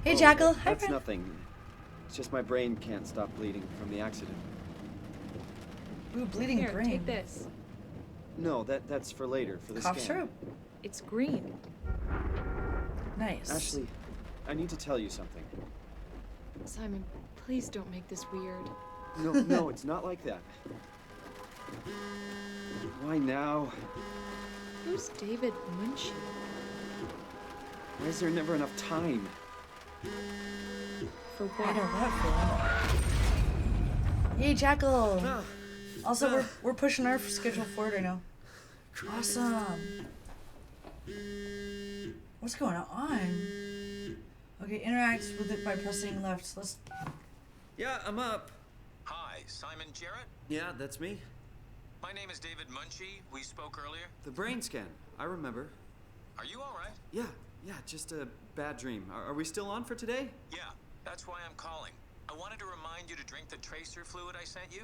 Hey, Jackal. Hi, That's friend. nothing. It's just my brain can't stop bleeding from the accident. Ooh, bleeding Here, brain. take this. No, that's for later, for the Cough scan. syrup. It's green. Nice. Ashley, I need to tell you something. Simon, please don't make this weird. No, it's not like that. Why now? Who's David Munchie? Why is there never enough time? For I know what? what for. Hey, Jackal. Also, we're pushing our schedule forward right now. Awesome. What's going on? Okay, interact with it by pressing left. Let's. Yeah, I'm up. Hi, Simon Jarrett? Yeah, that's me. My name is David Munchie. We spoke earlier. The brain scan. I remember. Are you all right? Yeah, just a bad dream. Are we still on for today? Yeah, that's why I'm calling. I wanted to remind you to drink the tracer fluid I sent you.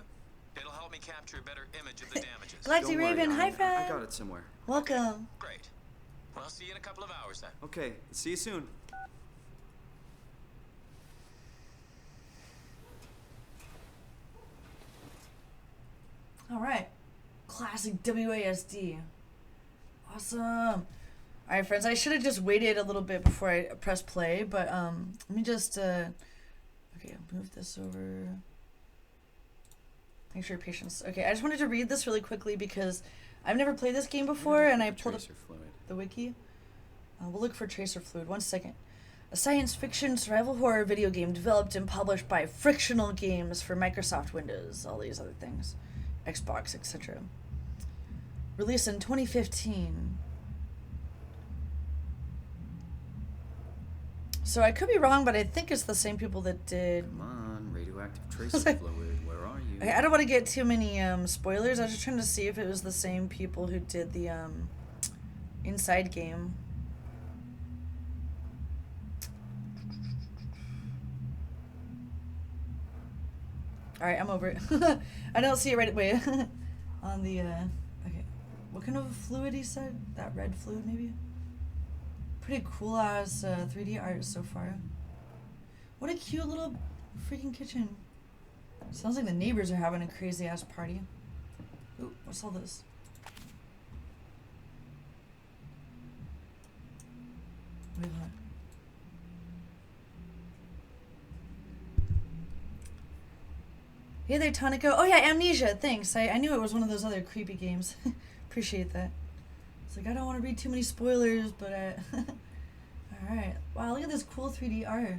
It'll help me capture a better image of the damages. Galaxy Don't worry, Raven, hi, I friend. got it somewhere. Welcome. Great. Well, I'll see you in a couple of hours then. Okay, see you soon. All right. Classic WASD. Awesome. All right, friends. I should have just waited a little bit before I press play, but let me just okay, move this over. Thanks for your patience. Okay, I just wanted to read this really quickly because I've never played this game before, and I pulled up the wiki. We'll look for tracer fluid. 1 second. A science fiction survival horror video game developed and published by Frictional Games for Microsoft Windows, all these other things, Xbox, etc. Released in 2015. So I could be wrong, but I think it's the same people that did. Come on, radioactive tracer fluid. Where are you? Okay, I don't want to get too many spoilers. I was just trying to see if it was the same people who did the Inside game. All right, I'm over it. I don't see it right away on the. Okay, what kind of fluid he said? That red fluid, maybe. Pretty cool ass 3D art so far. What a cute little freaking kitchen. Sounds like the neighbors are having a crazy ass party. Ooh, what's all this? Wait, what? Hey there, Tonico. Oh yeah, Amnesia. Thanks. I knew it was one of those other creepy games. Appreciate that. It's like I don't want to read too many spoilers, but all right. Wow, look at this cool 3D art.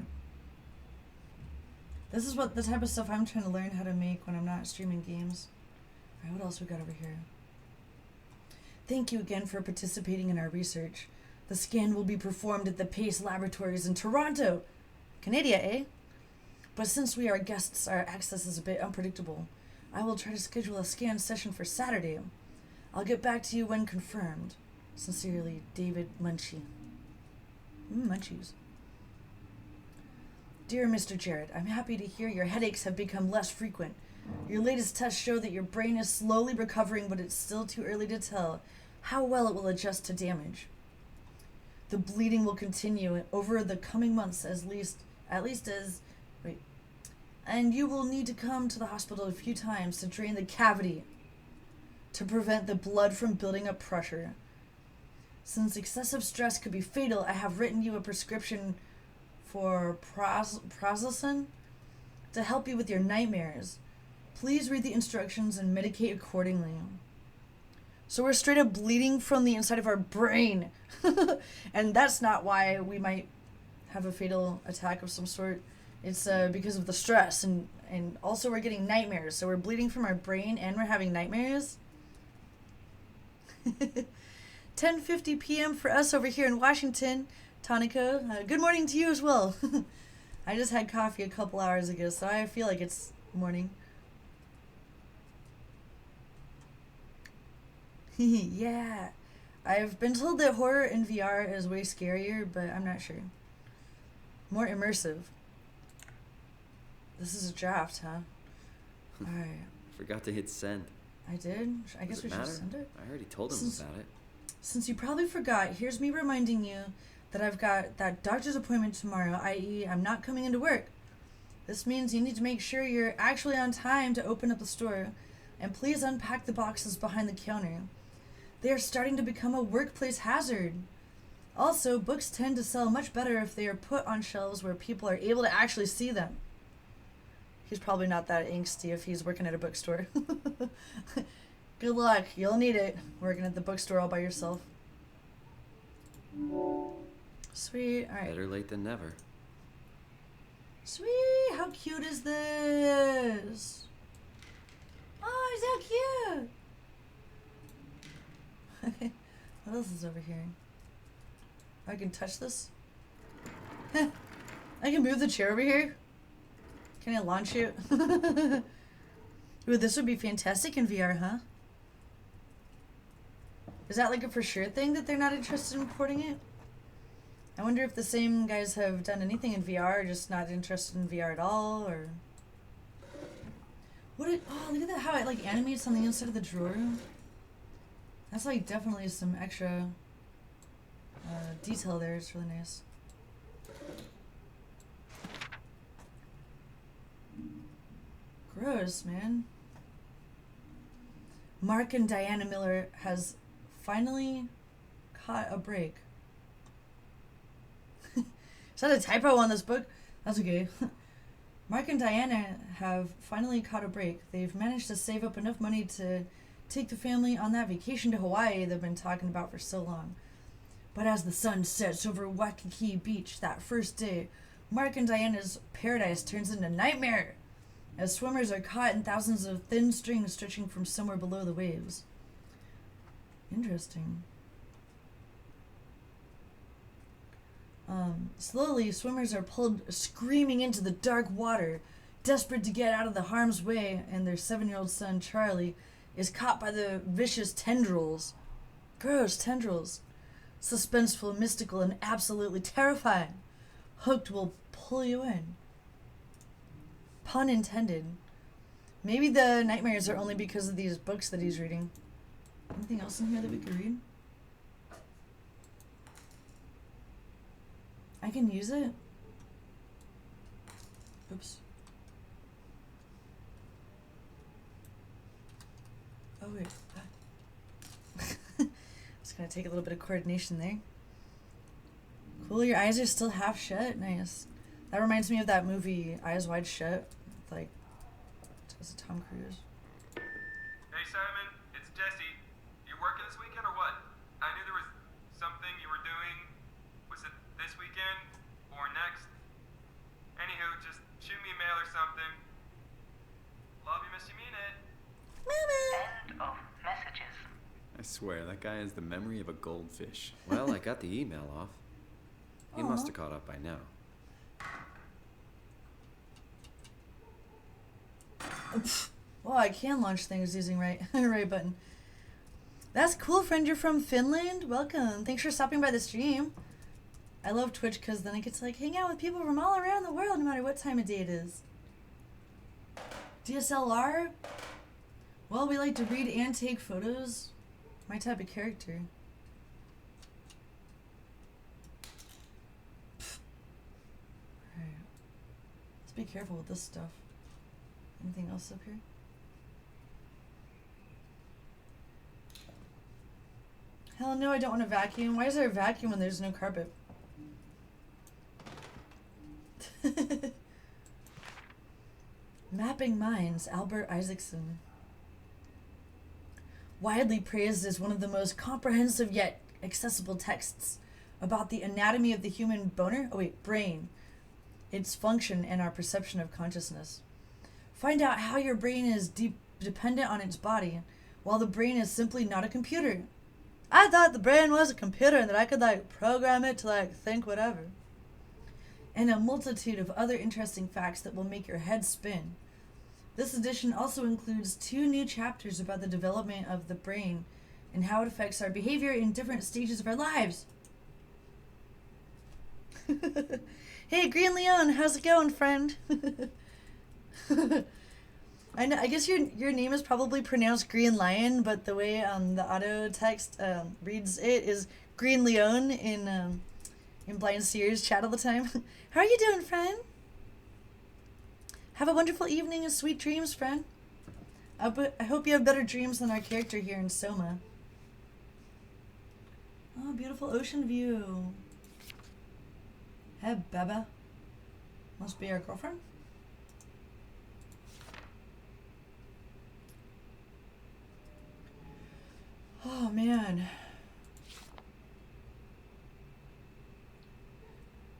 This is what the type of stuff I'm trying to learn how to make when I'm not streaming games. All right, what else we got over here? Thank you again for participating in our research. The scan will be performed at the Pace Laboratories in Toronto, Canada, eh? But since we are guests, our access is a bit unpredictable. I will try to schedule a scan session for Saturday. I'll get back to you when confirmed. Sincerely, David Munchie. Munchies. Dear Mr. Jarrett, I'm happy to hear your headaches have become less frequent. Your latest tests show that your brain is slowly recovering, but it's still too early to tell how well it will adjust to damage. The bleeding will continue over the coming months and you will need to come to the hospital a few times to drain the cavity to prevent the blood from building up pressure. Since excessive stress could be fatal, I have written you a prescription for prazosin to help you with your nightmares. Please read the instructions and medicate accordingly. So we're straight up bleeding from the inside of our brain. And that's not why we might have a fatal attack of some sort. It's because of the stress, and also we're getting nightmares. So we're bleeding from our brain and we're having nightmares. 10:50 p.m. for us over here in Washington, Tonica. Good morning to you as well. I just had coffee a couple hours ago, so I feel like it's morning. Yeah. I've been told that horror in VR is way scarier, but I'm not sure. More immersive. This is a draft, huh? Alright. Forgot to hit send. I did? I guess we should send it. I already told him about it. Since you probably forgot, here's me reminding you that I've got that doctor's appointment tomorrow, i.e. I'm not coming into work. This means you need to make sure you're actually on time to open up the store, and please unpack the boxes behind the counter. They are starting to become a workplace hazard. Also, books tend to sell much better if they are put on shelves where people are able to actually see them. He's probably not that angsty if he's working at a bookstore. Good luck. You'll need it working at the bookstore all by yourself. Sweet. All right. Better late than never. Sweet. How cute is this? Oh, he's so cute. What else is over here? I can touch this? I can move the chair over here? Can I launch it? Ooh, this would be fantastic in VR, huh? Is that like a for sure thing that they're not interested in porting it? I wonder if the same guys have done anything in VR or just not interested in VR at all, or... What it... Oh, look at that, how it like animates on the inside of the drawer. That's like definitely some extra detail there. It's really nice. Gross, man. Mark and Diana Miller has finally caught a break. Is that a typo on this book? That's okay. Mark and Diana have finally caught a break. They've managed to save up enough money to take the family on that vacation to Hawaii they've been talking about for so long. But as the sun sets over Waikiki Beach that first day, Mark and Diana's paradise turns into nightmare as swimmers are caught in thousands of thin strings stretching from somewhere below the waves. Interesting. Slowly, swimmers are pulled screaming into the dark water, desperate to get out of the harm's way, and their 7-year-old son, Charlie, is caught by the vicious tendrils. Gross, tendrils. Suspenseful, mystical, and absolutely terrifying. Hooked will pull you in. Pun intended. Maybe the nightmares are only because of these books that he's reading. Anything else in here that we could read? I can use it? Oops. Oh, wait. Just gonna take a little bit of coordination there. Cool, your eyes are still half shut. Nice. That reminds me of that movie, Eyes Wide Shut. With, like, was it Tom Cruise? Hey Simon, it's Jesse. You working this weekend or what? I knew there was something you were doing. Was it this weekend or next? Anywho, just shoot me a mail or something. Love you, miss you, mean it. End of messages. I swear, that guy has the memory of a goldfish. Well, I got the email off. He must have caught up by now. Well, I can launch things using right button. That's cool, friend. You're from Finland? Welcome. Thanks for stopping by the stream. I love Twitch because then I get to like hang out with people from all around the world no matter what time of day it is. DSLR? Well, we like to read and take photos. My type of character. Alright. Let's be careful with this stuff. Anything else up here? Hell no, I don't want to vacuum. Why is there a vacuum when there's no carpet? Mapping Minds, Albert Isaacson. Widely praised as one of the most comprehensive yet accessible texts about the anatomy of the human brain, its function, and our perception of consciousness. Find out how your brain is dependent on its body, while the brain is simply not a computer. I thought the brain was a computer and that I could like program it to like think whatever. And a multitude of other interesting facts that will make your head spin. This edition also includes 2 new chapters about the development of the brain and how it affects our behavior in different stages of our lives. Hey, Green Leon, how's it going, friend? I know. I guess your name is probably pronounced Green Lion, but the way the auto text reads it is Green Leon in Blind Sears chat all the time. How are you doing, friend? Have a wonderful evening and sweet dreams, friend. I hope you have better dreams than our character here in Soma. Oh, beautiful ocean view. Hey, Baba. Must be our girlfriend. Oh, man.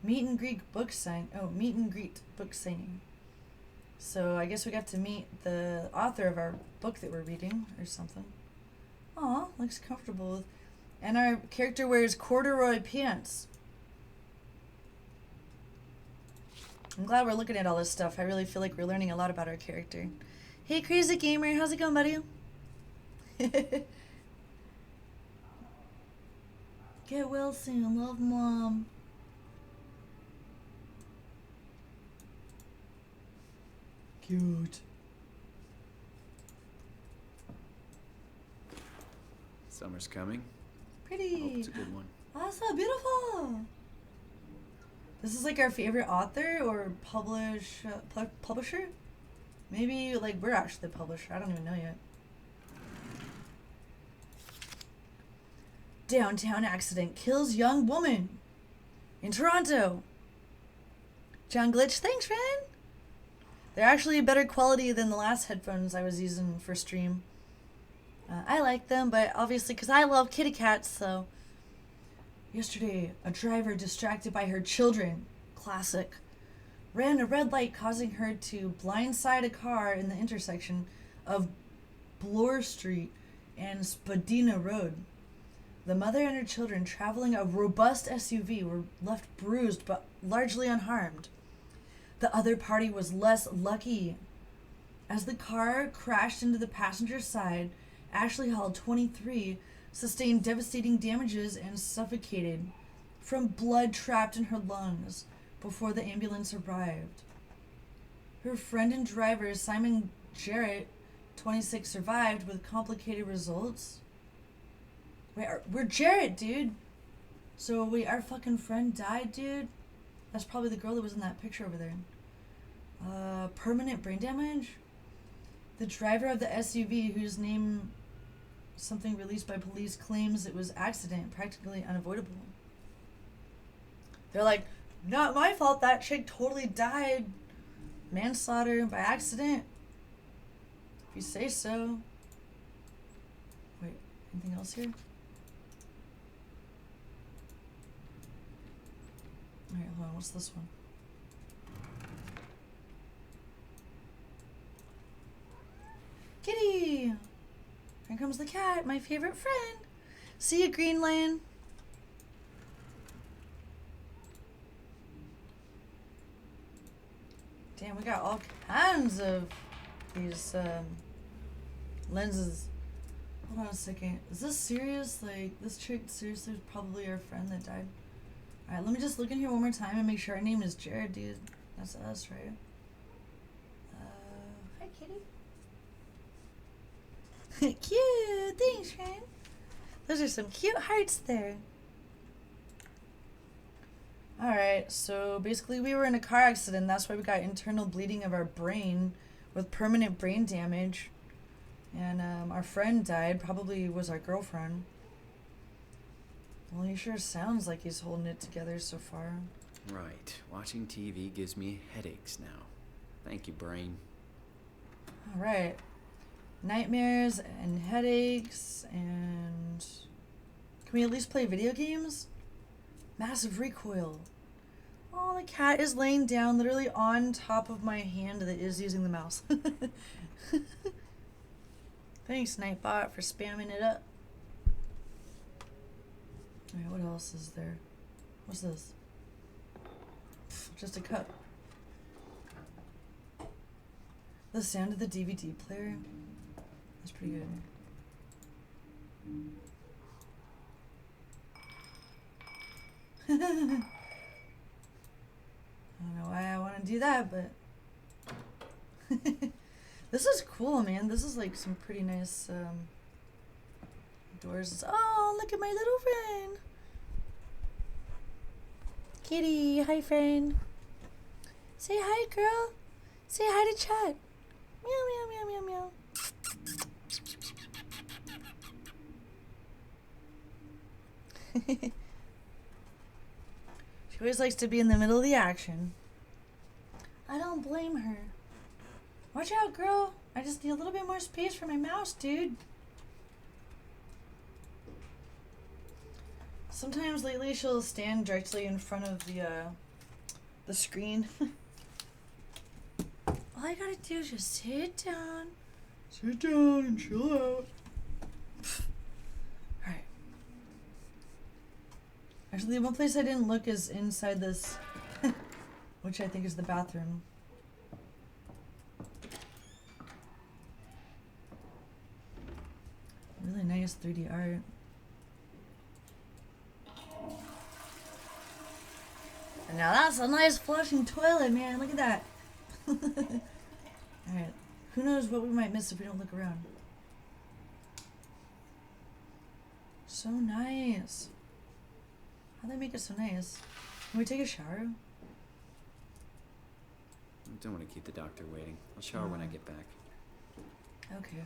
Meet and greet book sign. Oh, meet and greet book signing. So I guess we got to meet the author of our book that we're reading or something. Aw, looks comfortable. And our character wears corduroy pants. I'm glad we're looking at all this stuff. I really feel like we're learning a lot about our character. Hey, Crazy Gamer, how's it going, buddy? Get well soon. Love, Mom. Cute. Summer's coming. Pretty. Hope it's a good one. Oh, so beautiful. This is like our favorite author or publisher? Maybe like we're actually the publisher. I don't even know yet. Downtown accident kills young woman in Toronto. John Glitch, thanks, friend. They're actually better quality than the last headphones I was using for stream. I like them, but obviously because I love kitty cats, so. Yesterday, a driver distracted by her children, classic, ran a red light causing her to blindside a car in the intersection of Bloor Street and Spadina Road. The mother and her children traveling a robust SUV were left bruised but largely unharmed. The other party was less lucky. As the car crashed into the passenger side, Ashley Hall, 23, sustained devastating damages and suffocated from blood trapped in her lungs before the ambulance arrived. Her friend and driver, Simon Jarrett, 26, survived with complicated results. Wait, we're Jarrett, dude. So wait, our fucking friend died, dude? That's probably the girl that was in that picture over there. Permanent brain damage? The driver of the SUV, whose name something released by police, claims it was accident, practically unavoidable. They're like, not my fault, that chick totally died. Manslaughter by accident. If you say so. Wait, anything else here? Alright, hold on, what's this one? Kitty! Here comes the cat, my favorite friend. See you, Greenland. Damn, we got all kinds of these lenses. Hold on a second. Is this serious? Like, this chick seriously was probably our friend that died? Alright, let me just look in here one more time and make sure our name is Jared, dude. That's us, right? Hi, kitty. Cute! Thanks, friend. Those are some cute hearts there. Alright, so basically we were in a car accident. That's why we got internal bleeding of our brain with permanent brain damage. And our friend died. Probably was our girlfriend. Well, he sure sounds like he's holding it together so far. Right. Watching TV gives me headaches now. Thank you, brain. Alright. Nightmares and headaches and... Can we at least play video games? Massive recoil. Oh, the cat is laying down literally on top of my hand that is using the mouse. Thanks, Nightbot, for spamming it up. Alright, what else is there? What's this? Just a cup. The sound of the DVD player. That's pretty good. I don't know why I want to do that, but this is cool, man. This is like some pretty nice doors. Oh, look at my little friend. Kitty, hi friend. Say hi, girl. Say hi to chat. Meow, meow, meow, meow, meow. She always likes to be in the middle of the action. I don't blame her. Watch out, girl. I just need a little bit more space for my mouse, dude. Sometimes lately she'll stand directly in front of the screen. All I gotta do is just sit down and chill out. Alright. Actually, the one place I didn't look is inside this, which I think is the bathroom. Really nice 3D art. And now that's a nice flushing toilet, man. Look at that. Alright. Who knows what we might miss if we don't look around. So nice. How'd they make it so nice? Can we take a shower? I don't want to keep the doctor waiting. I'll shower when I get back. Okay.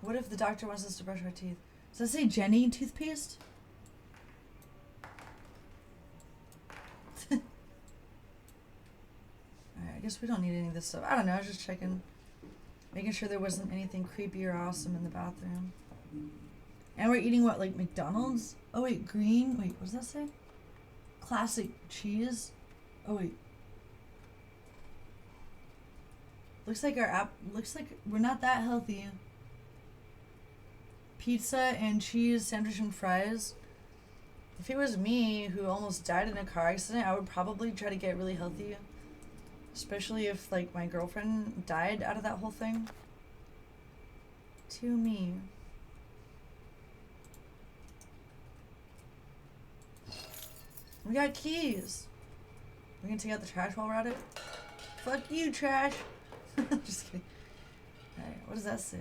What if the doctor wants us to brush our teeth? Does that say Jenni toothpaste? Alright, I guess we don't need any of this stuff. I don't know, I was just checking. Making sure there wasn't anything creepy or awesome in the bathroom. And we're eating what, like McDonald's? Oh wait, green. Wait, what does that say? Classic cheese. Oh wait. Looks like looks like we're not that healthy. Pizza and cheese, sandwich and fries. If it was me who almost died in a car accident, I would probably try to get really healthy. Especially if like my girlfriend died out of that whole thing. To me. We got keys. We're gonna take out the trash while we're at it. Fuck you, trash. Just kidding. Alright, what does that say?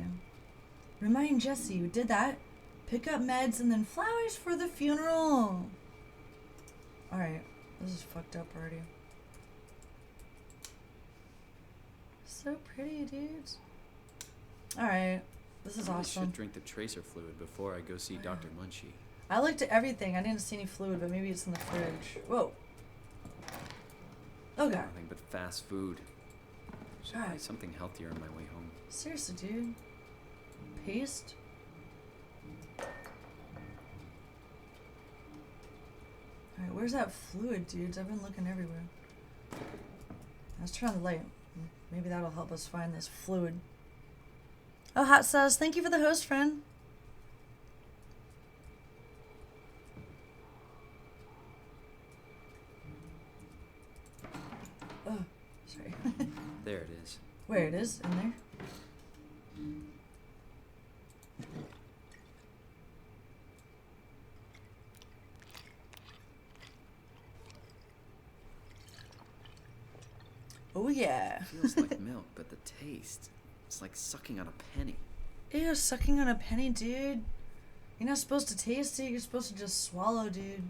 Remind Jesse you did that. Pick up meds and then flowers for the funeral. Alright, this is fucked up already. So pretty, dudes. Alright, this is I awesome. should drink the tracer fluid before I go see Dr. Munchie. I looked at everything. I didn't see any fluid, but maybe it's in the fridge. Whoa. Oh god. Nothing but fast food. Should God. buy something healthier on my way home. Seriously, dude. Paste? Alright, where's that fluid, dudes? I've been looking everywhere. Let's turn on the light. Maybe that'll help us find this fluid. Oh, Hot Sauce, thank you for the host, friend. Oh, sorry. There it is. Where it is? In there? Oh yeah. It feels like milk, but the taste, it's like sucking on a penny. Ew, sucking on a penny, dude. You're not supposed to taste it, you're supposed to just swallow, dude.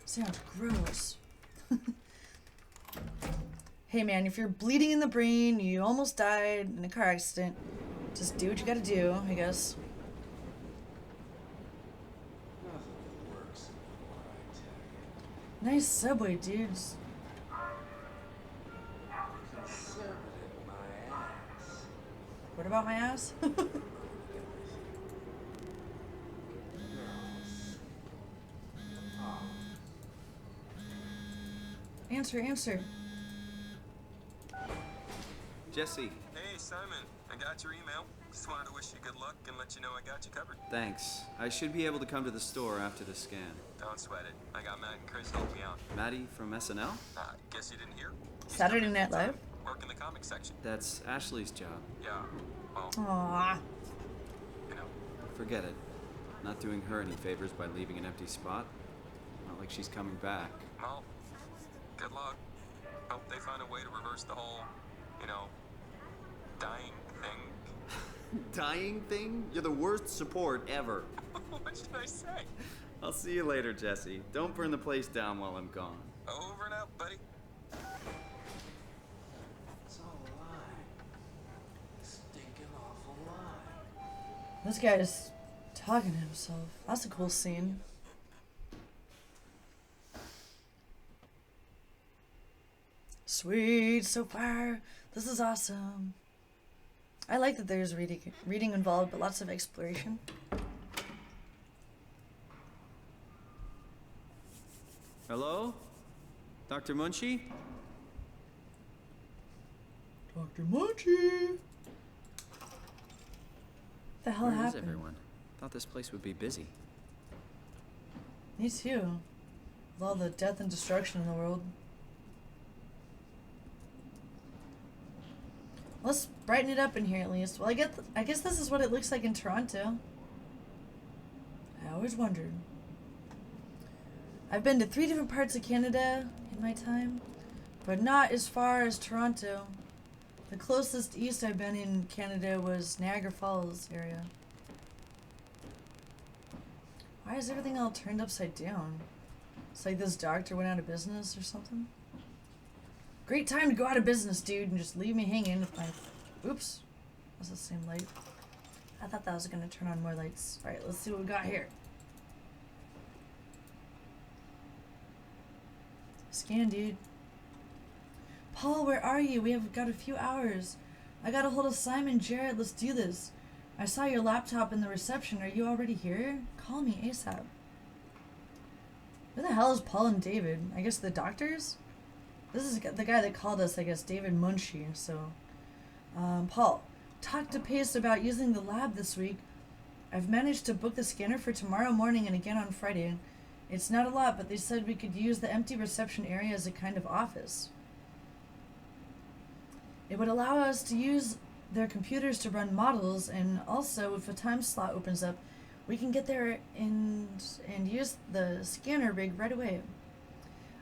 Sounds gross. Hey man, if you're bleeding in the brain, you almost died in a car accident, just do what you gotta do, I guess. Nice subway, dudes. What about my ass? Answer. Jesse, Hey, Simon. I got your email. Just wanted to wish you good luck and let you know I got you covered. thanks. I should be able to come to the store after the scan. Don't sweat it. I got Matt and Chris helping me out. Maddie from SNL? Guess you didn't hear? Saturday Night Live? Work in the comics section. That's Ashley's job. Yeah. Well, Aww. you know. Forget it. Not doing her any favors by leaving an empty spot. Not like she's coming back. Well, good luck. Hope they find a way to reverse the whole, dying thing. Dying thing? You're the worst support ever. What should I say? I'll see you later, Jesse. Don't burn the place down while I'm gone. Over and out, buddy. It's all a lie. Stinking awful lie. This guy is talking to himself. That's a cool scene. Sweet, so far. This is awesome. I like that there's reading involved, but lots of exploration. Hello? Dr. Munchie? Dr. Munchie! The hell Where is happened? everyone? Thought this place would be busy. Me too. With all the death and destruction in the world. Let's brighten it up in here at least. Well, I guess this is what it looks like in Toronto. I always wondered. I've been to 3 different parts of Canada in my time, but not as far as Toronto. The closest east I've been in Canada was Niagara Falls area. Why is everything all turned upside down? It's like this doctor went out of business or something. Great time to go out of business, dude, and just leave me hanging with my... Oops. That's the same light. I thought that was going to turn on more lights. Alright, let's see what we got here. Scan, dude. Paul, where are you? We have got a few hours. I got a hold of Simon, Jared. Let's do this. I saw your laptop in the reception. Are you already here? Call me ASAP. Who the hell is Paul and David? I guess the doctors? This is the guy that called us, I guess, David Munchie. So, Paul, talk to Pace about using the lab this week. I've managed to book the scanner for tomorrow morning and again on Friday. It's not a lot, but they said we could use the empty reception area as a kind of office. It would allow us to use their computers to run models, and also if a time slot opens up, we can get there and use the scanner rig right away.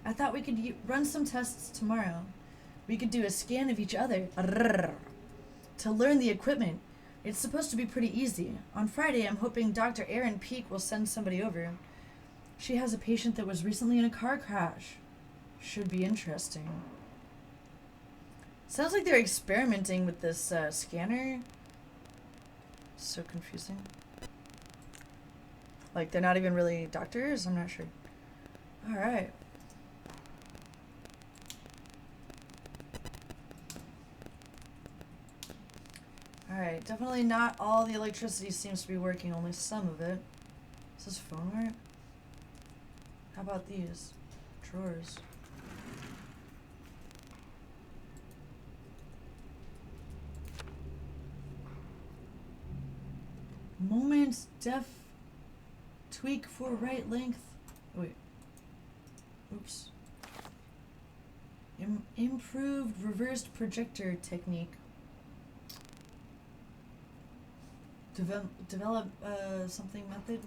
I thought we could run some tests tomorrow. We could do a scan of each other to learn the equipment. It's supposed to be pretty easy. On Friday, I'm hoping Dr. Erin Peake will send somebody over. She has a patient that was recently in a car crash. Should be interesting. Sounds like they're experimenting with this scanner. So confusing. Like they're not even really doctors? I'm not sure. Alright. Alright, definitely not all the electricity seems to be working, only some of it. Is this phone right? How about these? Drawers. Moments def tweak for right length. Wait. Oops. Improved reversed projector technique. Develop something method.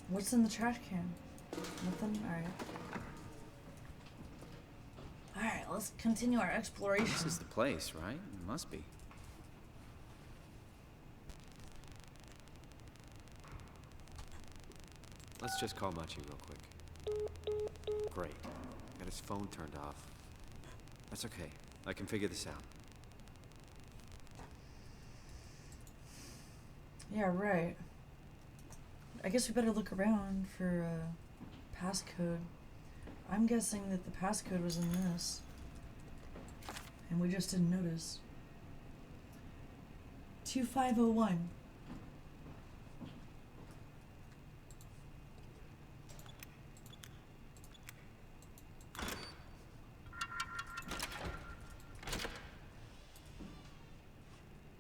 What's in the trash can? Nothing? Alright. Alright, let's continue our exploration. This is the place, right? It must be. Let's just call Machi real quick. Great. Got his phone turned off. That's okay. I can figure this out. Yeah, right. I guess we better look around for passcode. I'm guessing that the passcode was in this. And we just didn't notice. 2501.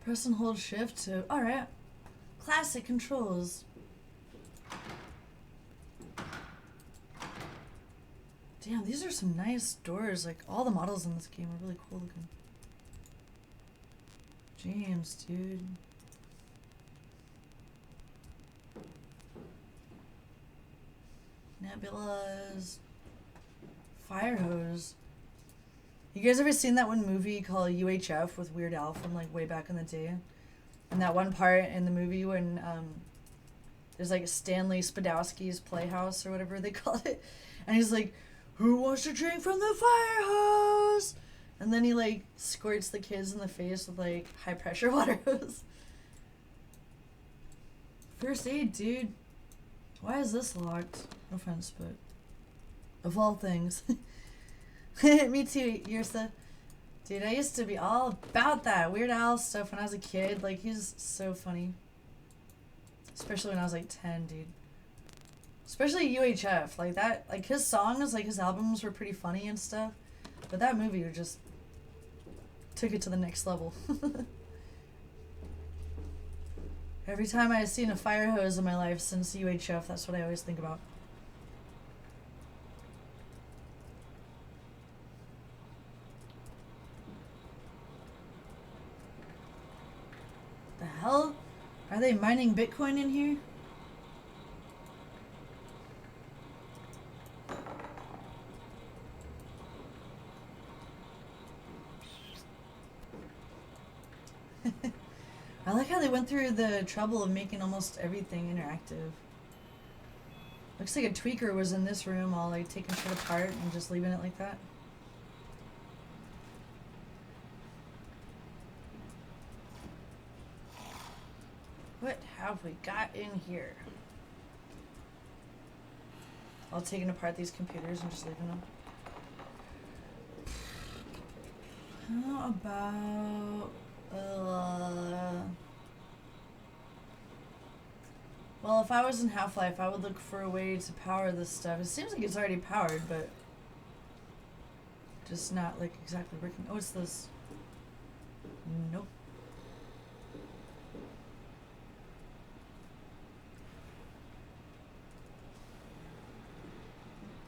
Press and hold shift to... Alright. Classic controls. Damn, these are some nice doors. Like, all the models in this game are really cool looking. James, dude. Nebulas. Fire hose. You guys ever seen that one movie called UHF with Weird Al from like way back in the day? And that one part in the movie when there's like Stanley Spadowski's Playhouse or whatever they call it, and he's like, "Who wants to drink from the fire hose?" And then he like squirts the kids in the face with like high pressure water hose. First aid, dude. Why is this locked? No offense, but of all things. Me too, Yursa. Dude, I used to be all about that Weird Al stuff when I was a kid. Like, he's so funny. Especially when I was like 10, dude. Especially UHF. Like, that, like, his songs, like, his albums were pretty funny and stuff. But that movie just took it to the next level. Every time I've seen a fire hose in my life since UHF, that's what I always think about. The hell? Are they mining Bitcoin in here? I like how they went through the trouble of making almost everything interactive. Looks like a tweaker was in this room all like taking shit apart and just leaving it like that. What have we got in here? All taking apart these computers and just leaving them. How about... well, if I was in Half-Life, I would look for a way to power this stuff. It seems like it's already powered, but just not like exactly working. Oh, what's this? Nope.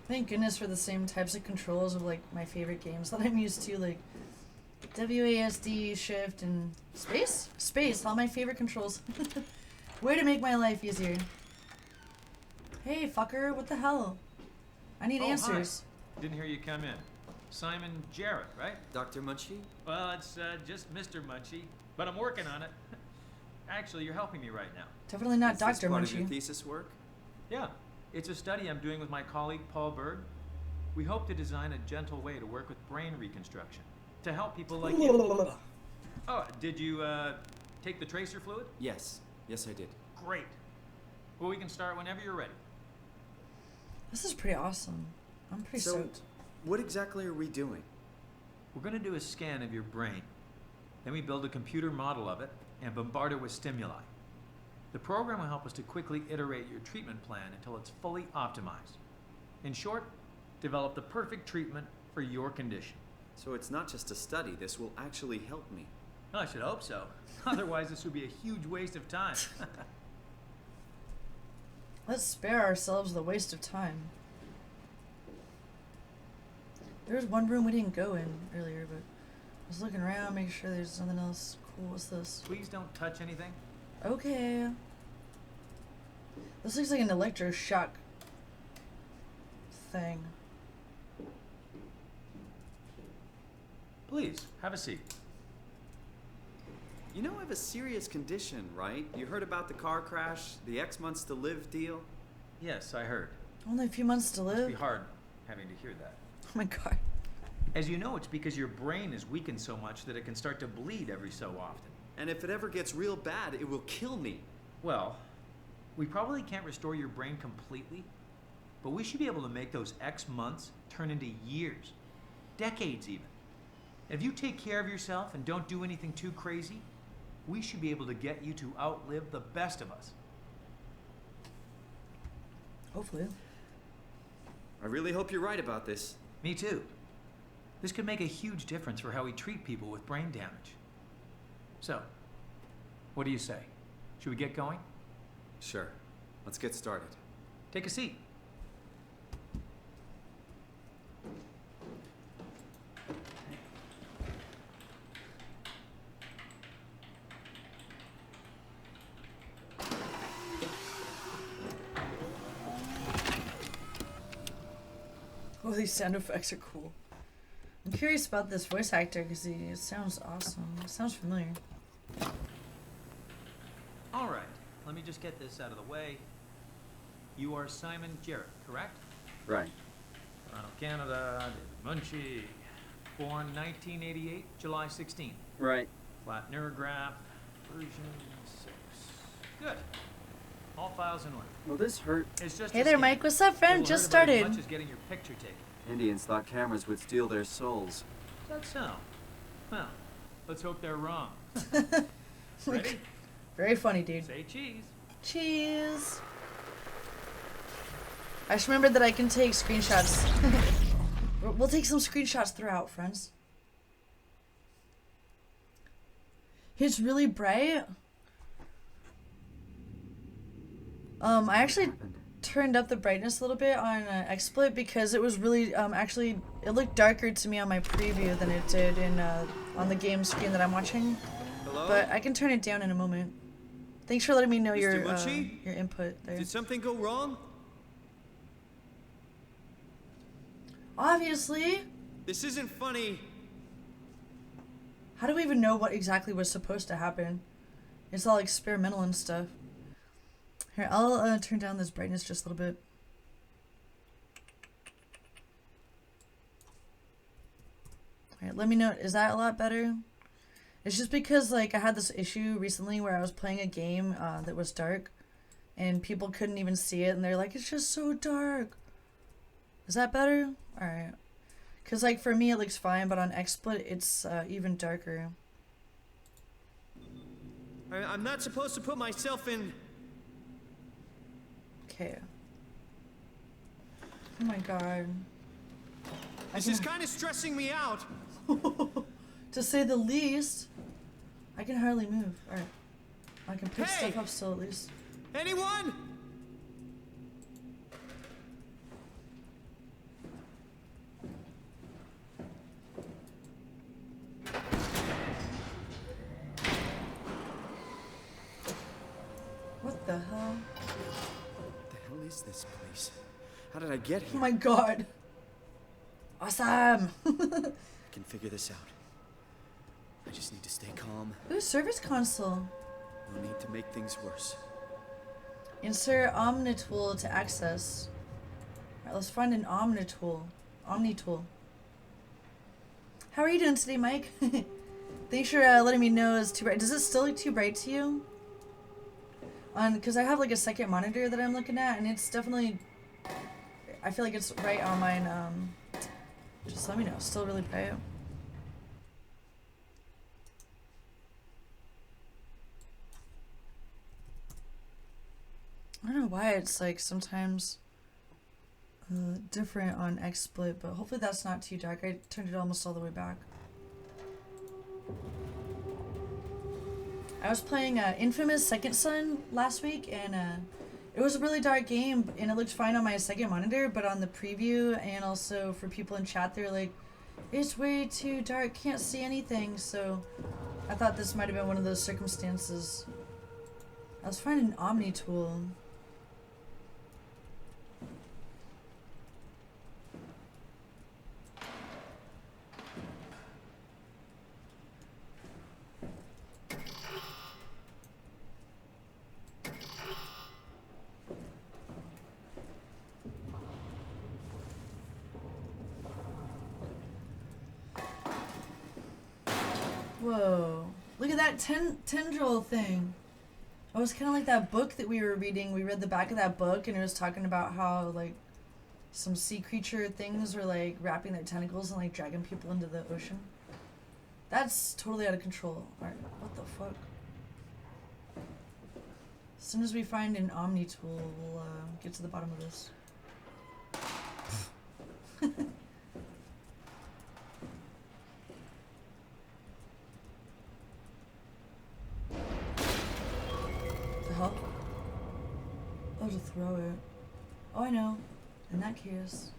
Thank goodness for the same types of controls of like my favorite games that I'm used to, like WASD, shift, and space? Space, all my favorite controls. Way to make my life easier. Hey, fucker, what the hell? I need answers. Hi. Didn't hear you come in. Simon Jarrett, right? Dr. Munchie? Well, it's just Mr. Munchie, but I'm working on it. Actually, you're helping me right now. Definitely not Is this Dr. part of your Munchie. thesis work? Yeah, it's a study I'm doing with my colleague Paul Berg. We hope to design a gentle way to work with brain reconstruction to help people like you. Oh, did you take the tracer fluid? Yes. Yes, I did. Great. Well, we can start whenever you're ready. This is pretty awesome. I'm pretty So, stoked. what exactly are we doing? We're going to do a scan of your brain. Then we build a computer model of it and bombard it with stimuli. The program will help us to quickly iterate your treatment plan until it's fully optimized. In short, develop the perfect treatment for your condition. So it's not just a study, this will actually help me. Well, I should hope so. Otherwise, this would be a huge waste of time. Let's spare ourselves the waste of time. There was one room we didn't go in earlier, but I was looking around, making sure there's nothing else cool. What's this? Please don't touch anything. Okay. This looks like an electroshock thing. Please, have a seat. You know I have a serious condition, right? You heard about the car crash, the X months to live deal? Yes, I heard. Only a few months to It'd be live. hard having to hear that. Oh my god. As you know, it's because your brain is weakened so much that it can start to bleed every so often. And if it ever gets real bad, it will kill me. Well, we probably can't restore your brain completely, but we should be able to make those X months turn into years, decades even. If you take care of yourself and don't do anything too crazy, we should be able to get you to outlive the best of us. Hopefully. I really hope you're right about this. Me too. This could make a huge difference for how we treat people with brain damage. So, what do you say? Should we get going? Sure. Let's get started. Take a seat. Oh, these sound effects are cool. I'm curious about this voice actor because he sounds awesome. It sounds familiar. All right, let me just get this out of the way. You are Simon Jarrett, correct? Right. Toronto, Canada, David Munchie. Born 1988, July 16th. Right. Flat neurograph, version 6. Good. All files in order. Will this hurt? It's just Hey a there, scan. Mike. What's up, It friend? will Just hurt about as started. much as getting your picture taken. Indians thought cameras would steal their souls. Is that so? Well, let's hope they're wrong. Like, Ready? very funny, dude. Say cheese. Cheese. I just remembered that I can take screenshots. We'll take some screenshots throughout, friends. It's really bright. I actually turned up the brightness a little bit on XSplit because it was really actually it looked darker to me on my preview than it did in on the game screen that I'm watching. Hello? But I can turn it down in a moment. Thanks for letting me know Mr. your Munchie? input there. Did something go wrong? Obviously. This isn't funny. How do we even know what exactly was supposed to happen? It's all experimental and stuff. Here, I'll turn down this brightness just a little bit. Alright, let me know. Is that a lot better? It's just because, like, I had this issue recently where I was playing a game that was dark, and people couldn't even see it, and they're like, it's just so dark. Is that better? Alright. Because, like, for me it looks fine, but on XSplit it's even darker. I'm not supposed to put myself in... Okay. Oh my god. This is kind of stressing me out. To say the least. I can hardly move. Alright. I can pick Hey! stuff up still at least. Anyone? What the hell? What the hell is this place? How did I get Oh here? my god. Awesome. I can figure this out. I just need to stay calm. Ooh, service console. No need to make things worse. Insert Omnitool to access. Alright, let's find an Omnitool. Omnitool. How are you doing today, Mike? Thanks for letting me know it's too bright. Does it still look too bright to you? Because I have like a second monitor that I'm looking at, and it's definitely... I feel like it's right on mine. Just let me know. It's still really bright. I don't know why it's like sometimes different on XSplit, but hopefully that's not too dark. I turned it almost all the way back. I was playing Infamous Second Son last week, and it was a really dark game, and it looked fine on my second monitor, but on the preview and also for people in chat, they're like, it's way too dark, can't see anything, so I thought this might have been one of those circumstances. I was finding an Omni tool. Whoa. Look at that tendril thing. It was kind of like that book that we were reading. We read the back of that book, and it was talking about how, like, some sea creature things were, like, wrapping their tentacles and, like, dragging people into the ocean. That's totally out of control. Alright, what the fuck? As soon as we find an Omni tool, we'll get to the bottom of this. The hell? Oh, to throw it. Oh, I know. In that case.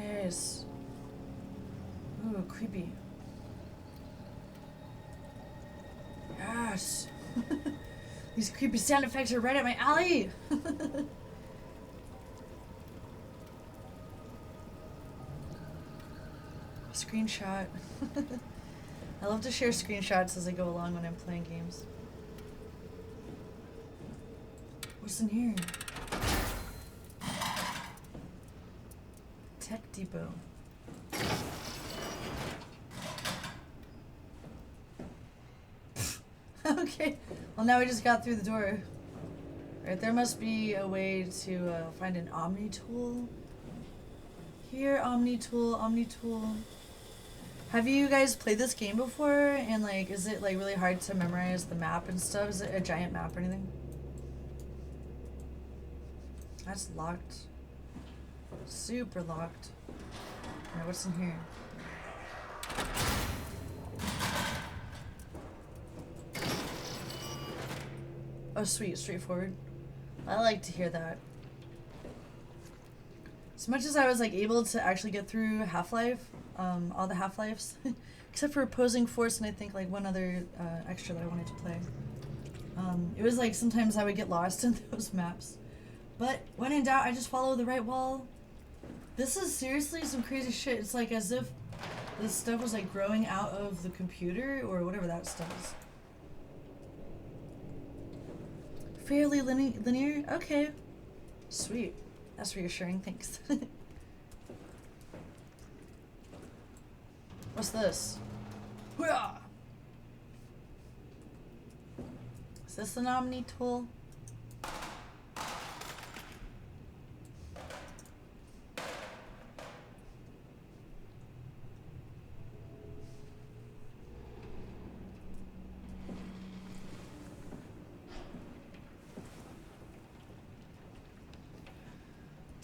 Nice. Ooh, creepy. These creepy sound effects are right up my alley. Screenshot. I love to share screenshots as I go along when I'm playing games. What's in here? Tech Depot. Okay. Well, now we just got through the door. Right, there must be a way to find an Omni tool. Here, Omni tool, Omni tool. Have you guys played this game before? And like, is it like really hard to memorize the map and stuff? Is it a giant map or anything? That's locked. Super locked. Alright, what's in here? Oh, sweet, straightforward. I like to hear that. As much as I was like able to actually get through Half-Life, all the Half-Lives, except for Opposing Force and I think like one other extra that I wanted to play. It was like sometimes I would get lost in those maps. But when in doubt, I just follow the right wall. This is seriously some crazy shit. It's like as if this stuff was like growing out of the computer or whatever that stuff is. Fairly linear? Okay. Sweet. That's reassuring, thanks. What's this? Hooah! Is this an Omni tool?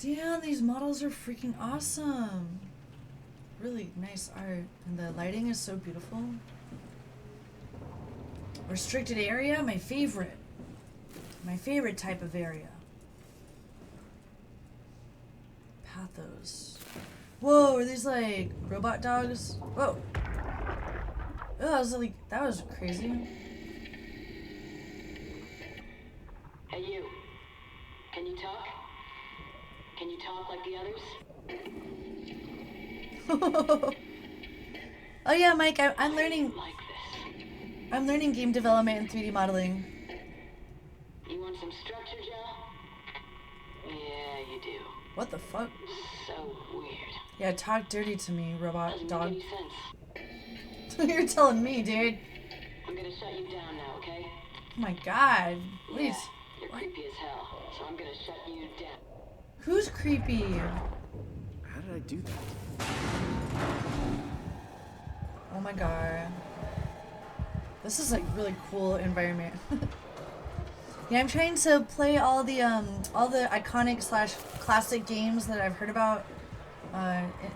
Damn, these models are freaking awesome. Really nice art. And the lighting is so beautiful. Restricted area, my favorite. My favorite type of area. Pathos. Whoa, are these like robot dogs? Whoa. Oh, that was crazy. Hey you. Can you talk? Can you talk like the others? Oh yeah, Mike, I'm learning. Like this. I'm learning game development and 3D modeling. You want some structure, Joe? Yeah, you do. What the fuck? So weird. Yeah, talk dirty to me, robot Doesn't dog. make any sense. You're telling me, dude. I'm gonna shut you down now, okay? Oh my god. Wait. Yeah, you're creepy as hell, so I'm gonna shut you down. Who's creepy? How did I do that? Oh my god. This is like really cool environment. Yeah, I'm trying to play all the iconic / classic games that I've heard about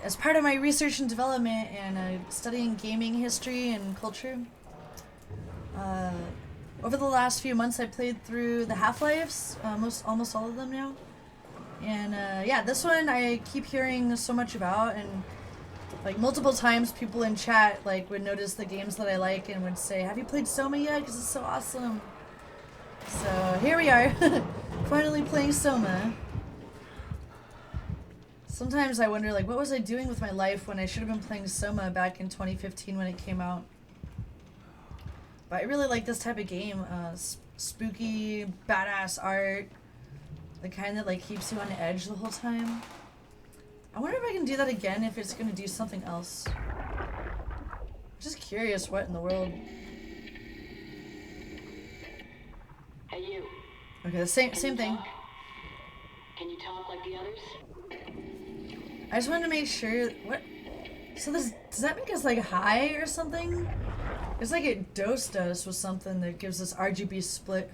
as part of my research and development and studying gaming history and culture. Over the last few months, I played through the Half-Lives, almost all of them now. And yeah, this one I keep hearing so much about, and like multiple times people in chat like would notice the games that I like and would say, "Have you played Soma yet? Because it's so awesome." So here we are, finally playing Soma. Sometimes I wonder like what was I doing with my life when I should have been playing Soma back in 2015 when it came out. But I really like this type of game, spooky, badass art. The kind that like keeps you on edge the whole time. I wonder if I can do that again if it's gonna do something else. I'm just curious what in the world. Hey you. Okay, the same Can you thing. talk? Can you talk like the others? I just wanted to make sure what so does that make us like high or something? It's like it dosed us with something that gives us RGB split.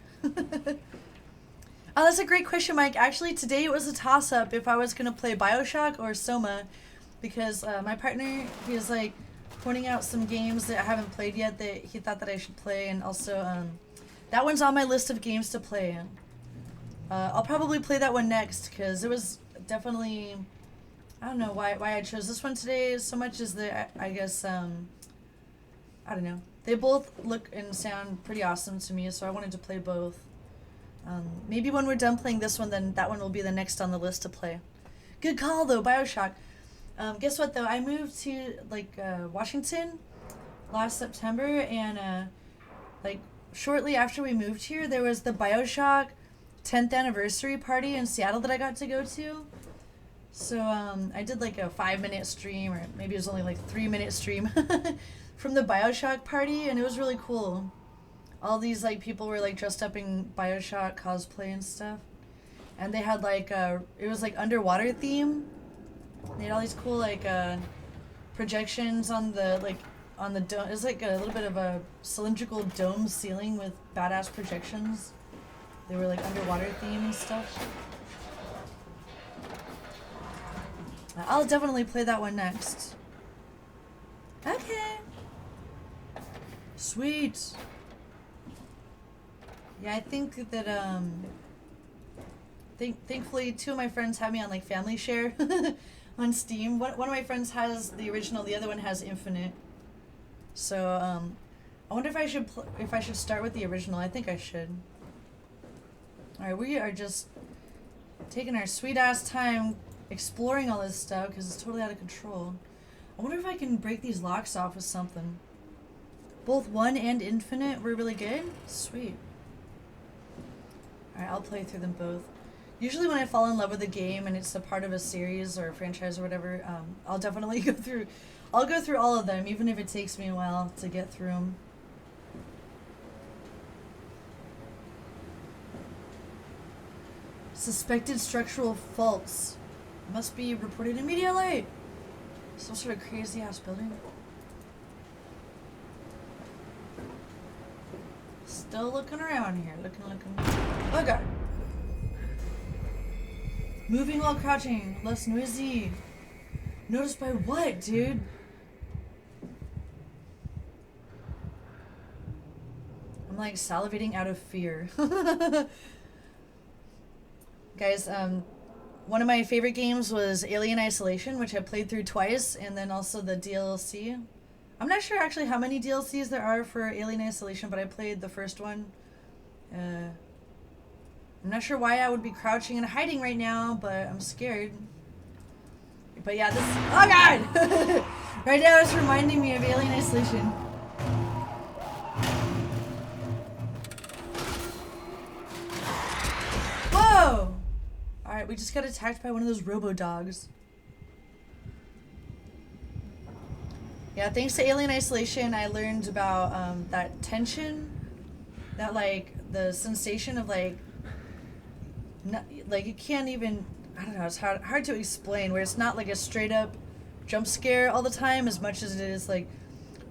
Oh, that's a great question, Mike. Actually, today it was a toss-up if I was going to play Bioshock or Soma, because my partner, he was like pointing out some games that I haven't played yet that he thought that I should play, and also that one's on my list of games to play. I'll probably play that one next, because it was definitely, I don't know why I chose this one today so much as that I guess, I don't know. They both look and sound pretty awesome to me, so I wanted to play both. Maybe when we're done playing this one, then that one will be the next on the list to play. Good call though, Bioshock. Guess what though? I moved to Washington last September, and like shortly after we moved here, there was the Bioshock 10th anniversary party in Seattle that I got to go to. So I did like a 5-minute stream, or maybe it was only like 3-minute stream from the Bioshock party, and it was really cool. All these like people were like dressed up in Bioshock cosplay and stuff, and they had like it was like underwater theme. They had all these cool like projections on the dome. It was like a little bit of a cylindrical dome ceiling with badass projections. They were like underwater theme and stuff. I'll definitely play that one next. Okay. Sweet. Yeah, I think that thankfully 2 of my friends have me on like family share on Steam. One of my friends has the original, the other one has Infinite. So I wonder if I should start with the original. I think I should. All right, we are just taking our sweet ass time exploring all this stuff because it's totally out of control. I wonder if I can break these locks off with something. Both 1 and Infinite were really good. Sweet. Alright, I'll play through them both. Usually when I fall in love with a game and it's a part of a series or a franchise or whatever, I'll definitely go through all of them, even if it takes me a while to get through them. Suspected structural faults. Must be reported immediately. Some sort of crazy ass building. Still looking around here. Looking. Oh god. Moving while crouching. Less noisy. Noticed by what, dude? I'm like salivating out of fear. Guys, one of my favorite games was Alien Isolation, which I played through twice, and then also the DLC. I'm not sure actually how many DLCs there are for Alien Isolation, but I played the first one. I'm not sure why I would be crouching and hiding right now, but I'm scared. But yeah, this... Oh god! Right now it's reminding me of Alien Isolation. Whoa! Alright, we just got attacked by one of those robo-dogs. Yeah, thanks to Alien Isolation, I learned about that tension, that like the sensation of like you can't even, I don't know, it's hard to explain, where it's not like a straight up jump scare all the time as much as it is like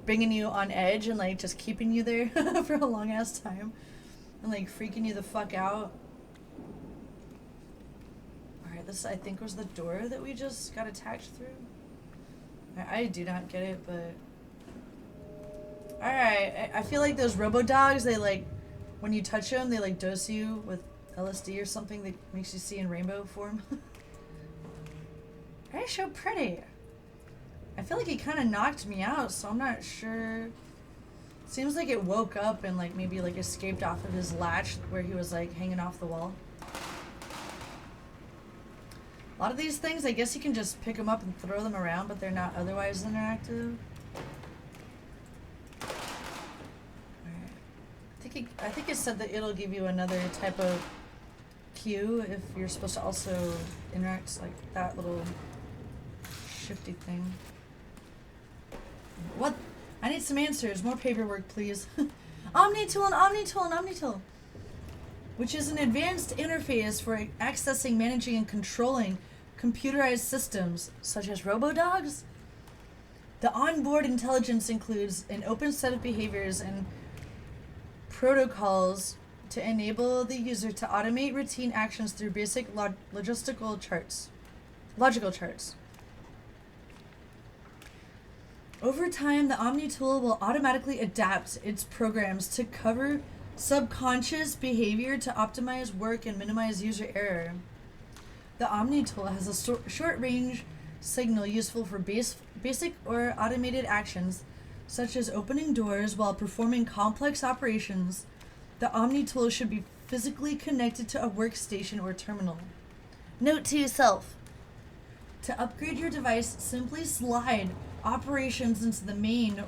bringing you on edge and like just keeping you there for a long ass time and like freaking you the fuck out. Alright, this I think was the door that we just got attacked through. I do not get it, but... Alright, I feel like those robo-dogs, they like, when you touch them, they like dose you with LSD or something that makes you see in rainbow form. Alright, so pretty. I feel like he kind of knocked me out, so I'm not sure. Seems like it woke up and like maybe like escaped off of his latch where he was like hanging off the wall. A lot of these things, I guess you can just pick them up and throw them around, but they're not otherwise interactive. Alright. I think it said that it'll give you another type of cue if you're supposed to also interact, like that little shifty thing. What? I need some answers. More paperwork, please. Omnitool and Omnitool and Omnitool, which is an advanced interface for accessing, managing, and controlling computerized systems, such as robo-dogs. The onboard intelligence includes an open set of behaviors and protocols to enable the user to automate routine actions through basic logical charts. Over time, the Omnitool will automatically adapt its programs to cover subconscious behavior to optimize work and minimize user error. The Omnitool has a short-range signal useful for basic or automated actions, such as opening doors while performing complex operations. The Omnitool should be physically connected to a workstation or terminal. Note to yourself. To upgrade your device, simply slide operations into the main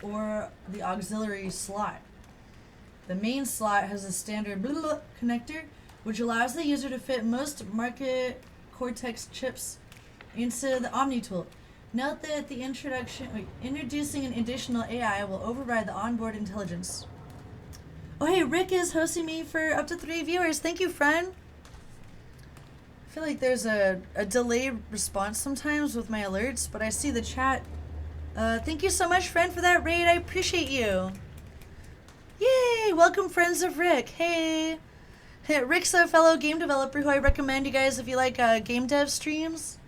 or the auxiliary slot. The main slot has a standard connector, which allows the user to fit most market Cortex chips into the Omni tool. Note that the introducing an additional AI will override the onboard intelligence. Oh hey, Rick is hosting me for up to 3 viewers. Thank you, friend. I feel like there's a delayed response sometimes with my alerts, but I see the chat. Thank you so much, friend, for that raid. I appreciate you. Yay! Welcome, friends of Rick. Hey. Rick's a fellow game developer who I recommend you guys if you like game dev streams.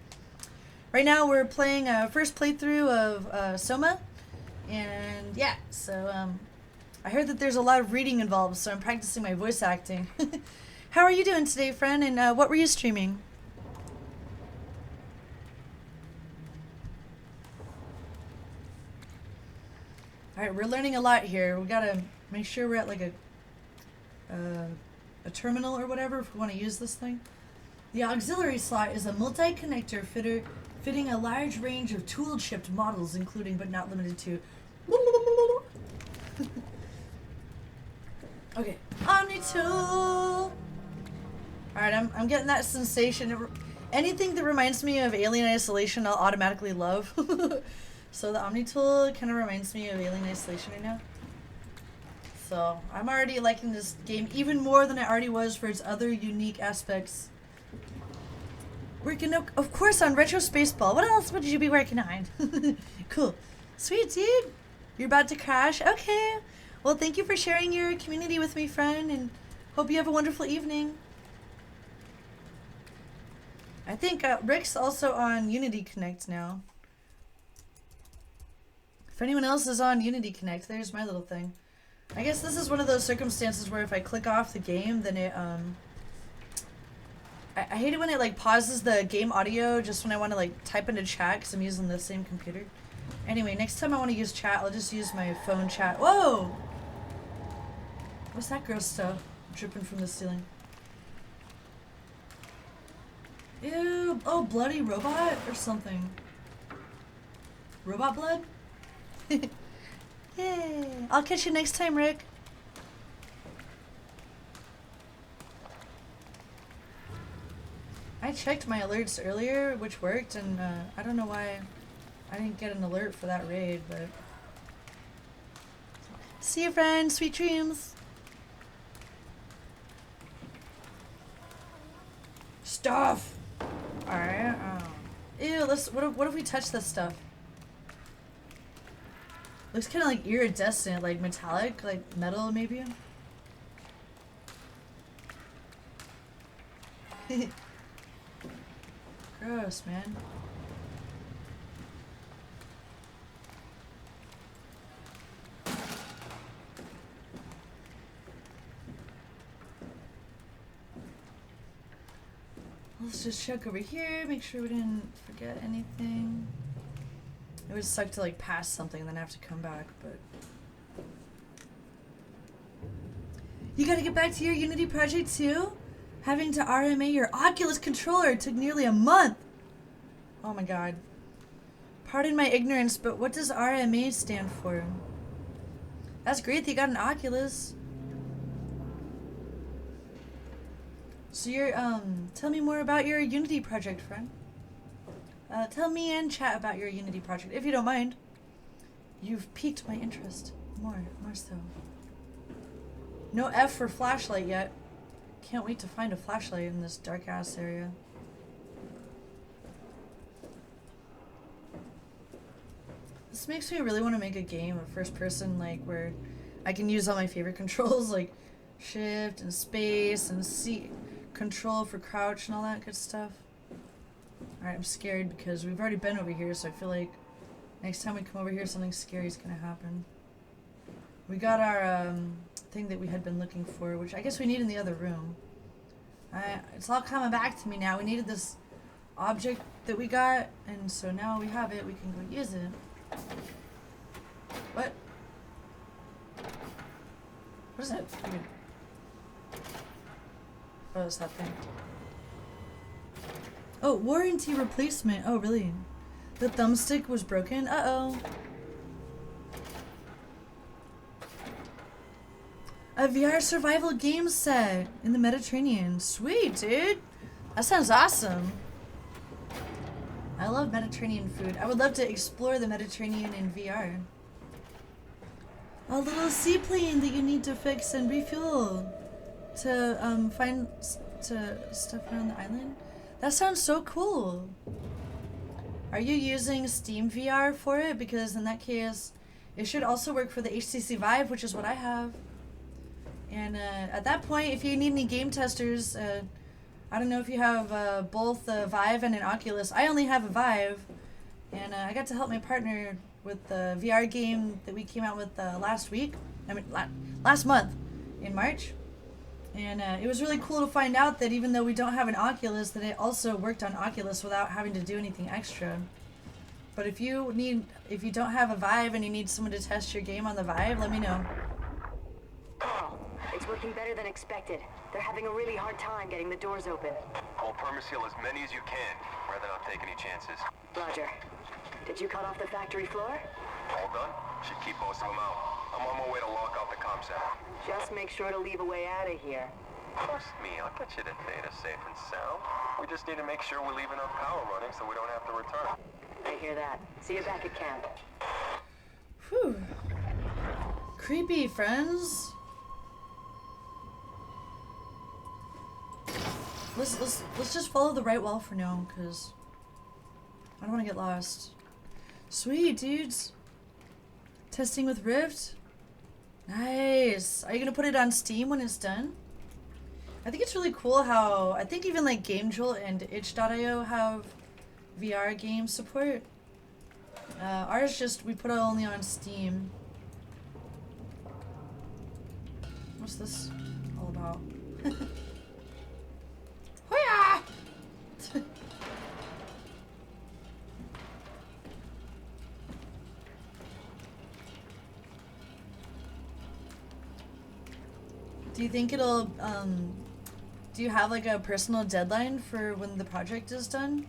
Right now we're playing first playthrough of Soma. And yeah, so I heard that there's a lot of reading involved, so I'm practicing my voice acting. How are you doing today, friend? And what were you streaming? Alright, we're learning a lot here. We gotta make sure we're at like a terminal or whatever if we want to use this thing. The auxiliary slot is a multi-connector fitting a large range of tool-chipped models, including but not limited to... Okay, Omni tool! Alright, I'm getting that sensation. Anything that reminds me of Alien Isolation, I'll automatically love. So the Omni tool kind of reminds me of Alien Isolation right now. So I'm already liking this game even more than I already was for its other unique aspects. Working, of course, on Retro Spaceball. What else would you be working on? Cool. Sweet, dude. You're about to crash? Okay. Well, thank you for sharing your community with me, friend, and hope you have a wonderful evening. I think Rick's also on Unity Connect now. If anyone else is on Unity Connect, there's my little thing. I guess this is one of those circumstances where if I click off the game, then it, I hate it when it, like, pauses the game audio just when I want to, like, type into chat because I'm using the same computer. Anyway, next time I want to use chat, I'll just use my phone chat. Whoa! What's that gross stuff dripping from the ceiling? Ew. Oh, bloody robot or something. Robot blood? Yay. I'll catch you next time, Rick. I checked my alerts earlier, which worked, and I don't know why I didn't get an alert for that raid, but... See you, friend. Sweet dreams. Stuff! Alright, ew, what if we touch this stuff? Looks kind of like iridescent, like metallic, like metal maybe. Gross, man. Let's just check over here, make sure we didn't forget anything. It would suck to like pass something and then have to come back, but... You gotta get back to your Unity project too? Having to RMA your Oculus controller took nearly a month! Oh my god. Pardon my ignorance, but what does RMA stand for? That's great that you got an Oculus. So you're, tell me more about your Unity project, friend. Tell me and chat about your Unity project, if you don't mind. You've piqued my interest. More so. No F for flashlight yet. Can't wait to find a flashlight in this dark-ass area. This makes me really want to make a game, a first-person, like, where I can use all my favorite controls, like shift and space and C control for crouch and all that good stuff. Alright, I'm scared because we've already been over here, so I feel like next time we come over here, something scary is gonna happen. We got our thing that we had been looking for, which I guess we need in the other room. It's all coming back to me now. We needed this object that we got, and so now we have it. We can go use it. What? What is that? Oh, it's that thing. Oh, warranty replacement. Oh, really? The thumbstick was broken? Uh-oh. A VR survival game set in the Mediterranean. Sweet, dude. That sounds awesome. I love Mediterranean food. I would love to explore the Mediterranean in VR. A little seaplane that you need to fix and refuel to find stuff around the island. That sounds so cool. Are you using Steam VR for it? Because in that case, it should also work for the HTC Vive, which is what I have. And at that point, if you need any game testers, I don't know if you have both a Vive and an Oculus. I only have a Vive, and I got to help my partner with the VR game that we came out with last month in March. And it was really cool to find out that even though we don't have an Oculus, that it also worked on Oculus without having to do anything extra. But if you don't have a Vive and you need someone to test your game on the Vive, let me know. Carl, it's working better than expected. They're having a really hard time getting the doors open. I'll permaseal as many as you can, rather not take any chances. Roger. Did you cut off the factory floor? All done? Should keep most of them out. I'm on my way to lock out the comm center. Just make sure to leave a way out of here. Trust me, I'll get you the data safe and sound. We just need to make sure we're leaving our power running so we don't have to return. I hear that. See you back at camp. Whew. Creepy, friends. Let's just follow the right wall for now, because I don't want to get lost. Sweet, dudes. Testing with Rift. Nice. Are you gonna put it on Steam when it's done? I think it's really cool how I think even like GameJolt and itch.io have VR game support. Ours just we put it only on Steam. What's this all about? Hoya! Do you think it'll, do you have like a personal deadline for when the project is done?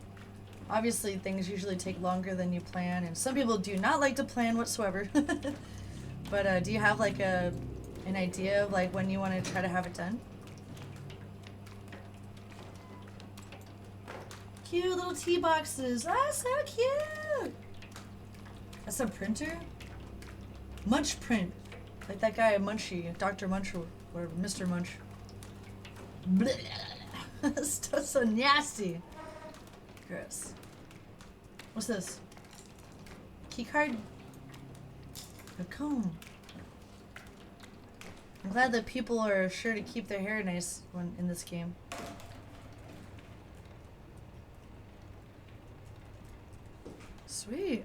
Obviously things usually take longer than you plan, and some people do not like to plan whatsoever. But do you have like an idea of like when you want to try to have it done? Cute little tea boxes. Ah, so cute. That's a printer? Munch print. Like that guy Munchie, Dr. Munch or Mr. Munch. That's so nasty. Gross. What's this? Keycard? A comb. I'm glad that people are sure to keep their hair nice when in this game. Sweet.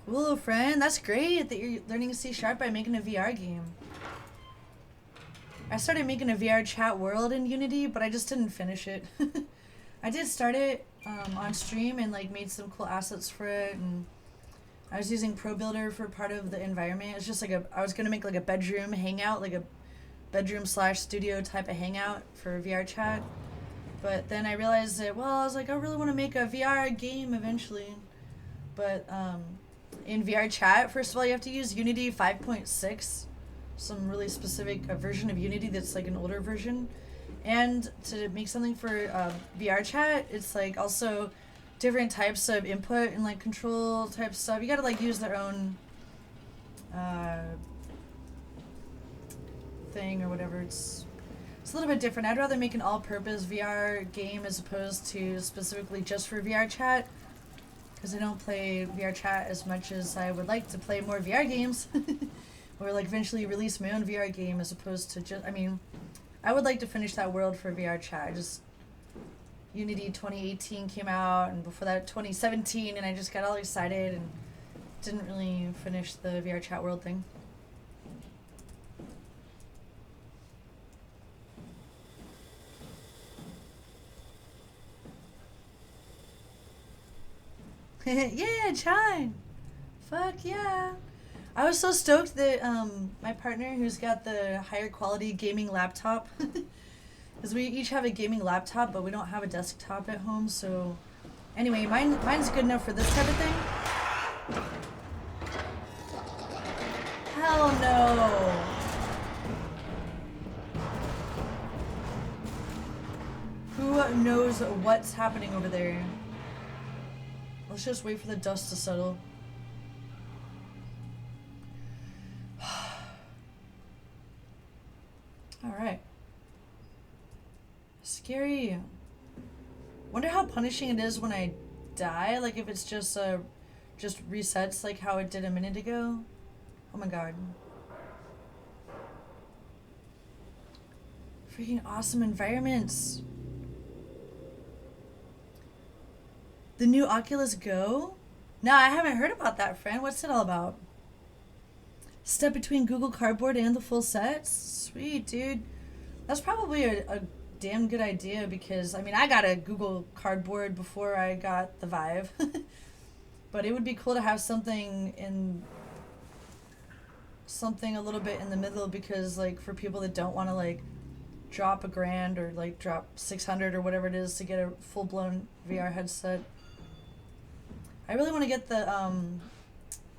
Cool, friend. That's great that you're learning C# by making a VR game. I started making a VR chat world in Unity, but I just didn't finish it. I did start it on stream and like made some cool assets for it, and I was using ProBuilder for part of the environment. It's just like I was gonna make like a bedroom hangout, like a bedroom/studio type of hangout for VR chat. But then I realized that, well, I was like, I really want to make a VR game eventually. But in VR chat, first of all, you have to use Unity 5.6, some really specific version of Unity that's like an older version. And to make something for VR chat, it's like also different types of input and like control type stuff. You gotta like use their own thing or whatever. It's a little bit different. I'd rather make an all-purpose VR game as opposed to specifically just for VR chat, because I don't play VR chat as much as I would like to play more VR games. Or like eventually release my own VR game as opposed to just, I mean, I would like to finish that world for VR chat. Unity 2018 came out, and before that 2017, and I just got all excited and didn't really finish the VR chat world thing. Yeah, Chine. Fuck yeah. I was so stoked that my partner, who's got the higher quality gaming laptop, because we each have a gaming laptop, but we don't have a desktop at home. So anyway, mine's good enough for this type of thing. Hell no. Who knows what's happening over there? Let's just wait for the dust to settle. Alright. Scary. Wonder how punishing it is when I die. Like if it's just resets like how it did a minute ago. Oh my god. Freaking awesome environments. The new Oculus Go? No, I haven't heard about that, friend. What's it all about? Step between Google Cardboard and the full sets? Sweet, dude. That's probably a damn good idea because, I mean, I got a Google Cardboard before I got the Vive. But it would be cool to have something a little bit in the middle because, like, for people that don't want to, like, drop $1,000 or, like, drop 600 or whatever it is to get a full-blown VR headset. I really want to get the,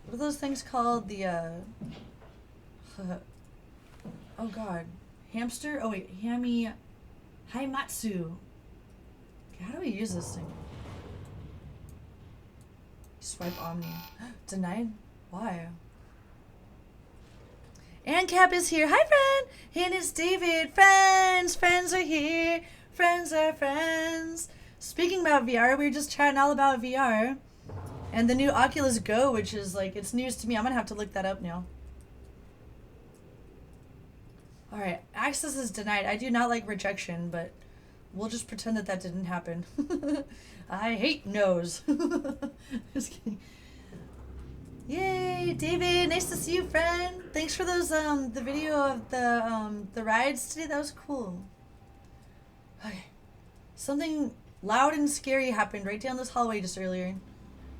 what are those things called? The, oh god. Hamster? Oh wait, Haimatsu. Okay, how do we use this thing? Swipe Omni. Denied? Why? And Cap is here. Hi, friend! And it's David. Friends! Friends are here. Friends are friends. Speaking about VR, we were just chatting all about VR. And the new Oculus Go, which is like, it's news to me. I'm gonna have to look that up now. Alright, access is denied. I do not like rejection, but we'll just pretend that that didn't happen. I hate no's. Just kidding. Yay, David, nice to see you, friend. Thanks for those, the video of the rides today. That was cool. Okay. Something loud and scary happened right down this hallway just earlier.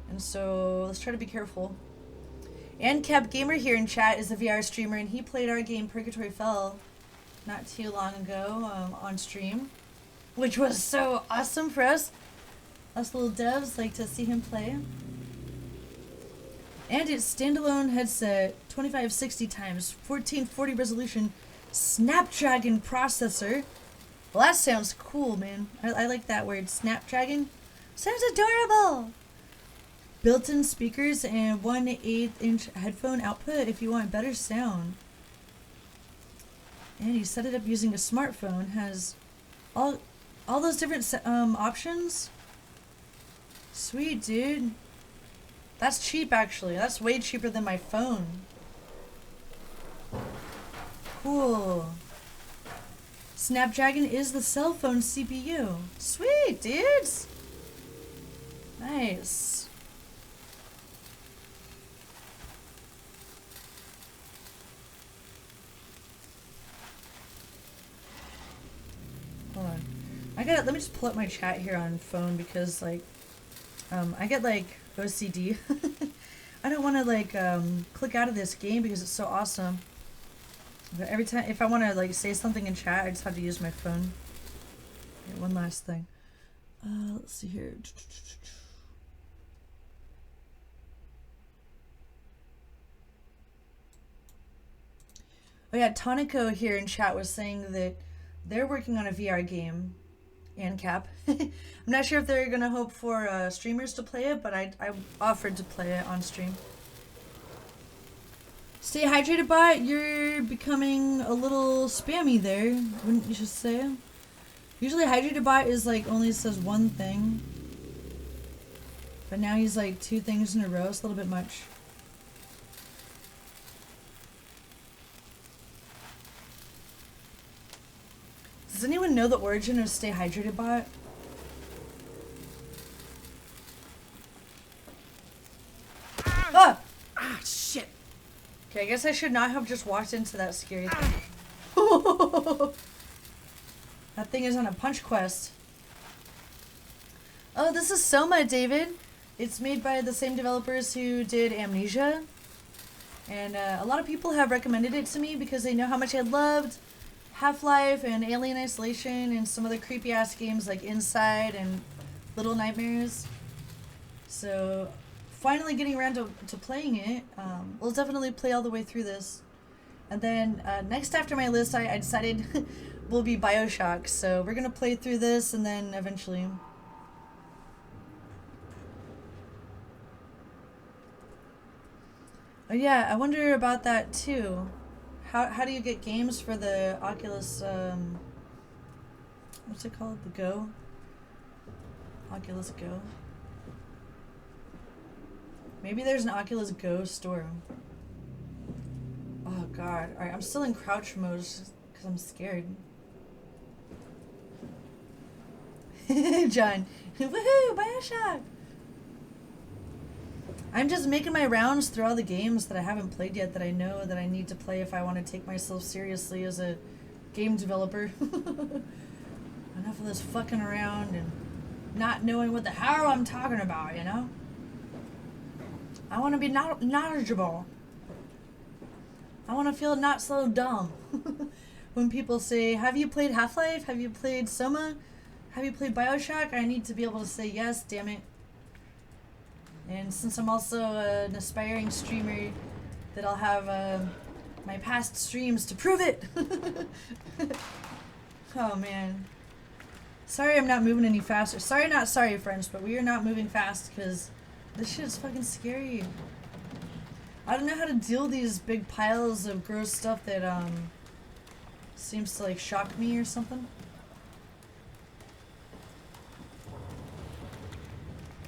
And so, let's try to be careful. And Cap Gamer here in chat is a VR streamer, and he played our game Purgatory Fell not too long ago on stream, which was so awesome for us. Us little devs like to see him play. And it's standalone headset, 2560 times 1440 resolution, Snapdragon processor. Well, that sounds cool, man. I like that word, Snapdragon. Sounds adorable. Built-in speakers and 1/8 inch headphone output if you want better sound. And you set it up using a smartphone. Has all those different options. Sweet, dude. That's cheap, actually. That's way cheaper than my phone. Cool. Snapdragon is the cell phone CPU. Sweet, dudes. Nice. Hold on. Let me just pull up my chat here on phone because, like, I get, like, OCD. I don't want to, like, click out of this game because it's so awesome. But every time, if I want to, like, say something in chat, I just have to use my phone. Okay, one last thing. Let's see here. Oh yeah, Tonico here in chat was saying that they're working on a VR game, and Cap. I'm not sure if they're gonna hope for streamers to play it, but I offered to play it on stream. Stay hydrated, bot. You're becoming a little spammy there, wouldn't you just say? Usually hydrated bot is like only says one thing, but now he's like 2 things in a row. It's a little bit much. Does anyone know the origin of Stay Hydrated bot? Ah! Ah, shit! Okay, I guess I should not have just walked into that scary thing. That thing is on a punch quest. Oh, this is Soma, David. It's made by the same developers who did Amnesia. And a lot of people have recommended it to me because they know how much I loved Half-Life and Alien Isolation and some other creepy ass games like Inside and Little Nightmares. So finally getting around to playing it. We'll definitely play all the way through this. And then next after my list, I decided will be BioShock. So we're going to play through this and then eventually... Oh yeah, I wonder about that too. How do you get games for the Oculus, what's it called? The Go? Oculus Go? Maybe there's an Oculus Go store. Oh god. Alright, I'm still in crouch mode because I'm scared. John. Woohoo! BioShock! I'm just making my rounds through all the games that I haven't played yet that I know that I need to play if I want to take myself seriously as a game developer. Enough of this fucking around and not knowing what the hell I'm talking about, you know? I want to be knowledgeable. I want to feel not so dumb. When people say, have you played Half-Life? Have you played Soma? Have you played BioShock? I need to be able to say yes, damn it. And since I'm also an aspiring streamer, that I'll have my past streams to prove it. Oh man. Sorry I'm not moving any faster. Sorry, not sorry, friends, but we are not moving fast because this shit is fucking scary. I don't know how to deal with these big piles of gross stuff that seems to like shock me or something.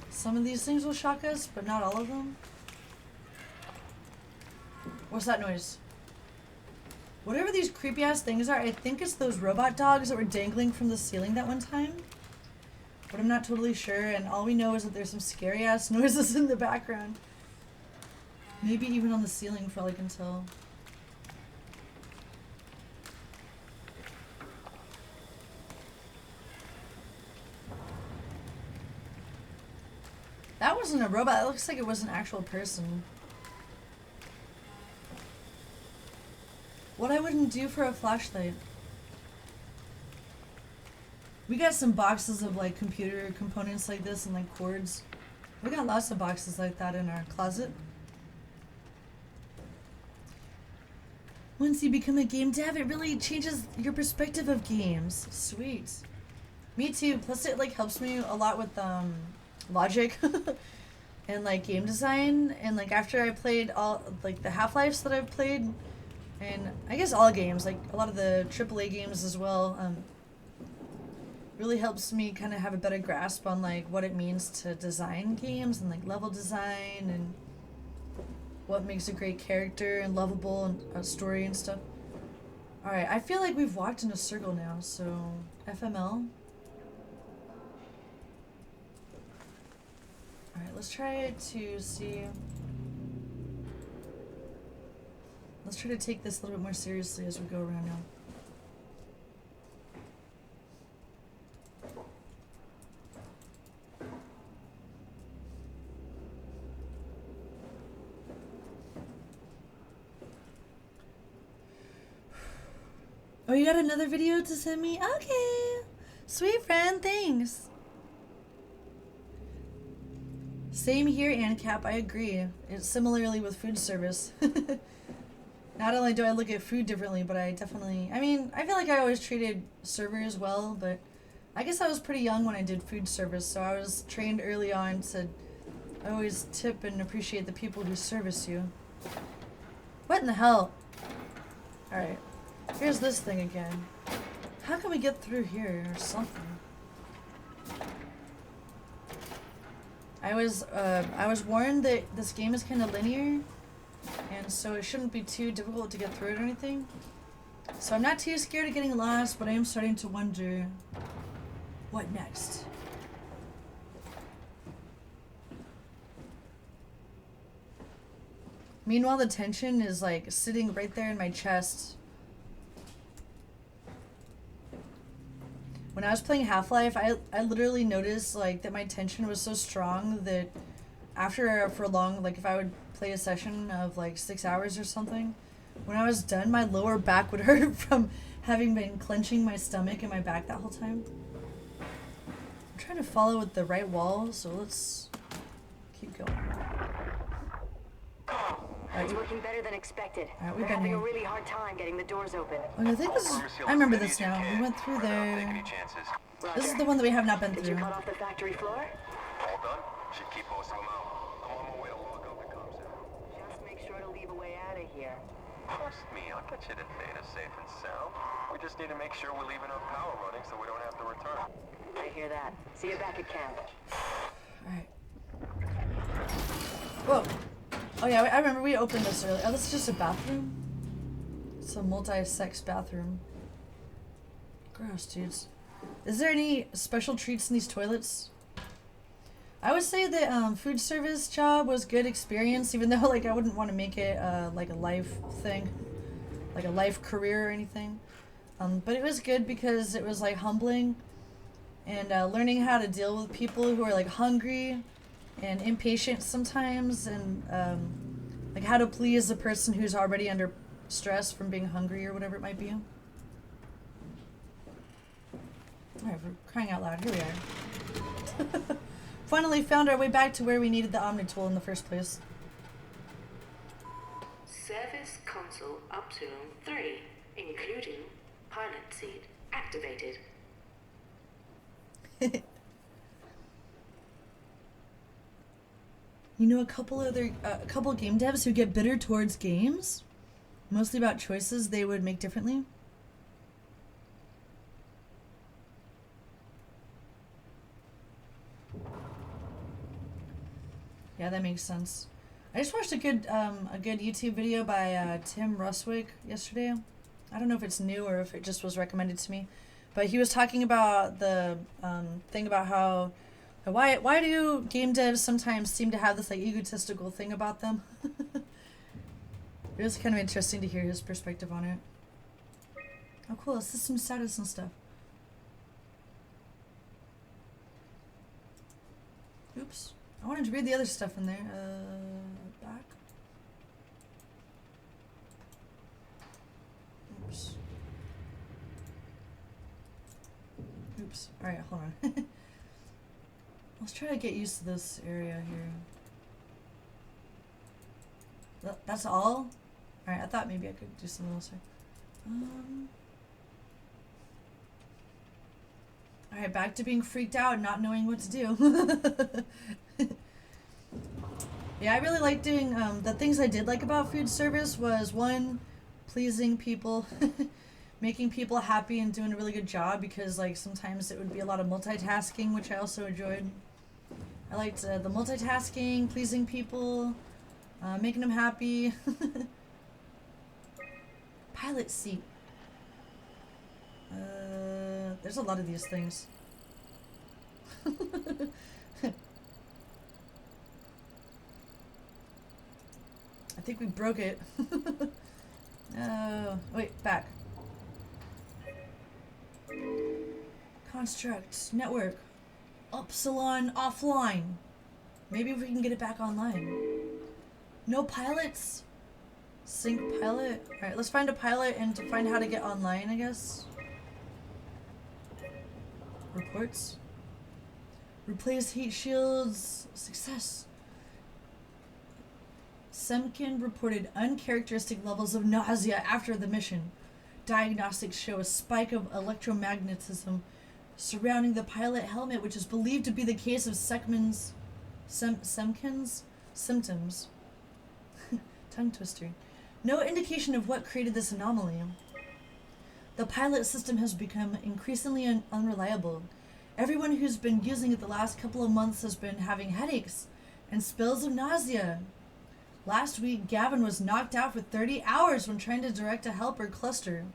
Some of these things will shock us, but not all of them. What's that noise? Whatever these creepy ass things are, I think it's those robot dogs that were dangling from the ceiling that one time. But I'm not totally sure, and all we know is that there's some scary ass noises in the background. Maybe even on the ceiling for all I can tell. That wasn't a robot. It looks like it was an actual person. What I wouldn't do for a flashlight. We got some boxes of like computer components like this and like cords. We got lots of boxes like that in our closet. Once you become a game dev, it really changes your perspective of games. Sweet. Me too. Plus it like helps me a lot with logic and like game design, and like after I played all like the Half-Lives that I've played, and I guess all games, like a lot of the AAA games as well, really helps me kind of have a better grasp on like what it means to design games and like level design and what makes a great character and lovable and a story and stuff. Alright, I feel like we've walked in a circle now, so FML. Alright, let's try to see. Let's try to take this a little bit more seriously as we go around now. Oh, you got another video to send me? Okay. Sweet friend, thanks. Same here, ANCAP, I agree. It's similarly with food service. Not only do I look at food differently, but I definitely... I mean, I feel like I always treated servers well, but I guess I was pretty young when I did food service, so I was trained early on to always tip and appreciate the people who service you. What in the hell? Alright. Here's this thing again. How can we get through here or something? I was warned that this game is kind of linear, and so it shouldn't be too difficult to get through it or anything. So I'm not too scared of getting lost, but I am starting to wonder, what next? Meanwhile, the tension is like sitting right there in my chest. When I was playing Half-Life, I literally noticed like that my tension was so strong that after for long, like if I would play a session of like 6 hours or something, when I was done, my lower back would hurt from having been clenching my stomach and my back that whole time. I'm trying to follow with the right wall, so let's keep going. It's working better than expected. Alright, we've They're been having here. a really hard time getting the doors open. Okay, I think this is... I remember this now. We went through there. This is the one that we have not been Did through. you cut off the factory floor? All done? Should keep most of them out. I'm on my way to log out the comms center. Just make sure to leave a way out of here. Trust me, I'll get you to Theta safe and sound. We just need to make sure we're leaving our power running so we don't have to return. I hear that. See you back at camp. Alright. Whoa. Oh yeah, I remember we opened this earlier. Oh, this is just a bathroom? It's a multi-sex bathroom. Gross, dudes. Is there any special treats in these toilets? I would say the food service job was good experience, even though like I wouldn't want to make it like a life thing, like a life career or anything. But it was good because it was like humbling and learning how to deal with people who are like hungry and impatient sometimes, and like how to please a person who's already under stress from being hungry or whatever it might be. Alright, we're crying out loud. Here we are. Finally found our way back to where we needed the Omni tool in the first place. Service console up to room 3, including pilot seat activated. You know a couple game devs who get bitter towards games? Mostly about choices they would make differently? Yeah, that makes sense. I just watched a good YouTube video by Tim Ruswick yesterday. I don't know if it's new or if it just was recommended to me, but he was talking about the thing about how why do game devs sometimes seem to have this like egotistical thing about them. It was kind of interesting to hear his perspective on it. Oh, cool! System status and stuff. Oops. I wanted to read the other stuff in there. Back. Oops. Oops. Alright, hold on. Let's try to get used to this area here. That's all? Alright, I thought maybe I could do something else here. Alright, back to being freaked out and not knowing what to do. Yeah, I really like doing, the things I did like about food service was, one, pleasing people, making people happy and doing a really good job, because, like, sometimes it would be a lot of multitasking, which I also enjoyed. I liked the multitasking, pleasing people, making them happy. Pilot seat. There's a lot of these things. I think we broke it. Oh, wait, back. Construct, network, Upsilon offline. Maybe we can get it back online. No pilots? Sync pilot? Alright, let's find a pilot and to find how to get online, I guess. Reports. Replace heat shields. Success. Semkin reported uncharacteristic levels of nausea after the mission. Diagnostics show a spike of electromagnetism surrounding the pilot helmet, which is believed to be the case of Semkin's symptoms. Tongue twister. No indication of what created this anomaly. The pilot system has become increasingly unreliable. Everyone who's been using it the last couple of months has been having headaches and spells of nausea. Last week, Gavin was knocked out for 30 hours when trying to direct a helper cluster.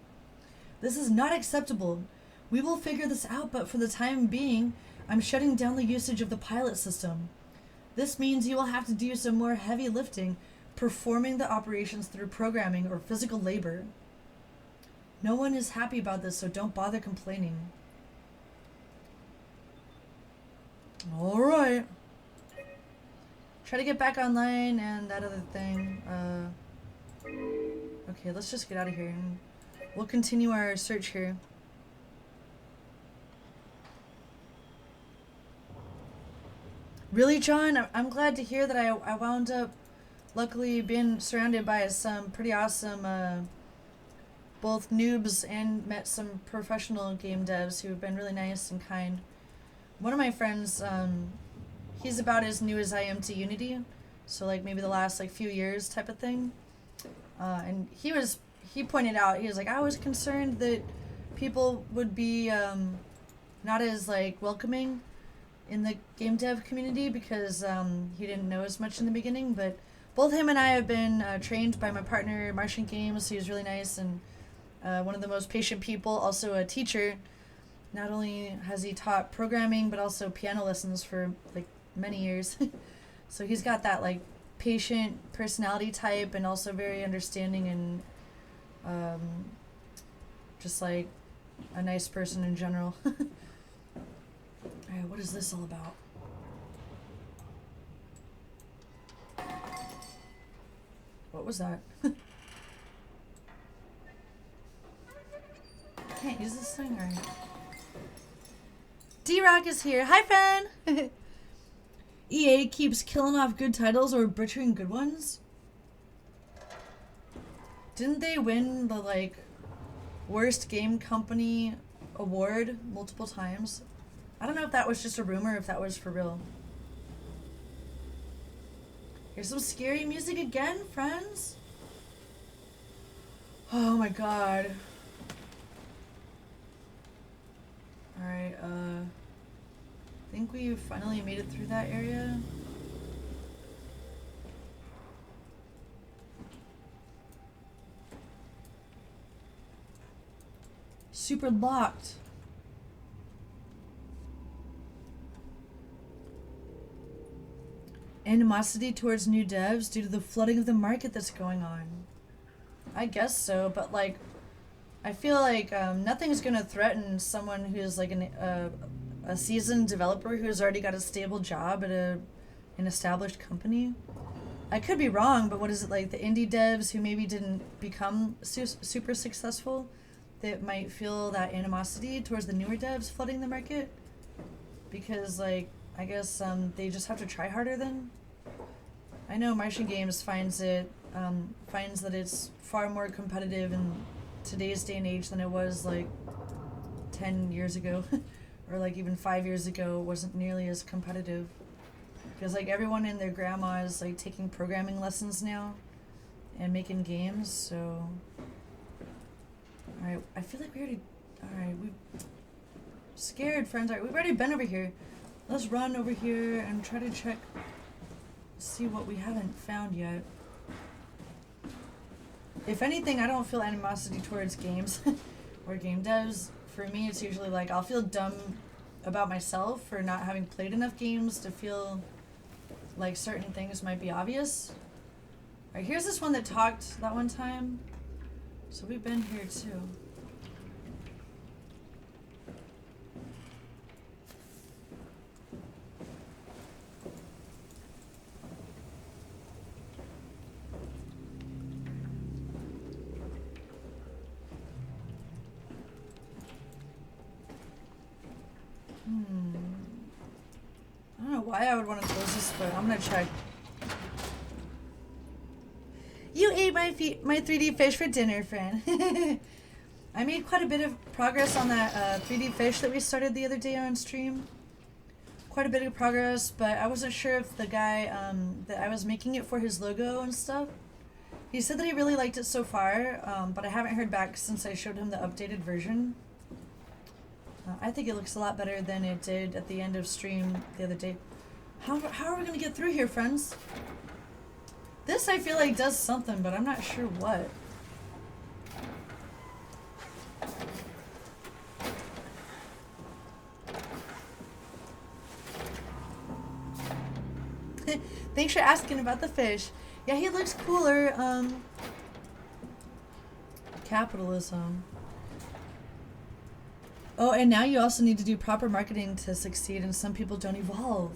This is not acceptable. We will figure this out, but for the time being, I'm shutting down the usage of the pilot system. This means you will have to do some more heavy lifting, performing the operations through programming or physical labor. No one is happy about this, so don't bother complaining. Alright. try to get back online and that other thing. Okay, let's just get out of here and we'll continue our search here. Really, John? I'm glad to hear that I wound up luckily being surrounded by some pretty awesome both noobs and met some professional game devs who have been really nice and kind. One of my friends, he's about as new as I am to Unity, so like maybe the last like few years type of thing. And he pointed out, he was like, I was concerned that people would be not as like welcoming in the game dev community because he didn't know as much in the beginning, but both him and I have been trained by my partner Martian Games. He was really nice and one of the most patient people, also a teacher. Not only has he taught programming but also piano lessons for like many years. So he's got that like patient personality type and also very understanding and just like a nice person in general. Alright, what is this all about? What was that? Can't use this thing, alright. D-Rock is here. Hi, friend! EA keeps killing off good titles or butchering good ones? Didn't they win the, like, worst game company award multiple times? I don't know if that was just a rumor or if that was for real. Here's some scary music again, friends. Oh my god. Alright, I think we finally made it through that area. Super locked. Animosity towards new devs due to the flooding of the market that's going on. I guess so, but like, I feel like nothing's gonna threaten someone who's like a seasoned developer who's already got a stable job at an established company. I could be wrong, but what is it, like the indie devs who maybe didn't become super successful that might feel that animosity towards the newer devs flooding the market? Because like, I guess they just have to try harder then. I know Martian Games finds that it's far more competitive in today's day and age than it was like 10 years ago or like even 5 years ago. It wasn't nearly as competitive because like everyone and their grandma is like taking programming lessons now and making games. So alright, I feel like we already, alright, we scared friends. Alright, we've already been over here. Let's run over here and try to check, see what we haven't found yet. If anything, I don't feel animosity towards games or game devs. For me, it's usually like I'll feel dumb about myself for not having played enough games to feel like certain things might be obvious. Alright, here's this one that talked that one time. So we've been here too. I don't know why I would want to close this, but I'm gonna check. You ate my 3D fish for dinner, friend. I made quite a bit of progress on that 3D fish that we started the other day on stream. Quite a bit of progress, but I wasn't sure if the guy that I was making it for his logo and stuff. He said that he really liked it so far, but I haven't heard back since I showed him the updated version. I think it looks a lot better than it did at the end of stream the other day. How are we gonna get through here, friends? This I feel like does something, but I'm not sure what. Thanks for asking about the fish. Yeah, he looks cooler. Capitalism. Oh, and now you also need to do proper marketing to succeed, and some people don't evolve.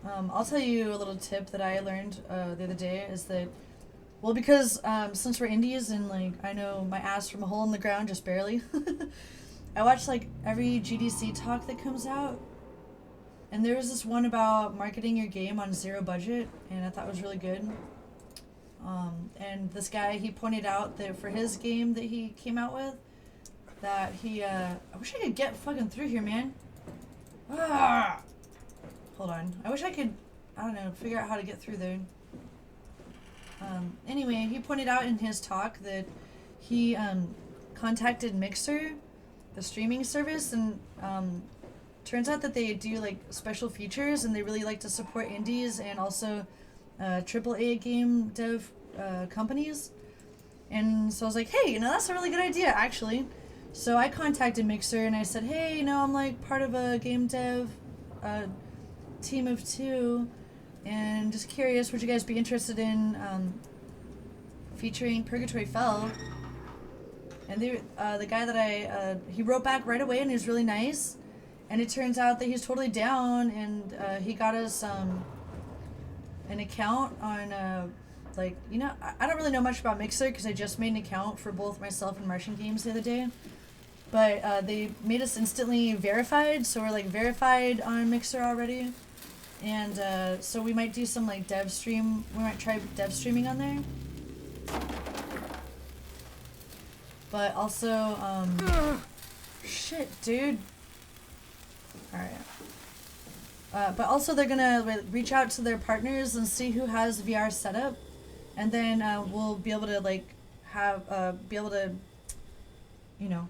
I'll tell you a little tip that I learned the other day is that, well, because since we're indies and like I know my ass from a hole in the ground just barely, I watch like every GDC talk that comes out, and there was this one about marketing your game on zero budget, and I thought it was really good. And this guy, he pointed out that for his game that he came out with, that he I wish I could get fucking through here, man. Ah! Hold on. I wish I could, I don't know, figure out how to get through there. Anyway, he pointed out in his talk that he contacted Mixer, the streaming service, and turns out that they do like special features and they really like to support indies and also AAA game dev companies. And so I was like, hey, you know, that's a really good idea, actually. So I contacted Mixer and I said, hey, you know, I'm like part of a game dev team of 2 and just curious, would you guys be interested in featuring Purgatory Fell? And they, the guy that he wrote back right away and he was really nice. And it turns out that he's totally down, and he got us an account on, like, you know, I don't really know much about Mixer because I just made an account for both myself and Martian Games the other day. But they made us instantly verified, so we're like verified on Mixer already. And so we might do some like dev stream, we might try dev streaming on there. But also, shit, dude. Alright. But also they're gonna reach out to their partners and see who has VR setup. And then we'll be able to like have, be able to, you know,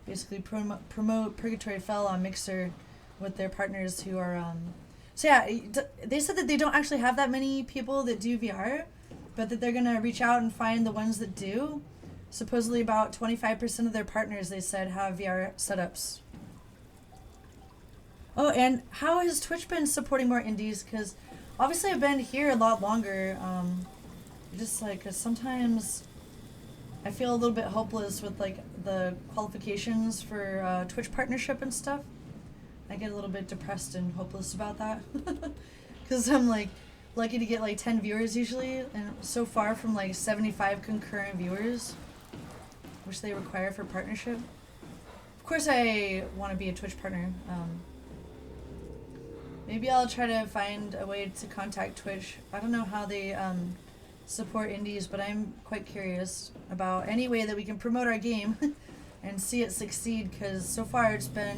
basically promote Purgatory Fell on Mixer with their partners who are, so yeah, they said that they don't actually have that many people that do VR, but that they're gonna reach out and find the ones that do. Supposedly about 25% of their partners, they said, have VR setups. Oh, and how has Twitch been supporting more indies? Because obviously I've been here a lot longer. Just like, cause sometimes I feel a little bit hopeless with like the qualifications for Twitch partnership and stuff. I get a little bit depressed and hopeless about that. Because I'm like lucky to get like 10 viewers usually, and so far from like 75 concurrent viewers, which they require for partnership. Of course I want to be a Twitch partner. Maybe I'll try to find a way to contact Twitch. I don't know how they support indies, but I'm quite curious about any way that we can promote our game and see it succeed, because so far it's been,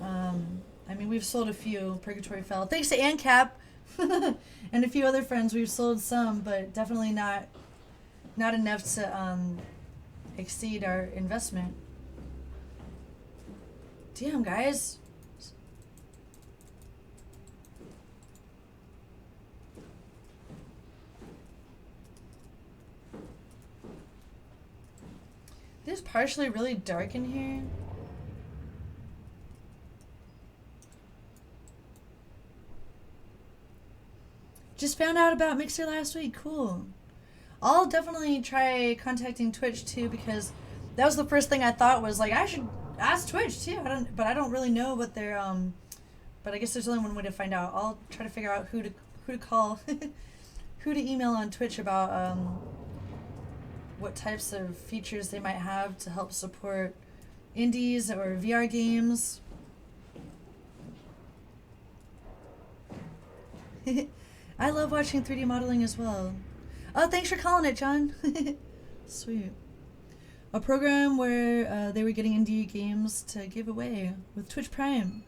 I mean, we've sold a few Purgatory Fell. Thanks to ANCAP and a few other friends, we've sold some, but definitely not enough to exceed our investment. Damn, guys. It is partially really dark in here. Just found out about Mixer last week. Cool. I'll definitely try contacting Twitch too, because that was the first thing I thought was like I should ask Twitch too. But I don't really know what they're but I guess there's only one way to find out. I'll try to figure out who to call, who to email on Twitch about what types of features they might have to help support indies or VR games. I love watching 3D modeling as well. Oh, thanks for calling it, John. Sweet. A program where they were getting indie games to give away with Twitch Prime.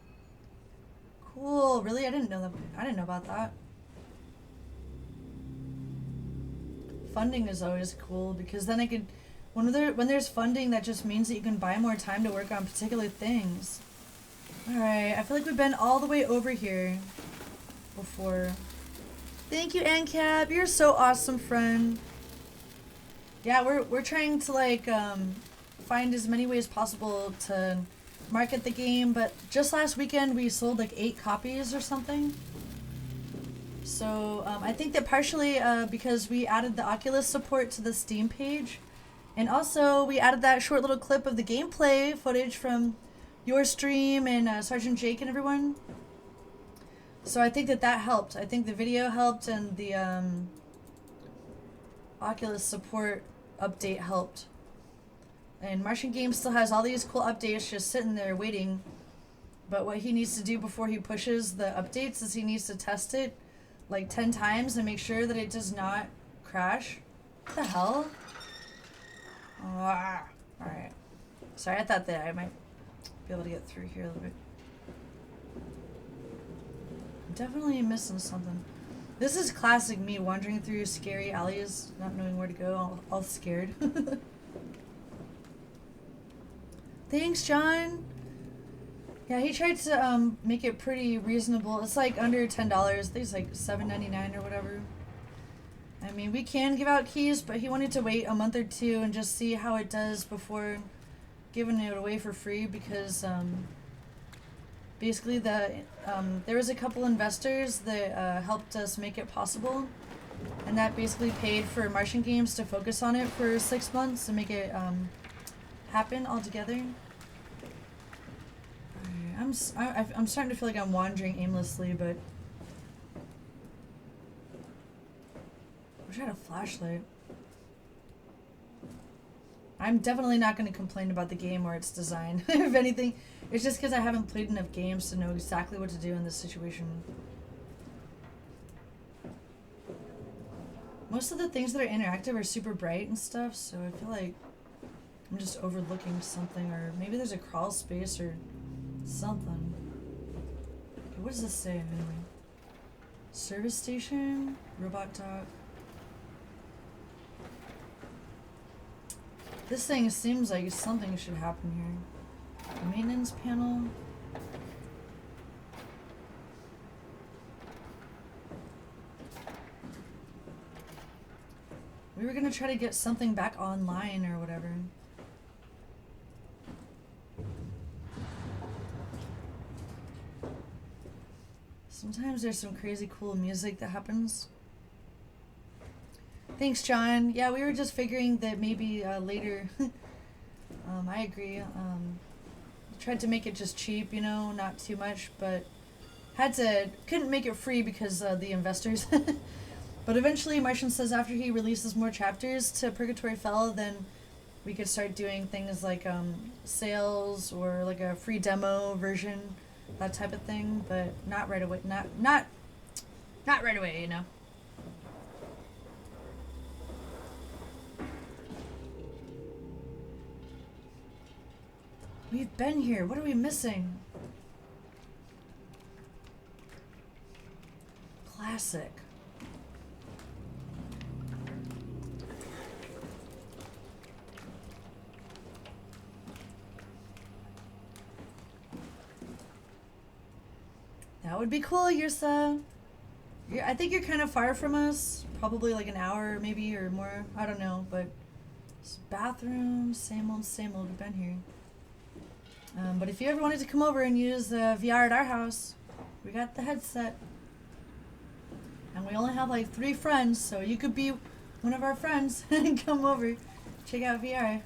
Cool. Really? I didn't know that. I didn't know about that. Funding is always cool, because then I could, when there's funding, that just means that you can buy more time to work on particular things. Alright, I feel like we've been all the way over here before. Thank you, NCAP. You're so awesome, friend. Yeah, we're trying to like find as many ways possible to market the game, but just last weekend we sold like 8 copies or something. So I think that partially because we added the Oculus support to the Steam page, and also we added that short little clip of the gameplay footage from your stream and Sergeant Jake and everyone. So I think that helped. I think the video helped and the Oculus support update helped. And Martian Games still has all these cool updates just sitting there waiting. But what he needs to do before he pushes the updates is he needs to test it like 10 times and make sure that it does not crash. What the hell? Alright. Sorry, I thought that I might be able to get through here a little bit. I'm definitely missing something. This is classic me wandering through scary alleys, not knowing where to go, all scared. Thanks, John. Yeah, he tried to make it pretty reasonable. It's like under $10. I think it's like $7.99 or whatever. I mean, we can give out keys, but he wanted to wait a month or two and just see how it does before giving it away for free because basically there was a couple investors that helped us make it possible, and that basically paid for Martian Games to focus on it for 6 months and make it happen altogether. I'm starting to feel like I'm wandering aimlessly, but I wish I had a flashlight. I'm definitely not going to complain about the game or its design. If anything, it's just because I haven't played enough games to know exactly what to do in this situation. Most of the things that are interactive are super bright and stuff, so I feel like I'm just overlooking something, or maybe there's a crawl space or something. Okay, what does this say anyway? Service station, robot dock. This thing seems like something should happen here. Maintenance panel. We were gonna try to get something back online or whatever. Sometimes there's some crazy cool music that happens. Thanks, John. Yeah, we were just figuring that maybe later. I agree. Tried to make it just cheap, you know, not too much, but couldn't make it free because the investors. But eventually, Martian says after he releases more chapters to Purgatory Fell, then we could start doing things like sales or like a free demo version, that type of thing. But not right away. Not right away, you know. We've been here. What are we missing? Classic. That would be cool, Yursa. I think you're kind of far from us. Probably like an hour, maybe, or more. I don't know, but bathroom, same old, we've been here. But if you ever wanted to come over and use VR at our house, we got the headset. And we only have like 3 friends, so you could be one of our friends and come over, check out VR.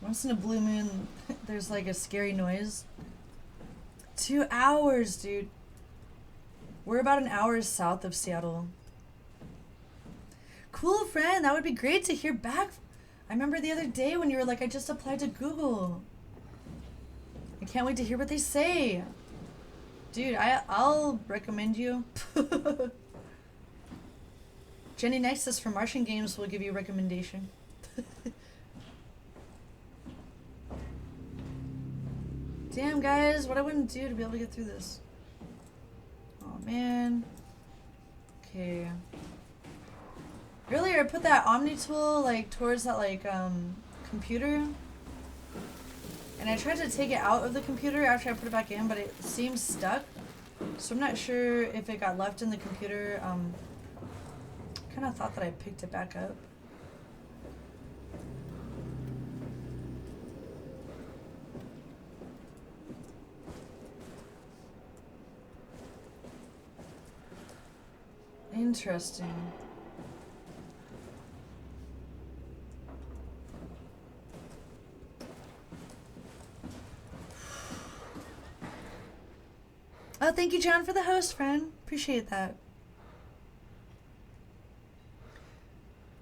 Once in a blue moon, there's like a scary noise. 2 hours, dude. We're about an hour south of Seattle. Cool, friend. That would be great to hear back. I remember the other day when you were like, I just applied to Google. I can't wait to hear what they say. Dude, I'll recommend you. Jenni Nexus from Martian Games will give you a recommendation. Damn, guys, what I wouldn't do to be able to get through this. Oh, man. Okay. Earlier, I put that Omni tool, like, towards that, like, computer. And I tried to take it out of the computer after I put it back in, but it seems stuck. So I'm not sure if it got left in the computer. Kind of thought that I picked it back up. Interesting. Oh, thank you, John, for the host, friend. Appreciate that.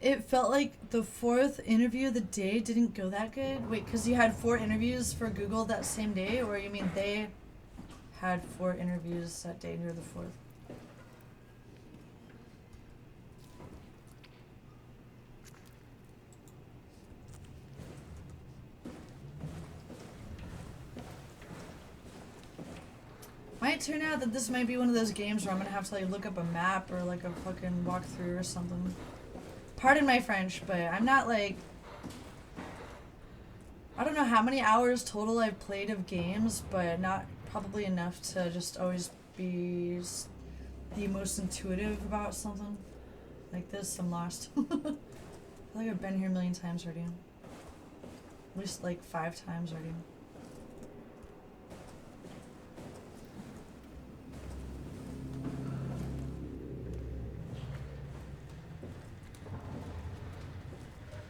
It felt like the 4th interview of the day didn't go that good. Wait, because you had 4 interviews for Google that same day? Or you mean they had 4 interviews that day near the 4th? Might turn out that this might be one of those games where I'm gonna have to like look up a map or like a fucking walkthrough or something. Pardon my French, but I'm not like... I don't know how many hours total I've played of games, but not probably enough to just always be the most intuitive about something. Like this, I'm lost. I feel like I've been here a million times already. At least like 5 times already.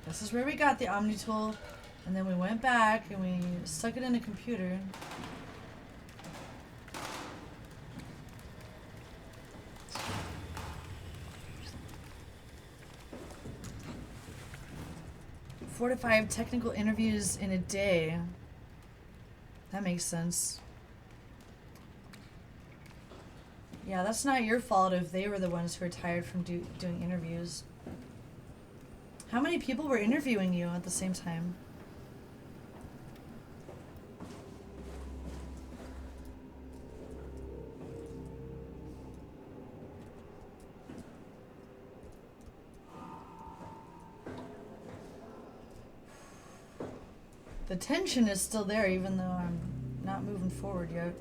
This is where we got the Omni tool, and then we went back and we stuck it in a computer. Four to 5 technical interviews in a day. That makes sense. Yeah, that's not your fault if they were the ones who were tired from doing interviews. How many people were interviewing you at the same time? The tension is still there even though I'm not moving forward yet.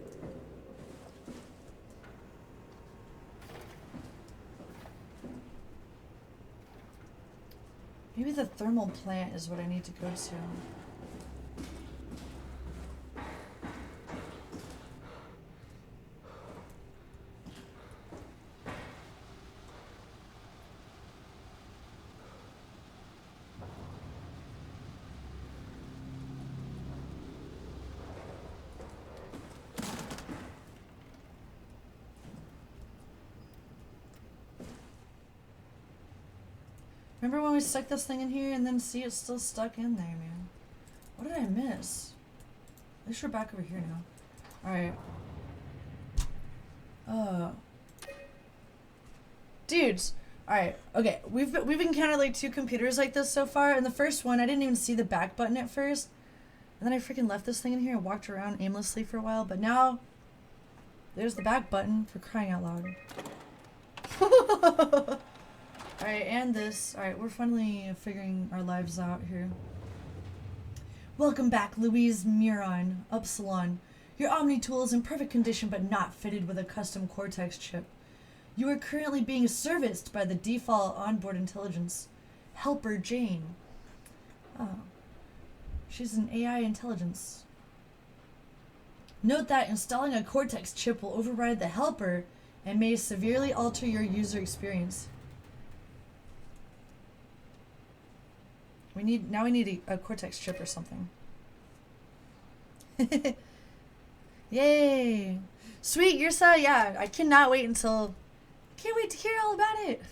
Maybe the thermal plant is what I need to go to. Remember when we stuck this thing in here and then see it's still stuck in there, man? What did I miss? At least we're back over here now. Alright. Dudes. Alright, okay. We've encountered like 2 computers like this so far. And the first one, I didn't even see the back button at first. And then I freaking left this thing in here and walked around aimlessly for a while. But now, there's the back button, for crying out loud. Alright, and this. Alright, we're finally figuring our lives out here. Welcome back, Louise Muron, Upsilon. Your Omni tool is in perfect condition but not fitted with a custom Cortex chip. You are currently being serviced by the default onboard intelligence, Helper Jane. Oh. She's an AI intelligence. Note that installing a Cortex chip will override the Helper and may severely alter your user experience. We need a Cortex chip or something. Yay! Sweet, Yursa, yeah, I cannot wait until... Can't wait to hear all about it.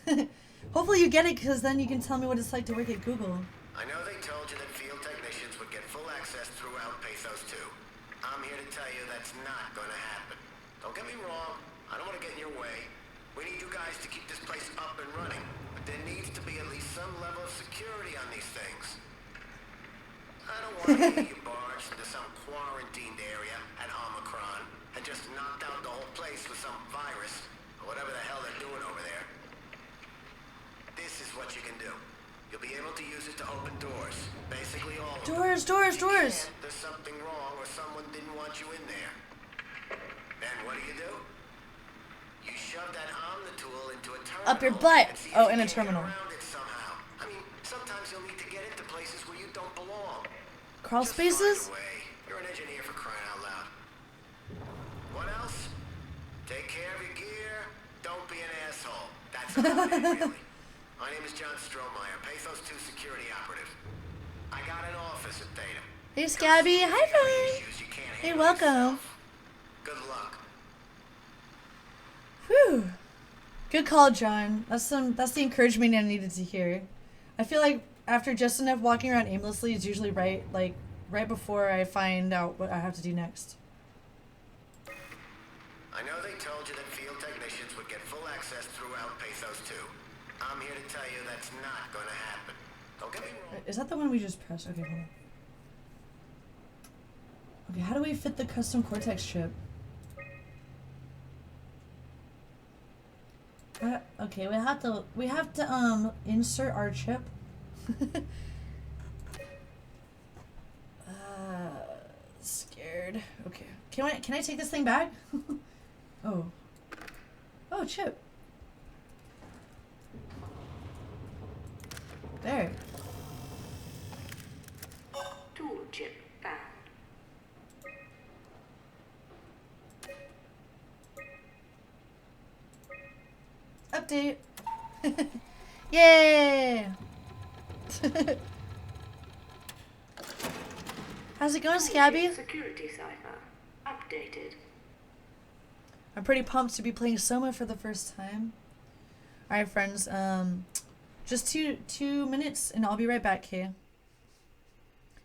Hopefully you get it, because then you can tell me what it's like to work at Google. I know they told you that field technicians would get full access throughout Pathos 2. I'm here to tell you that's not going to happen. Don't get me wrong, I don't want to get in your way. We need you guys to keep this place up and running, but there needs to be at least some level of security on these things. I don't want to get you barged into some quarantined area at Omicron and just knocked out the whole place with some virus or whatever the hell they're doing over there. This is what you can do. You'll be able to use it to open doors. Basically all of them. Doors! If you can't, there's something wrong or someone didn't want you in there. Then what do? You shove that Omnitool into a terminal. Up your butt! Oh, in a terminal. I mean, sometimes you'll need to get into places where you don't belong. Crawl spaces? You're an engineer for crying out loud. What else? Take care of your gear. Don't be an asshole. That's That's about it, really. My name is John Strohmeyer, Pathos 2 security operative. I got an office at Theta. Hey, Scabby. Hi, friend. Hey, welcome. Good luck. Whew. Good call, John. That's the encouragement I needed to hear. I feel like after just enough walking around aimlessly is usually right before I find out what I have to do next. I know they told you that field technicians would get full access throughout Pathos 2. I'm here to tell you that's not gonna happen. Don't get me wrong. Is that the one we just pressed? Okay, hold on. Okay, how do we fit the custom Cortex chip? Okay, we have to insert our chip. Scared. Okay. Can I take this thing back? Oh. Oh, chip. There. Tool chip found. Update. Yay! How's it going, Scabby? Security cipher updated. I'm pretty pumped to be playing Soma for the first time. Alright, friends, just two minutes and I'll be right back, okay?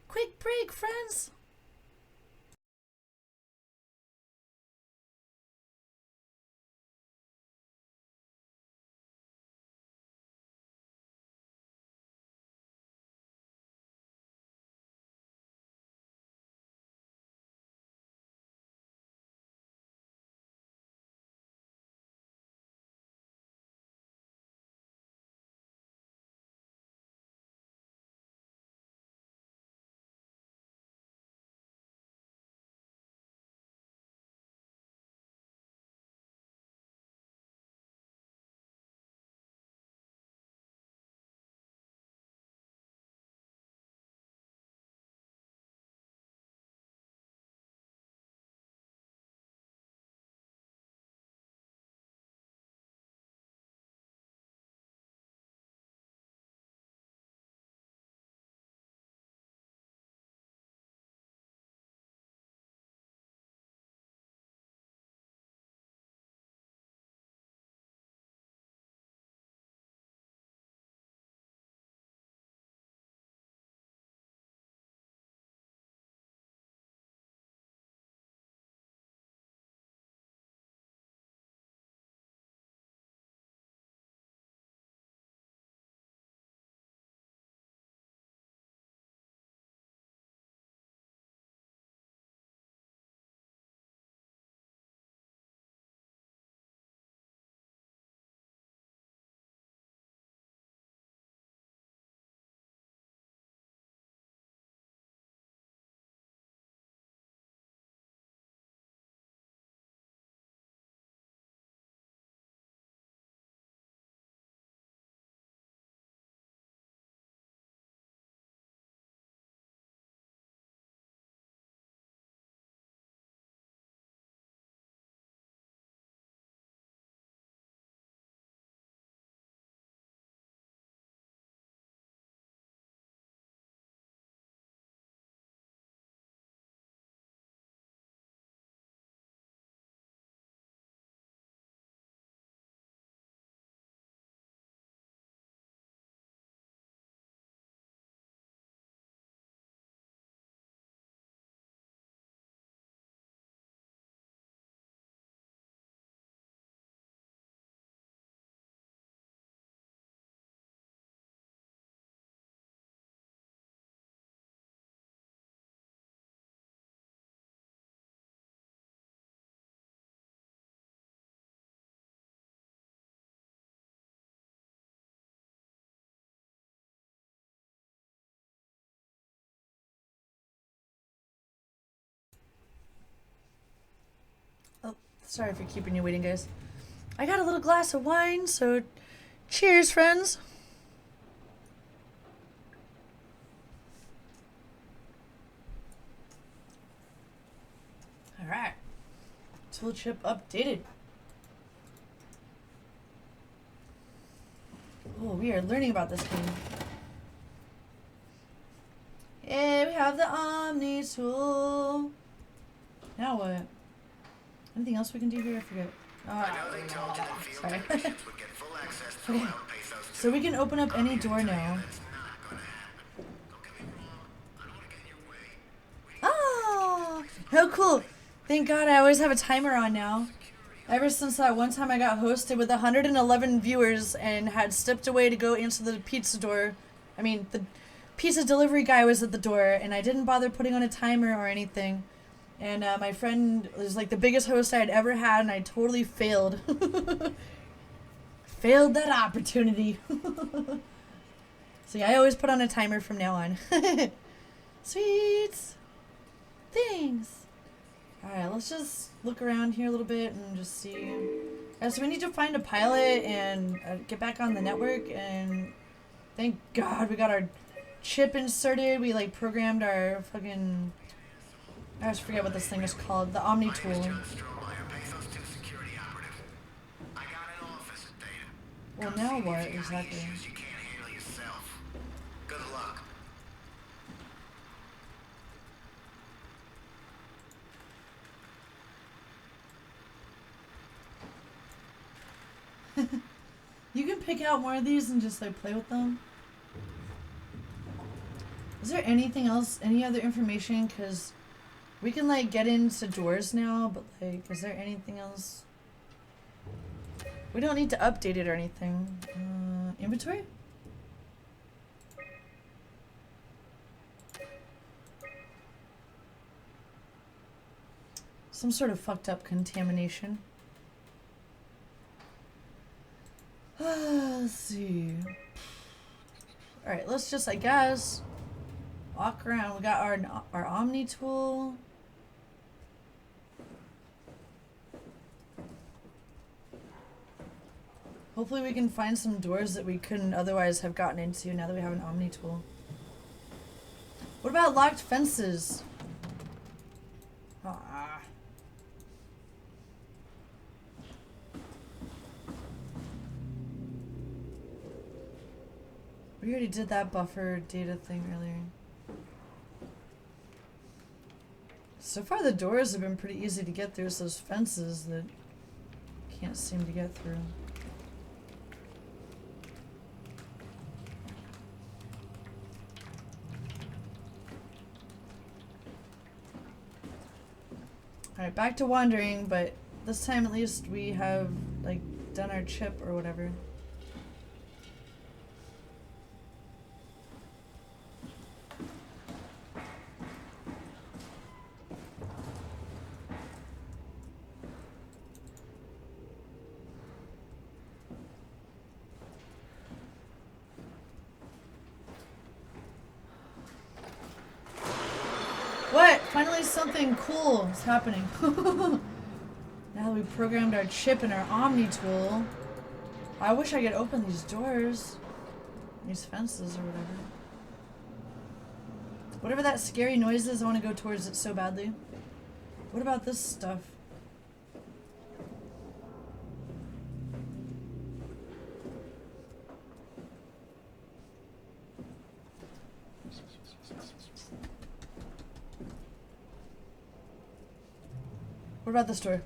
Quick break, friends! Oh, sorry for keeping you waiting, guys. I got a little glass of wine, so cheers, friends. Alright. Tool chip updated. Cool, we are learning about this game. Hey, we have the Omni tool. Now what? Anything else we can do here? I forget. Sorry. Okay. So we can open up any door now. Oh! Oh, cool. Thank God I always have a timer on now. Ever since that one time I got hosted with 111 viewers and had stepped away to go answer the pizza door. I mean, the pizza delivery guy was at the door, and I didn't bother putting on a timer or anything. And my friend was like the biggest host I had ever had, and I totally failed. Failed that opportunity. So yeah, I always put on a timer from now on. Sweet. Thanks. Alright, let's just look around here a little bit and just see. So we need to find a pilot and get back on the network, and thank God we got our chip inserted. We like programmed our fucking, I always forget what this thing is called, the Omni tool. Well, now what exactly? Good luck. You can pick out more of these and just like play with them. Is there anything else, any other information? Because we can like get into doors now, but like, is there anything else? We don't need to update it or anything. Inventory? Some sort of fucked up contamination. Let's see. Alright, let's just, I guess, walk around. We got our Omni tool. Hopefully we can find some doors that we couldn't otherwise have gotten into now that we have an Omni tool. What about locked fences? Ah. We already did that buffer data thing earlier. So far the doors have been pretty easy to get through. It's those fences that can't seem to get through. Alright, back to wandering, but this time at least we have, like, done our chip or whatever. What? Finally something cool is happening. Now that we programmed our chip in our Omni tool. I wish I could open these doors. These fences or whatever. Whatever that scary noise is, I want to go towards it so badly. What about this stuff? What about this door?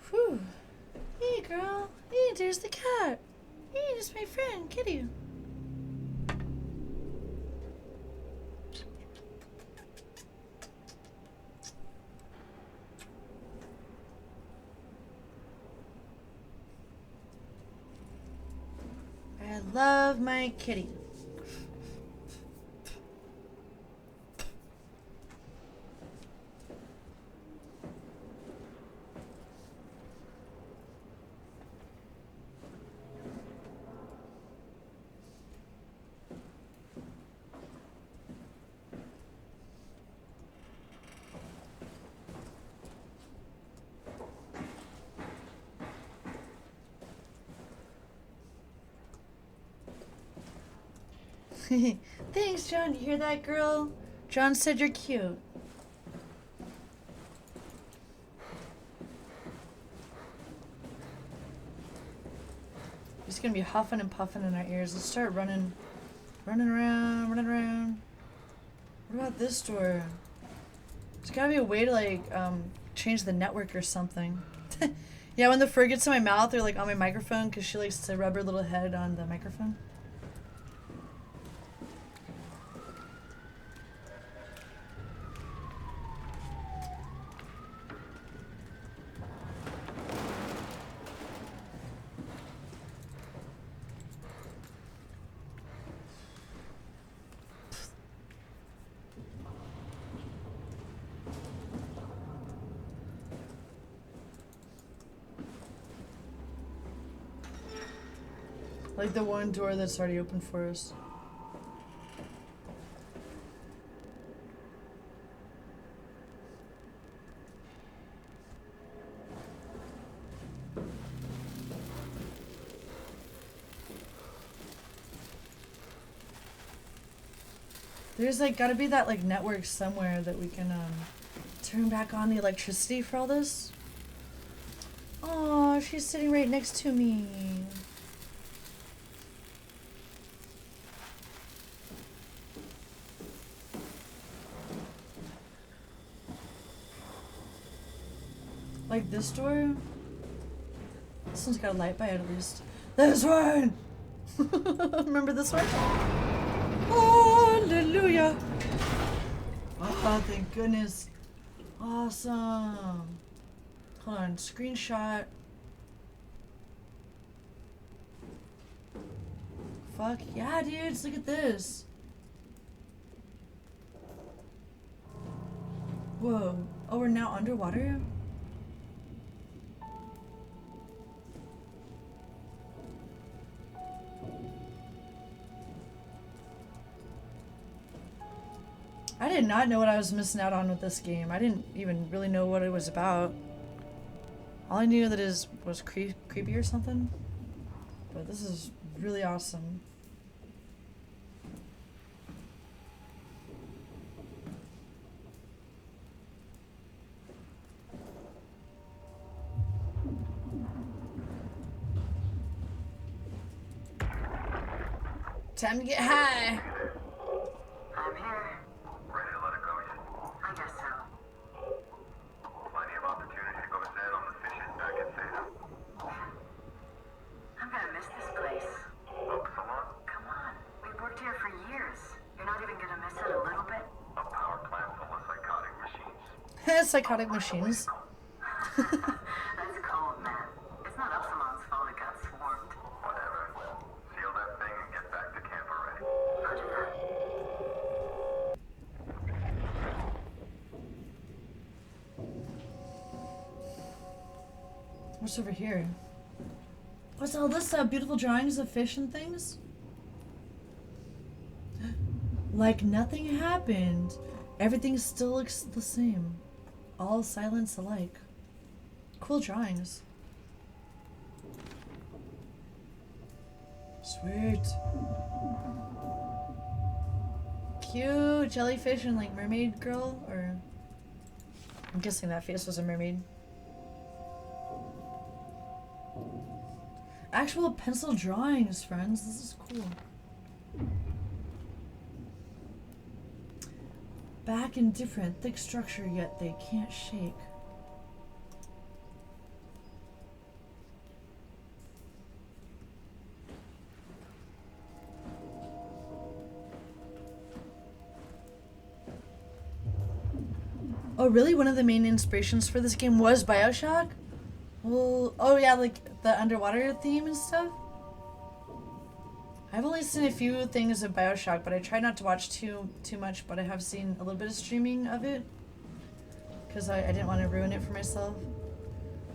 Whew. Hey, girl. Hey, there's the cat. Hey, that's my friend, Kitty. I love my kitty. Thanks, John. You hear that, girl? John said you're cute. He's gonna be huffing and puffing in our ears. Let's start running around. What about this door? There's gotta be a way to like change the network or something. Yeah, when the fur gets in my mouth or like on my microphone, because she likes to rub her little head on the microphone. Like the one door that's already open for us. There's like gotta be that like network somewhere that we can turn back on the electricity for all this. Oh, she's sitting right next to me. Like this door? This one's got a light by it at least. This one! Remember this one? Hallelujah! Oh, thank goodness. Awesome. Hold on, screenshot. Fuck yeah, dudes, look at this. Whoa. Oh, we're now underwater? I did not know what I was missing out on with this game. I didn't even really know what it was about. All I knew that it was creepy or something. But this is really awesome. Time to get high. I'm here. Ready to let it go yet? I guess so. Plenty of opportunity to go zen on the fishes back at Theta. I'm gonna miss this place. Upsilon? Come on. We've worked here for years. You're not even gonna miss it a little bit? A power plant full of psychotic machines. Psychotic machines. That's cold, man. It's not Upsilon's fault it got swarmed. Whatever. Seal that thing and get back to camp already. Roger that. What's over here? What's all this beautiful drawings of fish and things? Like nothing happened. Everything still looks the same. All silence alike. Cool drawings. Sweet. Cute jellyfish and like mermaid girl, or I'm guessing that face was a mermaid. Actual pencil drawings, friends. This is cool. Back and different, thick structure, yet they can't shake. Oh, really? One of the main inspirations for this game was BioShock? Well, oh yeah, like the underwater theme and stuff? I've only seen a few things of BioShock, but I try not to watch too much, but I have seen a little bit of streaming of it. Because I didn't want to ruin it for myself.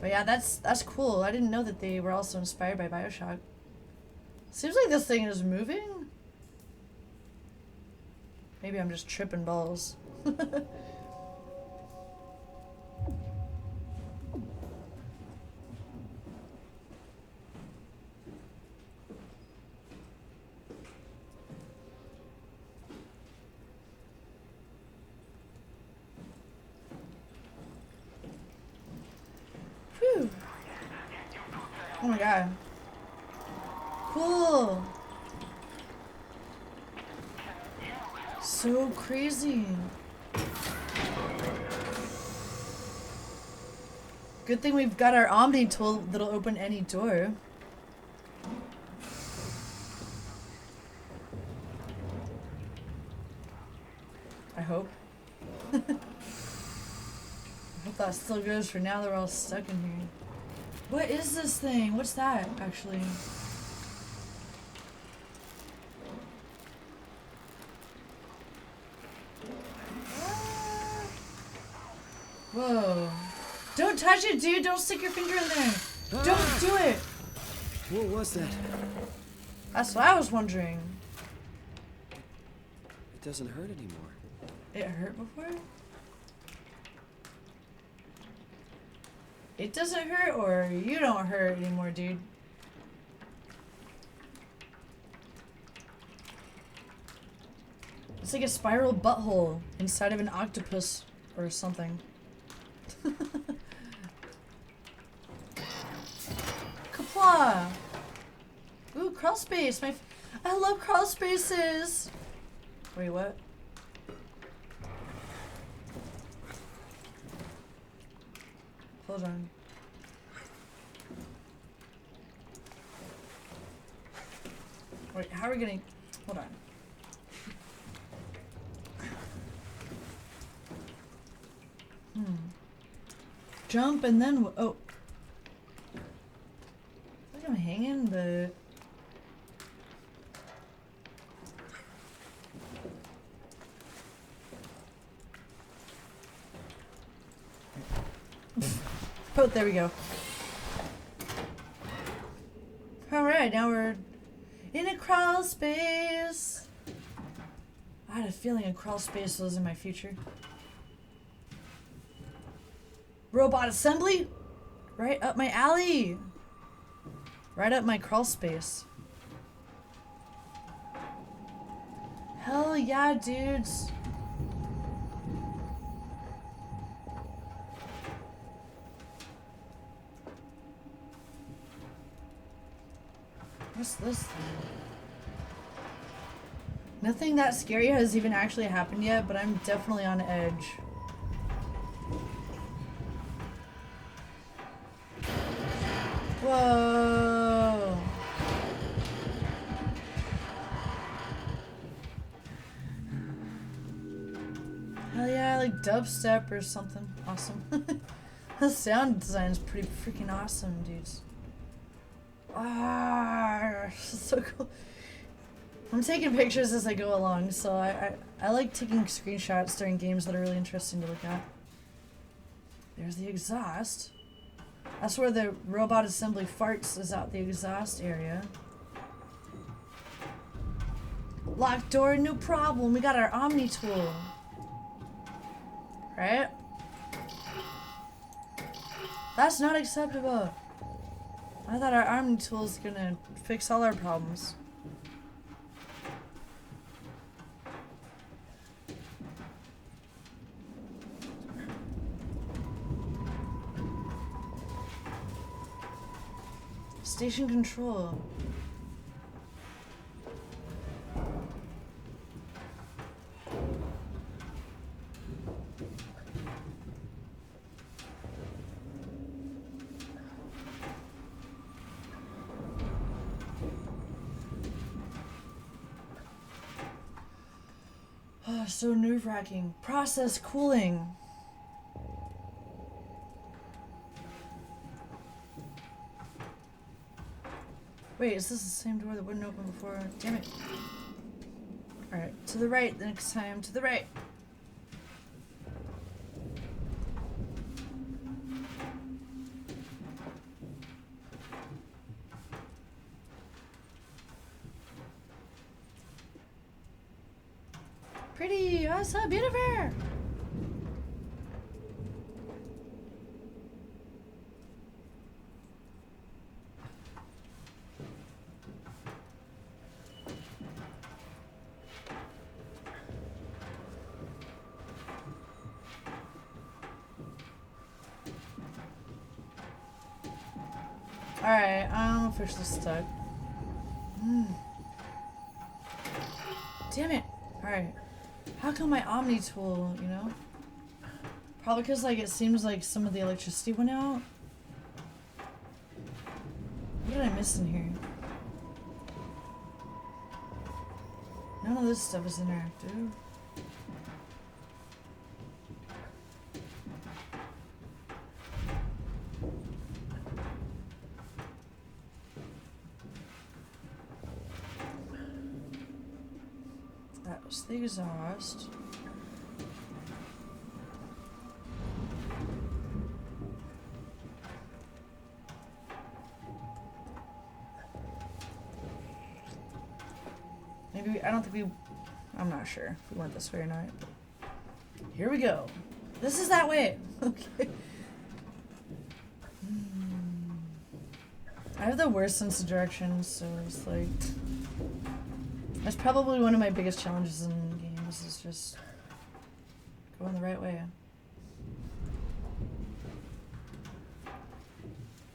But yeah, that's cool. I didn't know that they were also inspired by BioShock. Seems like this thing is moving. Maybe I'm just tripping balls. Whew. Oh my god. Cool. So crazy. Good thing we've got our Omni tool that'll open any door. I hope. I hope that still goes for now that we're all stuck in here. What is this thing? What's that, actually? Whoa. Don't touch it, dude! Don't stick your finger in there! Don't do it! What was that? That's what I was wondering. It doesn't hurt anymore. It hurt before? It doesn't hurt, or you don't hurt anymore, dude. It's like a spiral butthole inside of an octopus or something. Kapla! Ooh, crawl space! I love crawl spaces! Wait, what? Hold on. Wait, how are we getting... Hold on. Jump and then... Oh. I think I'm hanging, but... Oh, there we go. Alright, now we're in a crawl space. I had a feeling a crawl space was in my future. Robot assembly? Right up my alley. Right up my crawl space. Hell yeah, dudes. What's this thing? Nothing that scary has even actually happened yet, but I'm definitely on edge. Whoa! Hell yeah, like dubstep or something awesome. The sound design is pretty freaking awesome, dudes. Ah, so cool. I'm taking pictures as I go along, so I like taking screenshots during games that are really interesting to look at. There's the exhaust. That's where the robot assembly farts, is out the exhaust area. Locked door, no problem. We got our Omni tool. Right? That's not acceptable. I thought our Omni tool is gonna fix all our problems. Station control. Oh, so nerve-wracking. Process cooling. Wait, is this the same door that wouldn't open before? Damn it. Alright, to the right the next time. To the right. Pretty. Oh, so beautiful. Alright, I'm officially stuck. Damn it. Alright. How come my Omni tool, you know? Probably because, like, it seems like some of the electricity went out. What did I miss in here? None of this stuff is interactive. That was the exhaust. Maybe I don't think we. I'm not sure if we went this way or not. But here we go. This is that way. Okay. I have the worst sense of direction, so it's like. That's probably one of my biggest challenges in games, is just going the right way.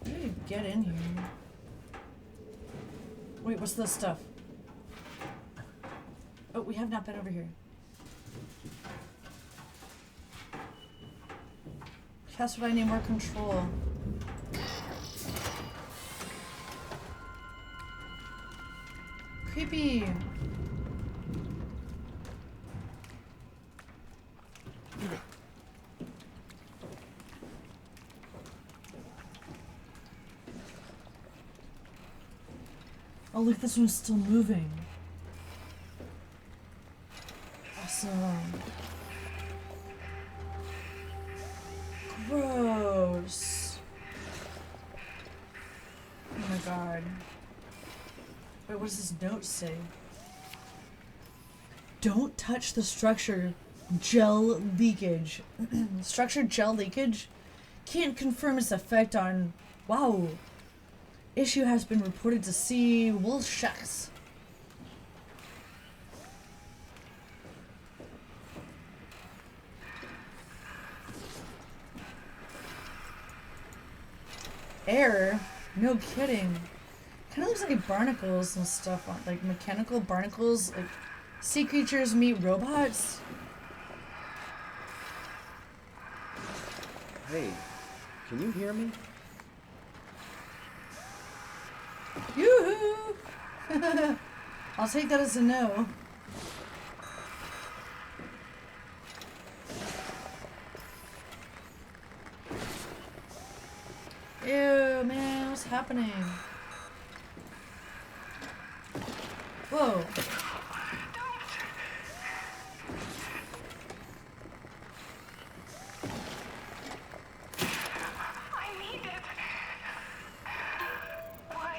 How do you get in here? Wait, what's this stuff? Oh, we have not been over here. That's what I need, more control. Creepy. Oh, look, this one's still moving. Awesome. Gross. Oh my god. Wait, what does this note say? Don't touch the structure. Gel leakage. Structure gel leakage? Can't confirm its effect on... Wow. Issue has been reported to sea. Well, shucks. Error? No kidding. Kind of looks like barnacles and stuff, like mechanical barnacles, like sea creatures meet robots. Hey, can you hear me? Yoo-hoo! I'll take that as a no. Ew, man, what's happening? Whoa. I need it. Why?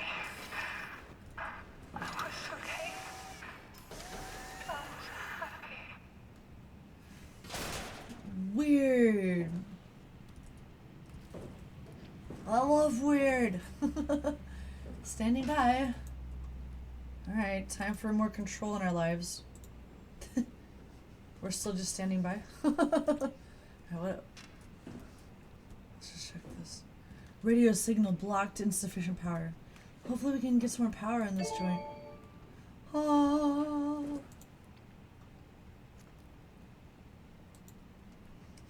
I was okay. I was happy. Weird. I love weird. Standing by. Alright, time for more control in our lives. We're still just standing by. Alright, what? Let's just check this. Radio signal blocked, insufficient power. Hopefully we can get some more power in this joint. Oh.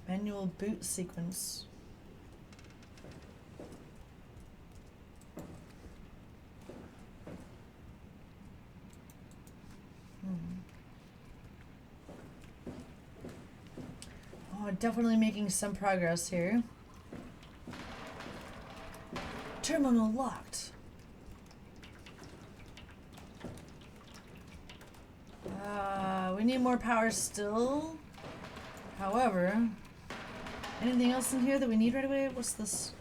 Manual boot sequence. Oh, definitely making some progress here. Terminal locked. We need more power still. However, anything else in here that we need right away? What's this?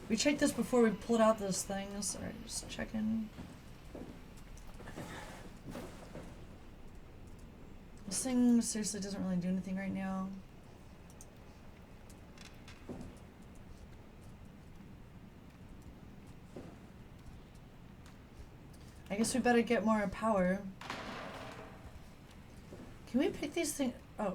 We checked this before we pulled out those things. Alright, just checking. This thing seriously doesn't really do anything right now. I guess we better get more power. Can we pick these things? Oh.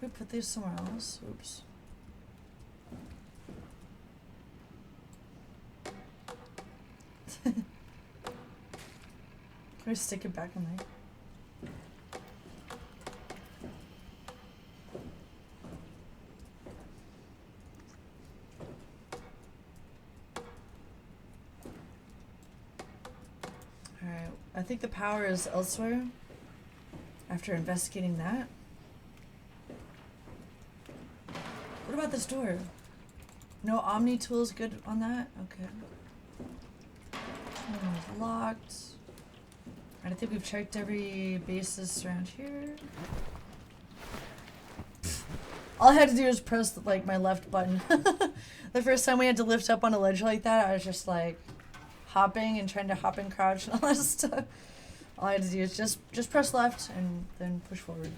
We put these somewhere else. Oops. Can we stick it back in there? Alright, I think the power is elsewhere. After investigating that. What about this door? No Omni tools good on that? Okay. It's locked. I think we've checked every basis around here. All I had to do was press like my left button. The first time we had to lift up on a ledge like that, I was just like hopping and trying to hop and crouch and all that stuff. All I had to do is just press left and then push forward.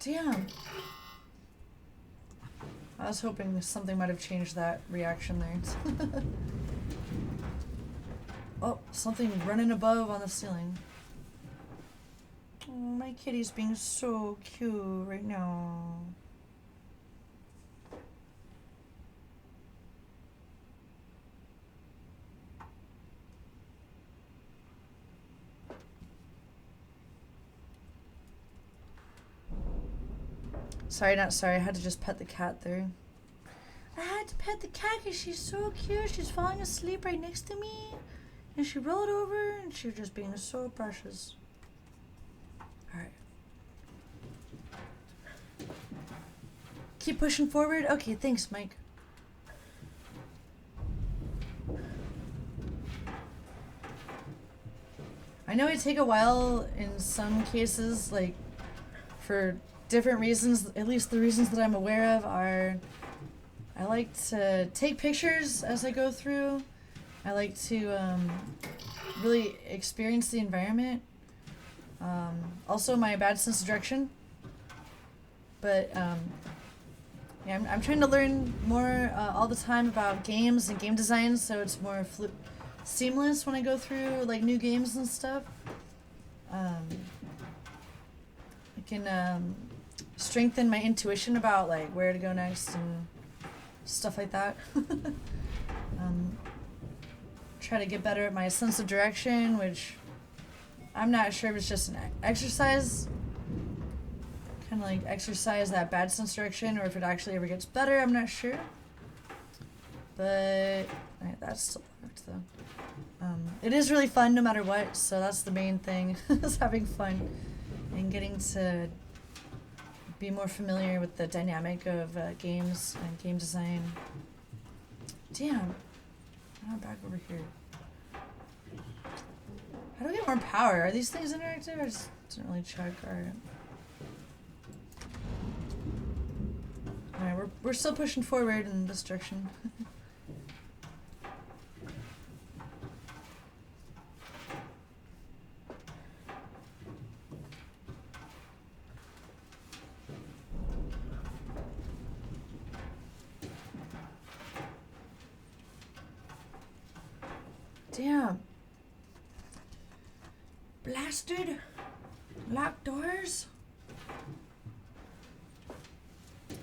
Damn. I was hoping something might have changed that reaction there. Oh, something running above on the ceiling. Oh, my kitty's being so cute right now. Sorry, not sorry. I had to just pet the cat there. I had to pet the cat because she's so cute. She's falling asleep right next to me. And she rolled over and she's just being so precious. Alright. Keep pushing forward? Okay, thanks, Mike. I know it take a while in some cases, like, for different reasons. At least the reasons that I'm aware of are I like to take pictures as I go through. I like to really experience the environment. Also my bad sense of direction. But yeah, I'm trying to learn more all the time about games and game design, so it's more seamless when I go through like new games and stuff. I can strengthen my intuition about like where to go next and stuff like that. Try to get better at my sense of direction, which I'm not sure if it's just an exercise, kind of like exercise that bad sense of direction, or if it actually ever gets better. I'm not sure, but that's still locked though. It is really fun no matter what, so that's the main thing, is having fun and getting to be more familiar with the dynamic of games and game design. Damn. I'm back over here. How do I get more power? Are these things interactive? I just didn't really check. Alright. Alright, we're still pushing forward in this direction. Damn. Blasted. Locked doors.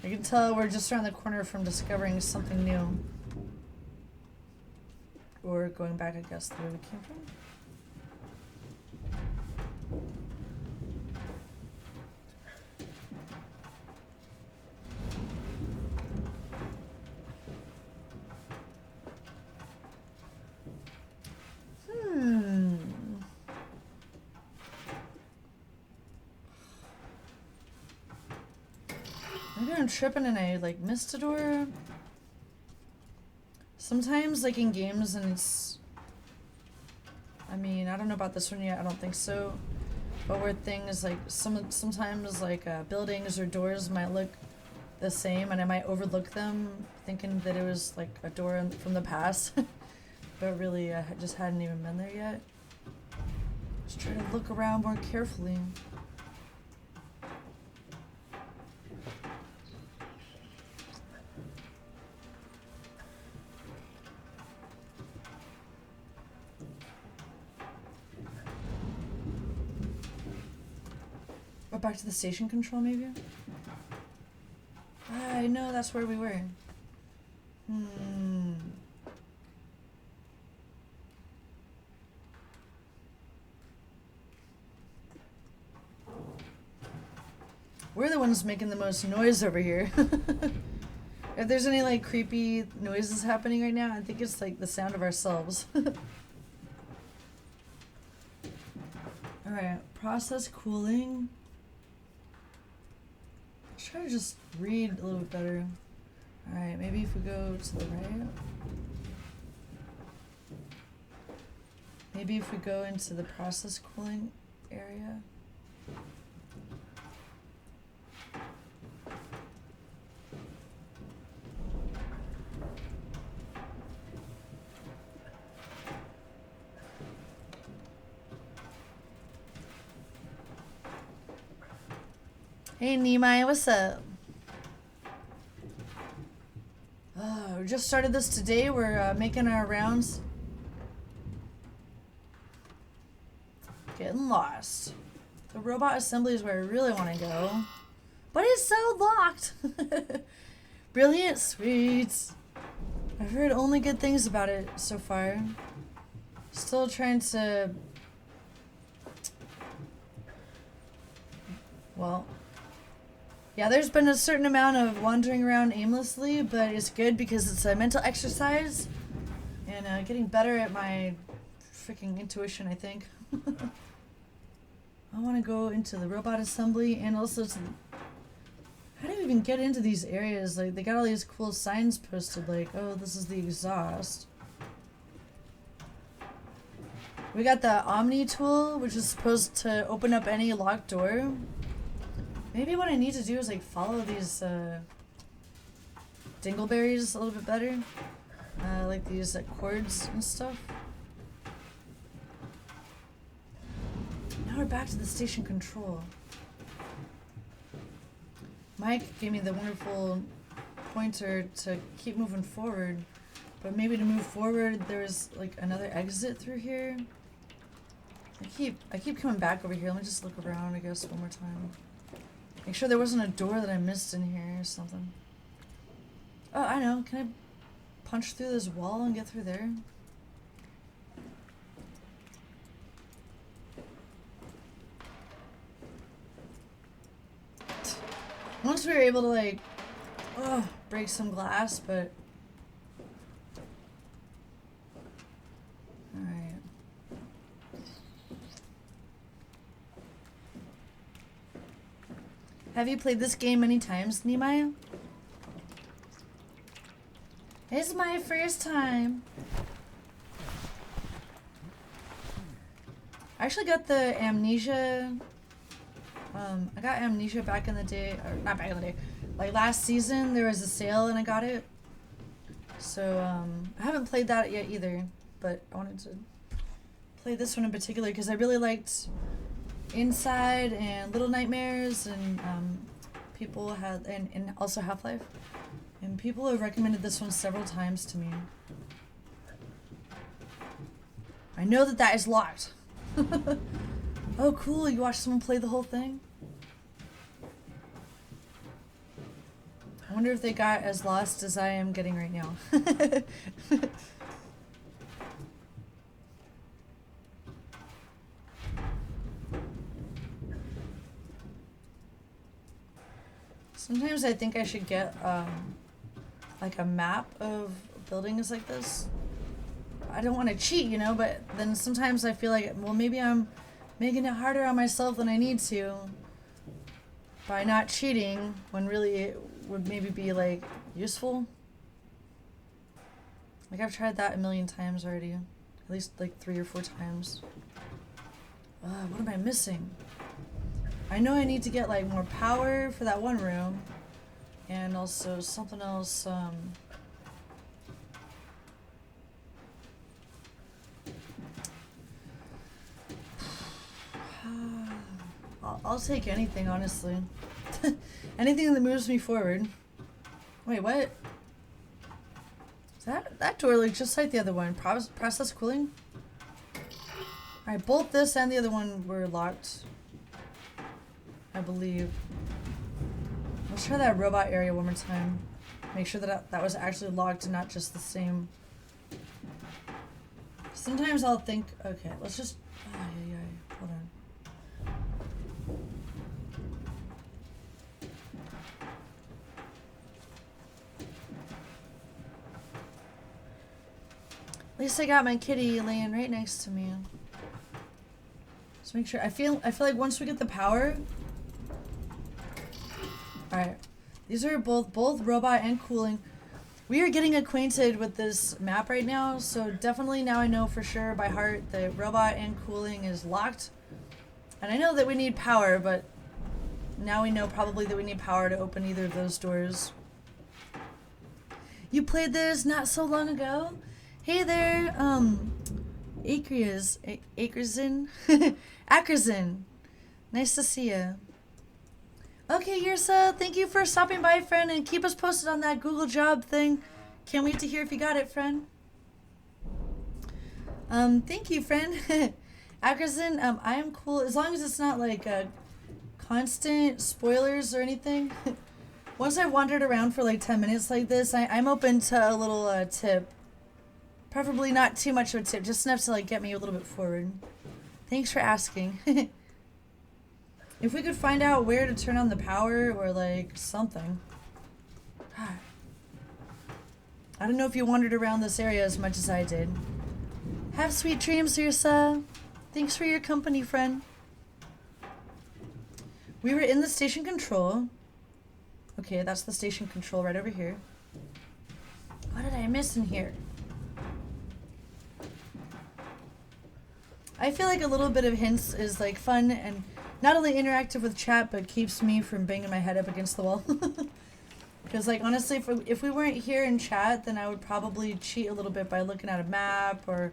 I can tell we're just around the corner from discovering something new. Or going back, I guess, the way we came from. Maybe I'm tripping and I like missed a door. Sometimes like in games and it's, I mean, I don't know about this one yet, I don't think so. But where things like sometimes like buildings or doors might look the same and I might overlook them thinking that it was like a door from the past. But really I just hadn't even been there yet. Just try to look around more carefully. Oh, back to the station control, maybe? I know that's where we were. We're the ones making the most noise over here. If there's any like creepy noises happening right now, I think it's like the sound of ourselves. Alright, process cooling. Let's try to just read a little bit better. Alright, maybe if we go to the right. Maybe if we go into the process cooling area. Hey Nehemiah, what's up? We just started this today. We're making our rounds. Getting lost. The robot assembly is where I really want to go. But it's so locked. Brilliant sweets. I've heard only good things about it so far. Still trying to... Well... Yeah, there's been a certain amount of wandering around aimlessly, but it's good because it's a mental exercise and getting better at my freaking intuition, I think. I want to go into the robot assembly and also to... How do you even get into these areas? Like, they got all these cool signs posted, like, oh, this is the exhaust. We got the Omni tool, which is supposed to open up any locked door. Maybe what I need to do is like follow these dingleberries a little bit better. Like these cords and stuff. Now we're back to the station control. Mike gave me the wonderful pointer to keep moving forward. But maybe to move forward there's like another exit through here. I keep coming back over here. Let me just look around I guess one more time. Make sure there wasn't a door that I missed in here or something. Oh, I know. Can I punch through this wall and get through there? Once we were able to like, break some glass, but... Alright. Have you played this game many times, Nehemiah? It's my first time. I actually got the Amnesia. I got Amnesia back in the day, or not back in the day. Like last season, there was a sale and I got it. So I haven't played that yet either, but I wanted to play this one in particular because I really liked Inside and Little Nightmares and people had and also Half-Life, and people have recommended this one several times to me. I know that is locked. Oh cool, you watched someone play the whole thing? I wonder if they got as lost as I am getting right now. Sometimes I think I should get like a map of buildings like this. I don't want to cheat, you know, but then sometimes I feel like, well, maybe I'm making it harder on myself than I need to by not cheating when really it would maybe be like useful. Like I've tried that a million times already, at least like 3 or 4 times. What am I missing? I know I need to get like more power for that one room, and also something else. I'll take anything, honestly. Anything that moves me forward. Wait, what? That door looked just like the other one. Process cooling? Alright, both this and the other one were locked. I believe. Let's try that robot area one more time. Make sure that that was actually locked and not just the same. Sometimes I'll think, okay, let's just, hold on. At least I got my kitty laying right next to me. Let's make sure. I feel like once we get the power. All right, these are both robot and cooling. We are getting acquainted with this map right now, so definitely now I know for sure by heart that robot and cooling is locked. And I know that we need power, but now we know probably that we need power to open either of those doors. You played this not so long ago? Hey there, Acresin. Acresin. Nice to see you. Okay, Yursa, thank you for stopping by, friend, and keep us posted on that Google job thing. Can't wait to hear if you got it, friend. Thank you, friend. Ackerson, I am cool, as long as it's not like constant spoilers or anything. Once I've wandered around for like 10 minutes like this, I'm open to a little tip. Preferably not too much of a tip, just enough to like get me a little bit forward. Thanks for asking. If we could find out where to turn on the power or like something. I don't know if you wandered around this area as much as I did. Have sweet dreams, Ursa. Thanks for your company, friend. We were in the station control. Okay, that's the station control right over here. What did I miss in here? I feel like a little bit of hints is like fun and not only interactive with chat, but keeps me from banging my head up against the wall. Because like honestly, if we weren't here in chat, then I would probably cheat a little bit by looking at a map or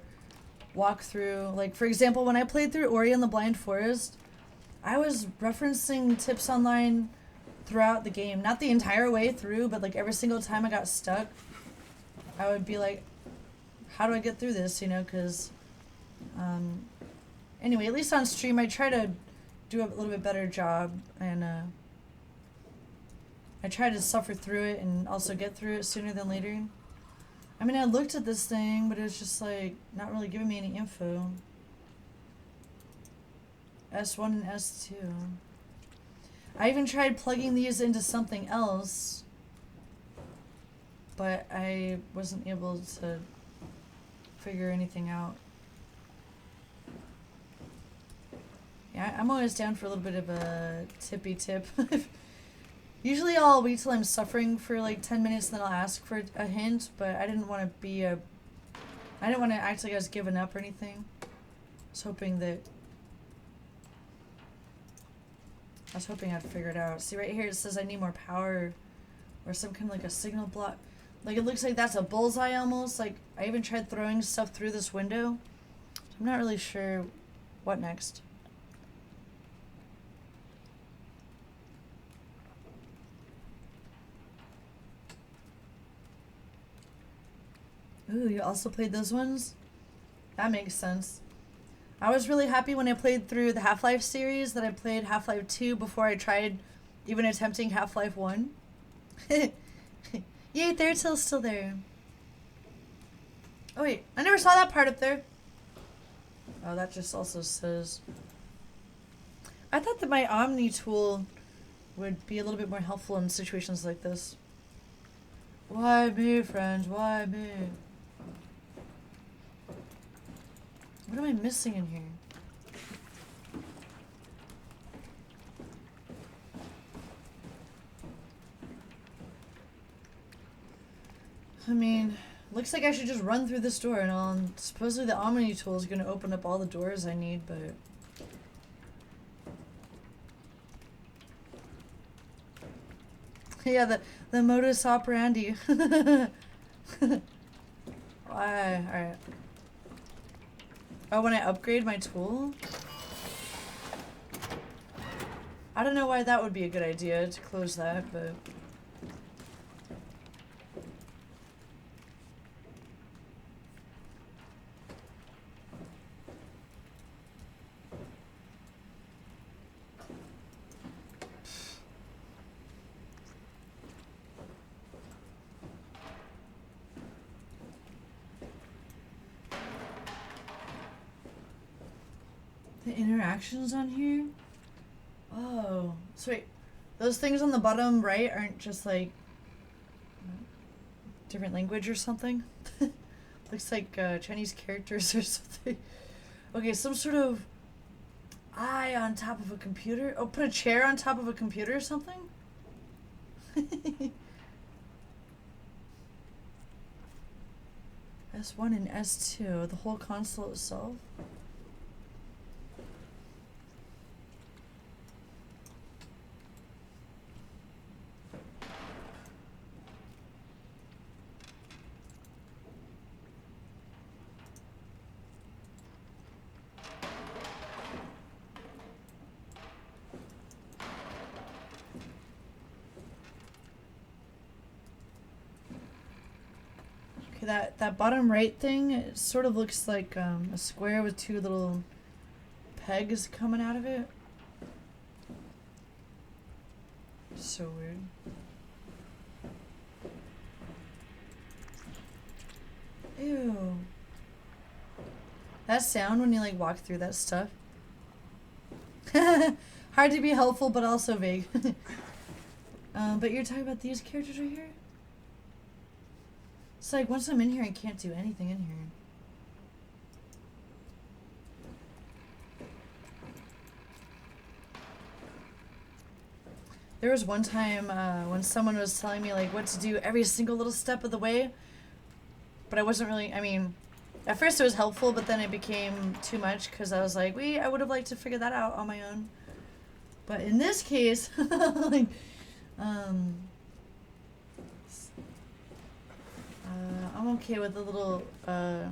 walk through. Like for example, when I played through Ori and the Blind Forest, I was referencing tips online throughout the game. Not the entire way through, but like every single time I got stuck, I would be like, how do I get through this, you know, because anyway, at least on stream I try to do a little bit better job, and I try to suffer through it and also get through it sooner than later. I mean, I looked at this thing, but it was just like not really giving me any info. S1 and S2. I even tried plugging these into something else, but I wasn't able to figure anything out. Yeah, I'm always down for a little bit of a tippy tip. Usually I'll wait till I'm suffering for like 10 minutes and then I'll ask for a hint, but I didn't want to be I didn't want to act like I was giving up or anything. I was hoping I'd figure it out. See right here it says I need more power or some kind of like a signal block. Like it looks like that's a bullseye almost. Like I even tried throwing stuff through this window. I'm not really sure what next. Ooh, you also played those ones? That makes sense. I was really happy when I played through the Half-Life series that I played Half-Life 2 before I tried even attempting Half-Life 1. Yay, Theratil's still there. Oh wait, I never saw that part up there. Oh, that just also says... I thought that my Omni tool would be a little bit more helpful in situations like this. Why me, friends? Why me? What am I missing in here? I mean, looks like I should just run through this door and all. And supposedly the Omni tool is going to open up all the doors I need, but... Yeah, the modus operandi. Why? Alright. Oh, when I upgrade my tool? I don't know why that would be a good idea to close that, but... The interactions on here? Oh. So wait, those things on the bottom right aren't just like different language or something? Looks like Chinese characters or something. Okay, some sort of eye on top of a computer. Oh, put a chair on top of a computer or something? S1 and S2, the whole console itself. That bottom right thing, it sort of looks like a square with two little pegs coming out of it. So weird. Ew. That sound when you like walk through that stuff. Hard to be helpful but also vague. But you're talking about these characters right here? It's like once I'm in here, I can't do anything in here. There was one time when someone was telling me like what to do every single little step of the way, but I wasn't really, I mean, at first it was helpful, but then it became too much because I was like, wait, I would have liked to figure that out on my own. But in this case, like, I'm okay with the little, the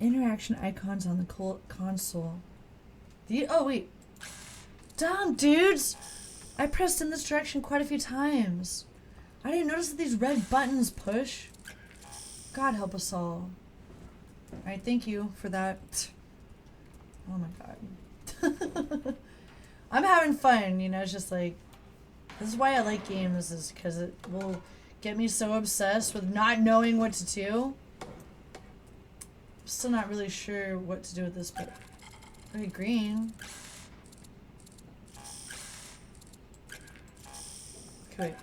interaction icons on the console. Oh, wait. Damn, dudes! I pressed in this direction quite a few times. I didn't notice that these red buttons push. God help us all. Alright, thank you for that. Oh my god. I'm having fun, you know, it's just like, this is why I like games, is because it will get me so obsessed with not knowing what to do. I'm still not really sure what to do with this, but okay, green. Okay, wait.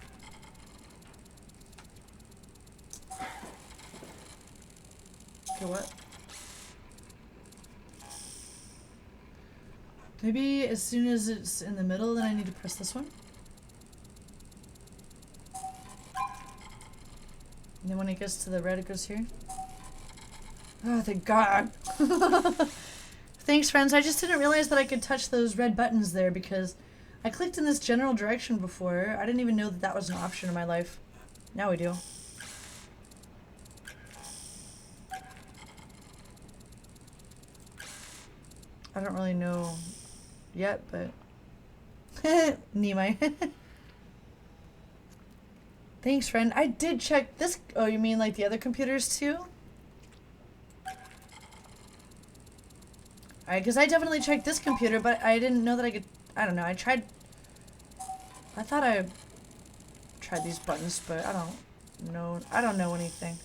Okay, what? Maybe as soon as it's in the middle, then I need to press this one. And then when it gets to the red, it goes here. Oh, thank God. Thanks, friends. I just didn't realize that I could touch those red buttons there because I clicked in this general direction before. I didn't even know that that was an option in my life. Now we do. I don't really know yet, but... Nimai. Thanks, friend. I did check this. Oh, you mean like the other computers too? Alright, because I definitely checked this computer, but I didn't know that I could... I don't know. I thought I tried these buttons, but I don't know. I don't know anything.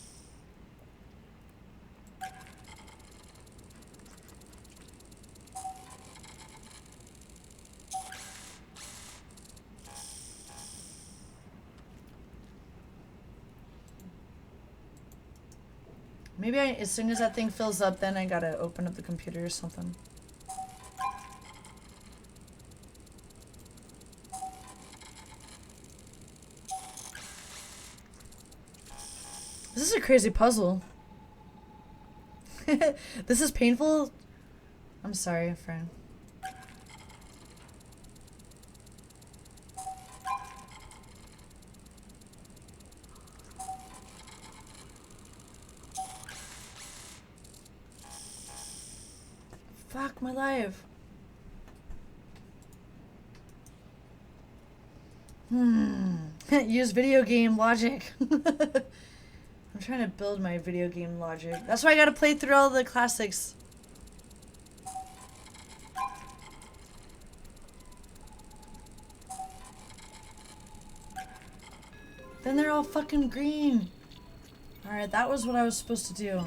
Maybe as soon as that thing fills up, then I gotta open up the computer or something. This is a crazy puzzle. This is painful. I'm sorry, friend. Fuck my life. Use video game logic. I'm trying to build my video game logic. That's why I gotta play through all the classics. Then they're all fucking green. Alright. Alright, that was what I was supposed to do.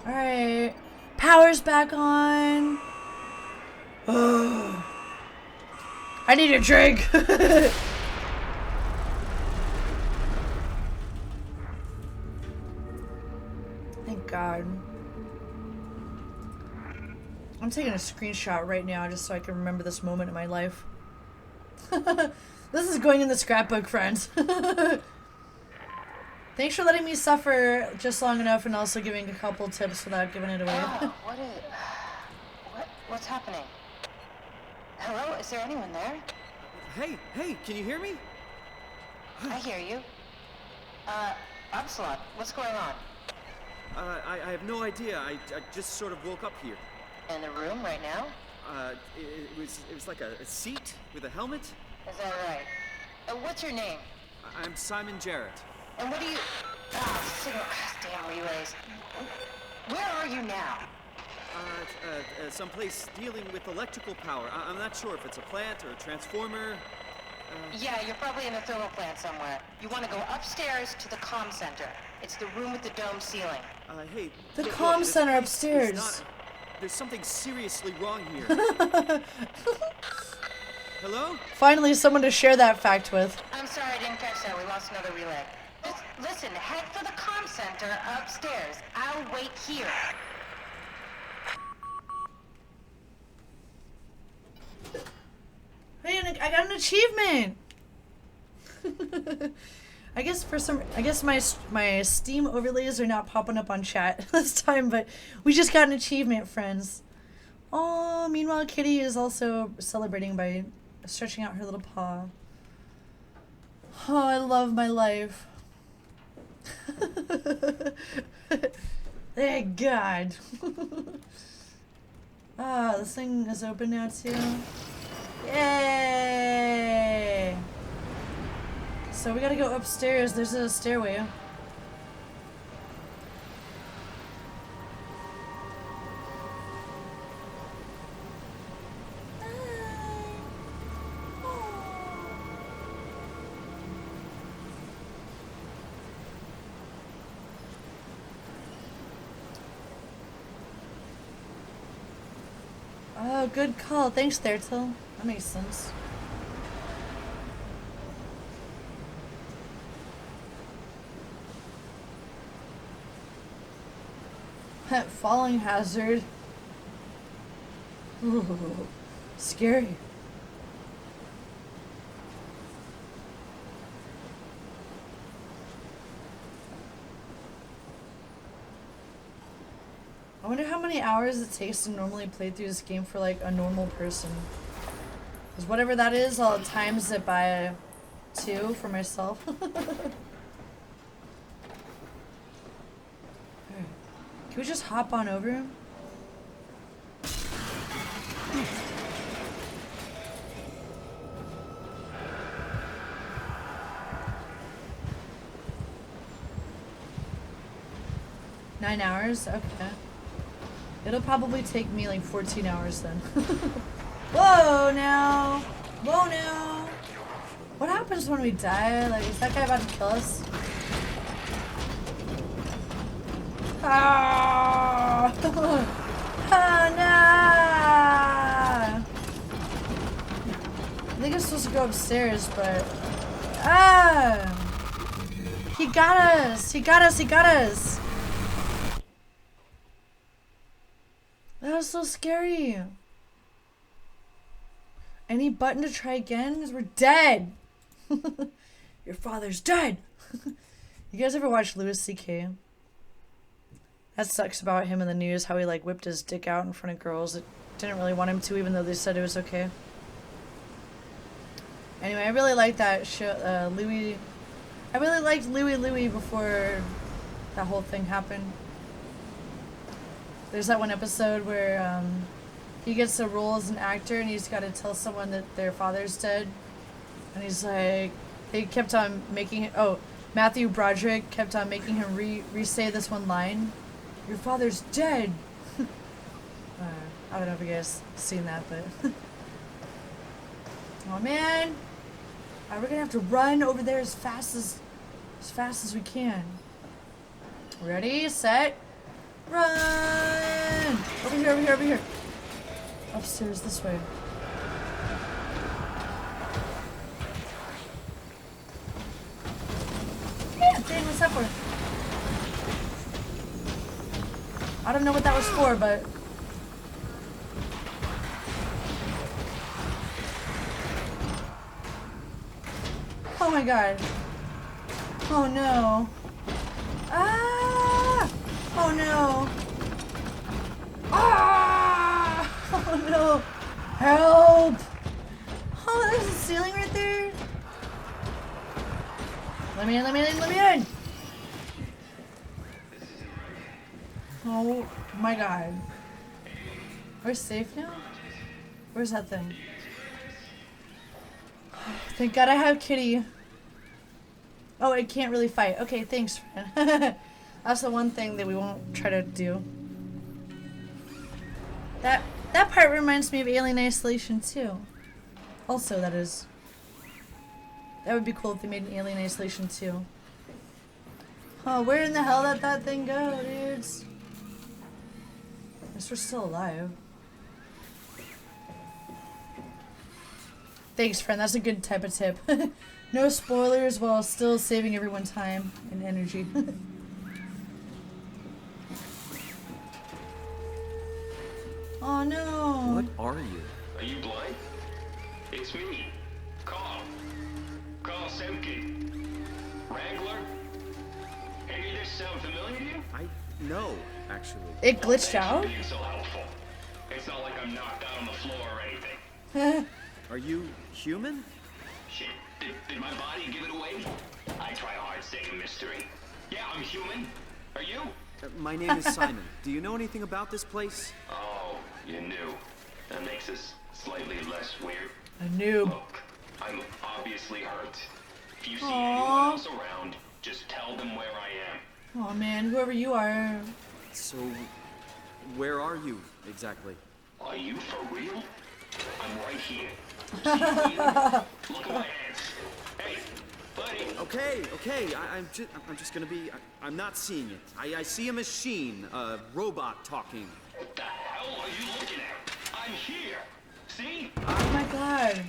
Alright. Power's back on. I need a drink. Thank God. I'm taking a screenshot right now just so I can remember this moment in my life. This is going in the scrapbook, friends. Thanks for letting me suffer just long enough and also giving a couple tips without giving it away. Oh, what's happening? Hello, is there anyone there? Hey, can you hear me? I hear you. Absalom, what's going on? I have no idea. I just sort of woke up here. In the room right now? It was like a seat with a helmet. Is that right? What's your name? I'm Simon Jarrett. And what do you... damn relays. Where are you now? Someplace dealing with electrical power. I'm not sure if it's a plant or a transformer. Yeah, you're probably in a thermal plant somewhere. You want to go upstairs to the comm center. It's the room with the dome ceiling. Hey. The comm center upstairs. There's something seriously wrong here. Hello? Finally, someone to share that fact with. I'm sorry, I didn't catch that. We lost another relay. Listen, head for the comm center upstairs. I'll wait here. Hey, I got an achievement. I guess my Steam overlays are not popping up on chat this time, but we just got an achievement, friends. Oh, meanwhile, Kitty is also celebrating by stretching out her little paw. Oh, I love my life. Thank God. Ah, this thing is open now too. Yay! So we gotta go upstairs. There's a stairway. Oh, good call. Thanks, Thertil. That makes sense. Falling hazard. Ooh, scary. I wonder how many hours it takes to normally play through this game for like a normal person. Because whatever that is, I'll times it by 2 for myself. Can we just hop on over him? Nine hours? Okay. It'll probably take me like 14 hours then. Whoa now! Whoa now! What happens when we die? Like, is that guy about to kill us? Ah! Oh no! I think I'm supposed to go upstairs, but he got us! He got us! He got us! That was so scary. Any button to try again? Because we're dead. Your father's dead. You guys ever watch Louis C.K.? That sucks about him in the news, how he like whipped his dick out in front of girls that didn't really want him to, even though they said it was okay. Anyway, I really liked that show, Louis. I really liked Louis before that whole thing happened. There's that one episode where he gets a role as an actor and he's got to tell someone that their father's dead. And he's like, they kept on making it, Matthew Broderick kept on making him re-say this one line. Your father's dead. I don't know if you guys seen that, but oh man, We're gonna have to run over there as fast as we can. Ready, set, run! Over here, over here, over here. Upstairs this way. Yeah, dang, what's that for? I don't know what that was for, but... Oh my god. Oh no. Ah! Oh no. Ah! Oh no. Help! Oh, there's a ceiling right there. Let me in, let me in, let me in! Oh my god. We're safe now? Where's that thing? Thank god I have Kitty. Oh, it can't really fight. Okay, thanks, friend. That's the one thing that we won't try to do. That part reminds me of Alien Isolation too. Also, that is. That would be cool if they made an Alien Isolation 2. Oh, where in the hell did that thing go, dudes? I guess we're still alive. Thanks, friend. That's a good type of tip. No spoilers while still saving everyone time and energy. Oh no. What are you? Are you blind? It's me. Carl Semke. Wrangler? Any of this sound familiar to you? No, actually. It glitched out? Being so helpful. It's not like I'm knocked out on the floor or anything. Are you human? Shit, did my body give it away? I try hard staying a mystery. Yeah, I'm human. Are you? My name is Simon. Do you know anything about this place? Oh, you knew. That makes us slightly less weird. A noob. Look, I'm obviously hurt. If you see anyone else around, just tell them where I am. Oh man, whoever you are. So, where are you exactly? Are you for real? I'm right here. See me? Look at my hands. Hey, buddy. Okay. I'm just gonna be. I'm not seeing it. I see a machine, a robot talking. What the hell are you looking at? I'm here. See? Oh my god.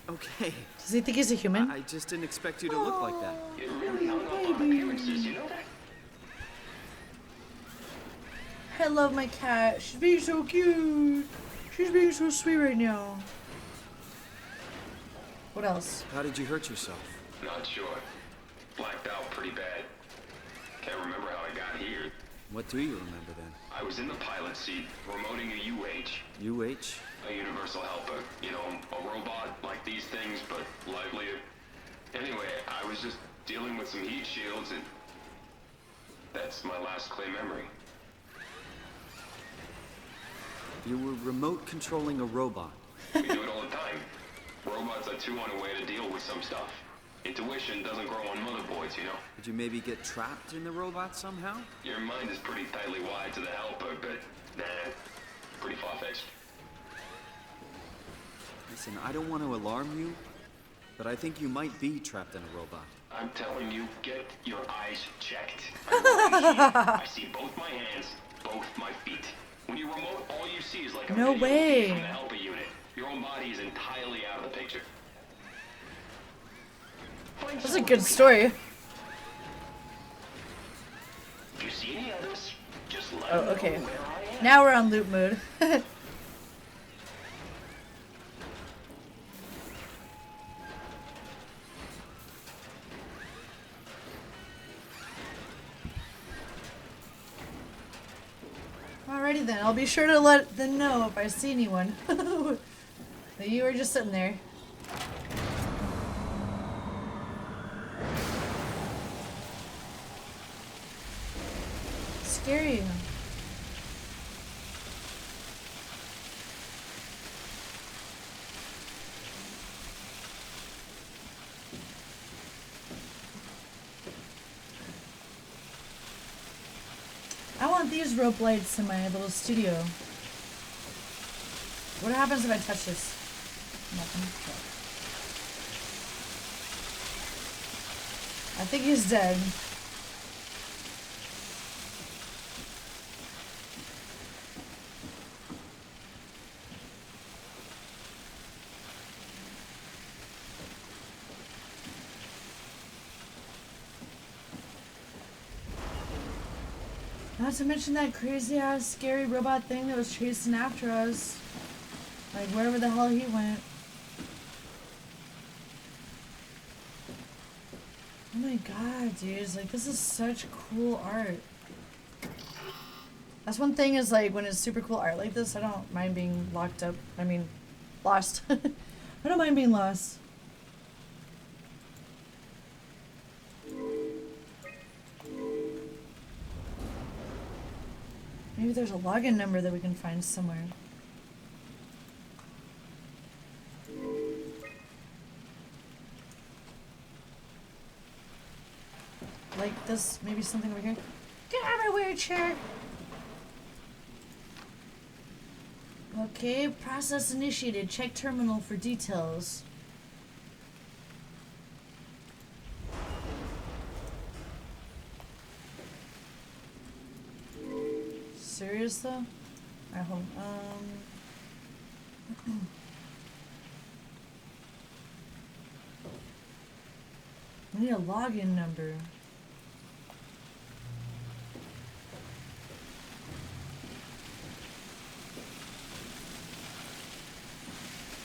Okay. Does he think he's a human? I just didn't expect you to look like that. You really hung up on appearances, you know that? I love my cat. She's being so cute. She's being so sweet right now. What else? How did you hurt yourself? Not sure. Blacked out pretty bad. Can't remember how I got here. What do you remember then? I was in the pilot seat, remoting a UH. UH? A universal helper. You know, a robot like these things, but livelier. Anyway, I was just dealing with some heat shields and... that's my last clear memory. You were remote controlling a robot. We do it all the time. Robots are too unaware to deal with some stuff. Intuition doesn't grow on motherboards, you know? Did you maybe get trapped in the robot somehow? Your mind is pretty tightly wired to the helper, but nah, pretty far-fetched. Listen, I don't want to alarm you, but I think you might be trapped in a robot. I'm telling you, get your eyes checked. I see both my hands, both my feet. When you remote, all you see is like a no video way. feed from the helper unit. Your own body is entirely out of the picture. That's a good story. If you see any others, just let Oh, them know okay. where I am. Now we're on loop mode. Alrighty then, I'll be sure to let them know if I see anyone. That you were just sitting there. Scary. I want these rope lights in my little studio. What happens if I touch this? Nothing. I think he's dead. Not to mention that crazy ass scary robot thing that was chasing after us. Like wherever the hell he went. Oh my god, dudes, like this is such cool art. That's one thing is like when it's super cool art like this, I don't mind being locked up. I mean, lost. I don't mind being lost. Maybe there's a login number that we can find somewhere. Like this, maybe something over here. Get out of my weird chair! Okay, process initiated. Check terminal for details. Serious though? Alright, hold on. We need a login number.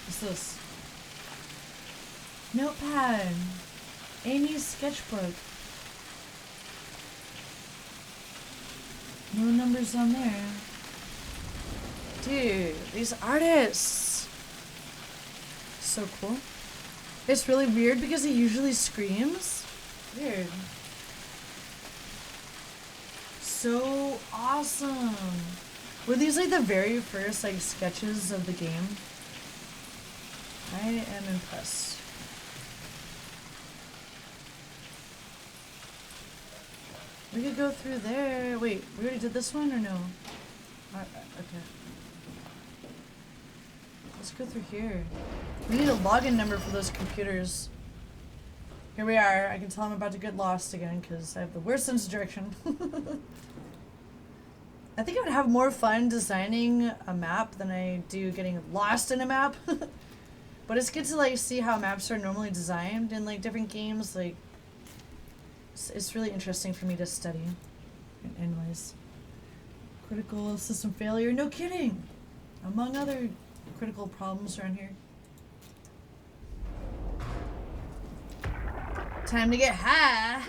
What's this? Notepad. Amy's sketchbook. No numbers on there. Dude, these artists. So cool. It's really weird because he usually screams. Weird. So awesome. Were these like the very first like sketches of the game? I am impressed. We could go through there. Wait, we already did this one or no? Okay. Let's go through here. We need a login number for those computers. Here we are. I can tell I'm about to get lost again because I have the worst sense of direction. I think I would have more fun designing a map than I do getting lost in a map. But it's good to like see how maps are normally designed in like different games. Like it's really interesting for me to study. Anyways, critical system failure. No kidding. Among other critical problems around here. Time to get high.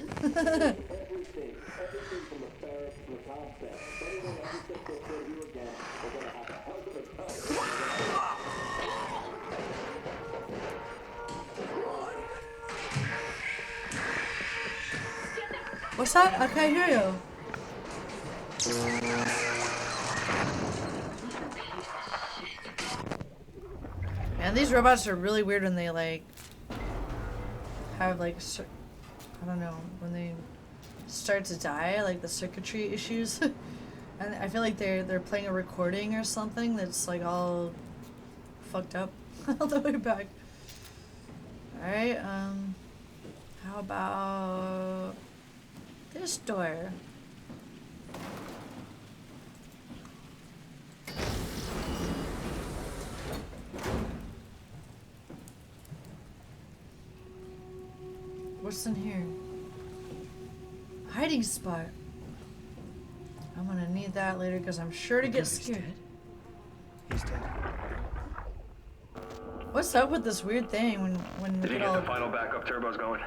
What's that? I can't hear you. Man, these robots are really weird when they like have like I don't know, when they start to die, like the circuitry issues. And I feel like they're playing a recording or something that's like all fucked up all the way back. All right, how about this door? What's in here? Hiding spot. I'm gonna need that later because I'm sure to get scared. He's dead. What's up with this weird thing when Did you it get all... the final backup turbos going?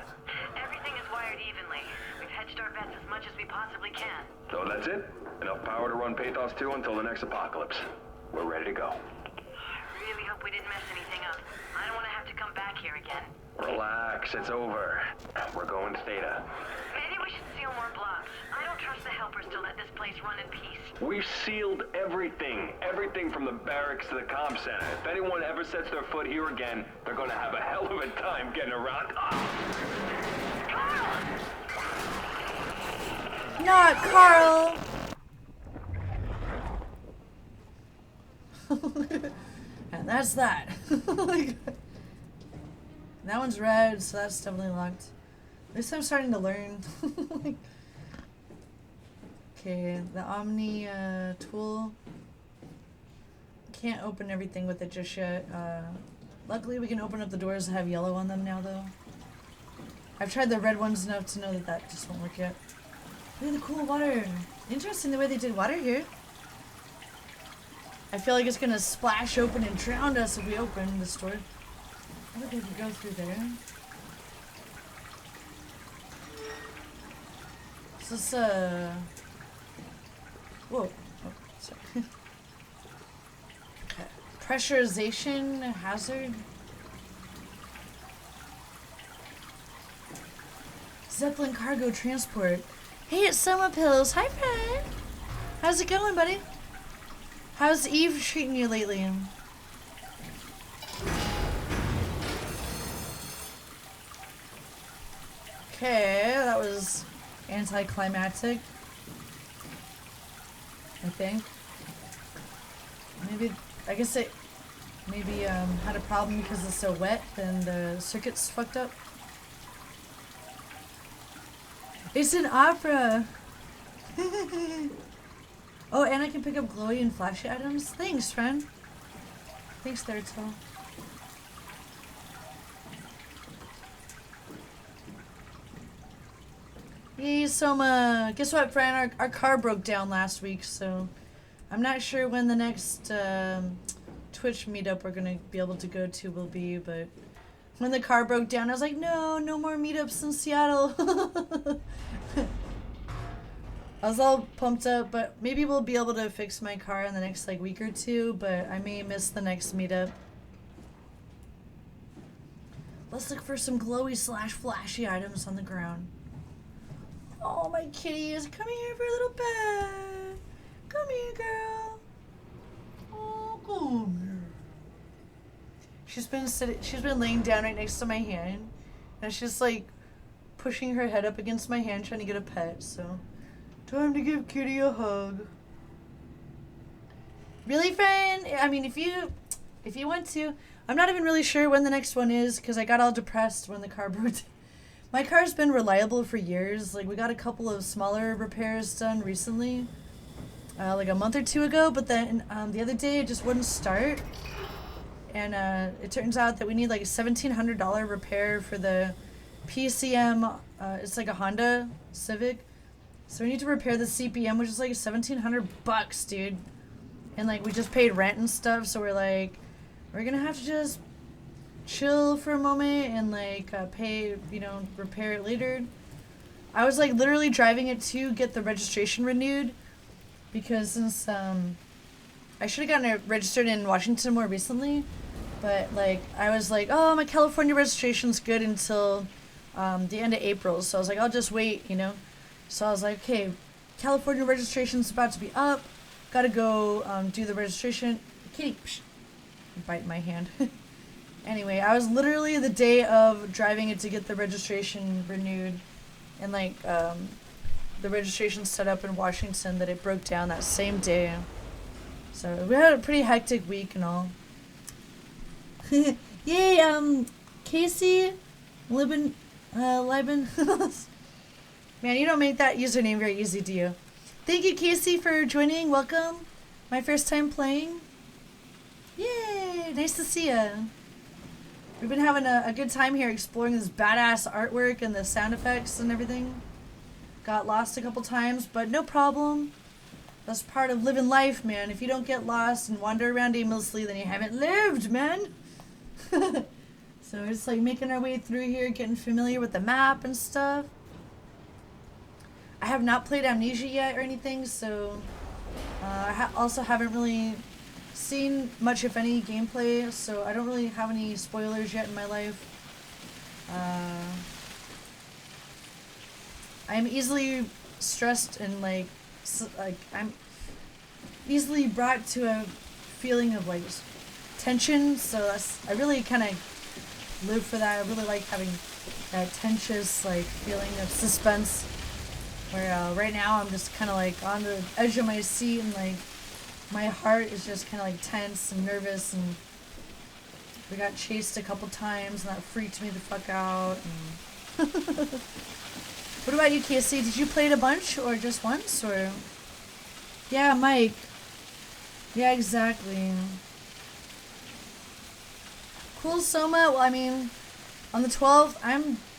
Everything is wired evenly. We've hedged our bets as much as we possibly can. So that's it? Enough power to run Pathos 2 until the next apocalypse. We're ready to go. I really hope we didn't mess anything up. I don't want to have to come back here again. Relax, it's over. We're going to Theta. Maybe we should seal more blocks. I don't trust the helpers to let this place run in peace. We've sealed everything. Everything from the barracks to the comm center. If anyone ever sets their foot here again, they're gonna have a hell of a time getting around. Not Carl! And that's that. That one's red, so that's definitely locked. At least I'm starting to learn. Like, okay, the Omni tool. Can't open everything with it just yet. Luckily, we can open up the doors that have yellow on them now, though. I've tried the red ones enough to know that that just won't work yet. Look at the cool water. Interesting the way they did water here. I feel like it's gonna splash open and drown us if we open this door. I don't think we can go through there. Is this whoa. Oh, sorry. Okay. Pressurization hazard. Zeppelin cargo transport. Hey, it's Soma Pills. Hi, friend. How's it going, buddy? How's Eve treating you lately? Okay, that was anticlimactic. I think. Maybe, I guess it maybe had a problem because it's so wet and the circuit's fucked up. It's an opera! Oh, and I can pick up glowy and flashy items? Thanks, friend. Thanks, Thirdsville. Hey, Soma. Guess what, friend? Our car broke down last week, so I'm not sure when the next Twitch meetup we're gonna be able to go to will be, but when the car broke down, I was like, no more meetups in Seattle. I was all pumped up, but maybe we'll be able to fix my car in the next like week or two, but I may miss the next meetup. Let's look for some glowy / flashy items on the ground. Oh, my kitty is coming here for a little bit. Come here, girl. Oh, come here. She's been laying down right next to my hand, and she's like pushing her head up against my hand, trying to get a pet. So, time to give Kitty a hug. Really, friend? I mean, if you want to, I'm not even really sure when the next one is because I got all depressed when the car broke down. My car's been reliable for years. Like, we got a couple of smaller repairs done recently, like a month or two ago, but then the other day it just wouldn't start. And it turns out that we need like a $1,700 repair for the PCM. It's like a Honda Civic. So we need to repair the CPM, which is like $1,700, dude. And like we just paid rent and stuff, so we're like, we're gonna have to just chill for a moment and like pay, repair it later. I was like literally driving it to get the registration renewed because since I should have gotten it registered in Washington more recently, but like I was like, oh, my California registration's good until the end of April, so I was like, I'll just wait, So I was like, okay, California registration's about to be up, gotta go do the registration. Kitty, bite my hand. Anyway, I was literally the day of driving it to get the registration renewed, and like the registration set up in Washington that it broke down that same day. So we had a pretty hectic week and all. Yay, Casey, Liben. Man, you don't make that username very easy, do you? Thank you, Casey, for joining. Welcome. My first time playing. Yay, nice to see ya. We've been having a good time here exploring this badass artwork and the sound effects and everything. Got lost a couple times, but no problem. That's part of living life, man. If you don't get lost and wander around aimlessly, then you haven't lived, man. So we're just like making our way through here, getting familiar with the map and stuff. I have not played Amnesia yet or anything, so I also haven't really seen much, if any, gameplay, so I don't really have any spoilers yet in my life. I'm easily stressed and like I'm easily brought to a feeling of like tension, so I really kind of live for that. I really like having that tensious like feeling of suspense, where right now I'm just kind of like on the edge of my seat and like my heart is just kind of like tense and nervous, and we got chased a couple times and that freaked me the fuck out. And What about you, Casey? Did you play it a bunch or just once or? Yeah, Mike. Yeah, exactly. Cool, Soma. Well, I mean, on the 12th,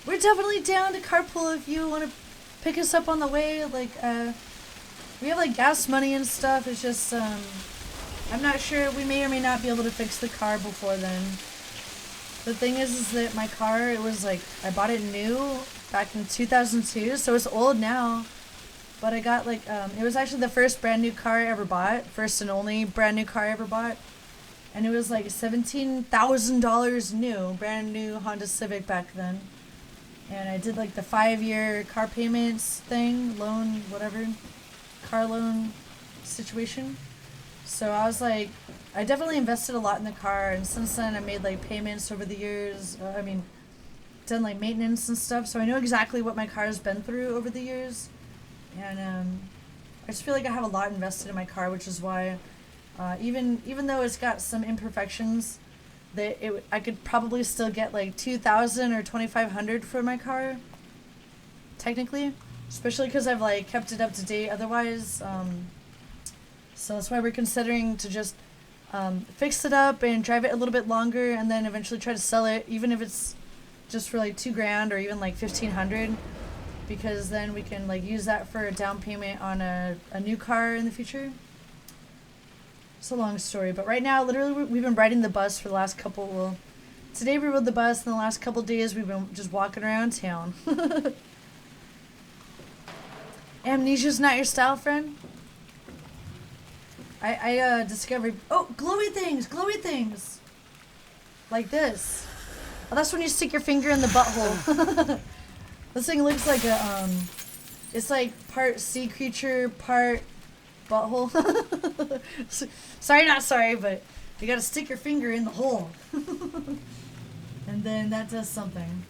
we're definitely down to carpool if you want to pick us up on the way. Like, we have like gas money and stuff. It's just, I'm not sure. We may or may not be able to fix the car before then. The thing is that my car, it was like, I bought it new back in 2002, so it's old now. But I got like, it was actually the first brand new car I ever bought. First and only brand new car I ever bought. And it was like $17,000 new, brand new Honda Civic back then. And I did like the 5-year car payments thing, loan, whatever, car loan situation. So I was like, I definitely invested a lot in the car. And since then I made like payments over the years. Done like maintenance and stuff. So I know exactly what my car has been through over the years. And I just feel like I have a lot invested in my car, which is why even though it's got some imperfections, I could probably still get like $2,000 or $2,500 for my car, technically, especially because I've like kept it up to date otherwise. So that's why we're considering to just fix it up and drive it a little bit longer, and then eventually try to sell it, even if it's just for like $2,000 or even like $1,500. Because then we can like use that for a down payment on a new car in the future. It's a long story, but right now, literally, we've been riding the bus for the last today we rode the bus, and the last couple days we've been just walking around town. Amnesia's not your style, friend? I discovered, glowy things! Like this. Oh, that's when you stick your finger in the butthole. This thing looks like it's like part sea creature, part butthole. Sorry, not sorry, but you gotta stick your finger in the hole. And then that does something.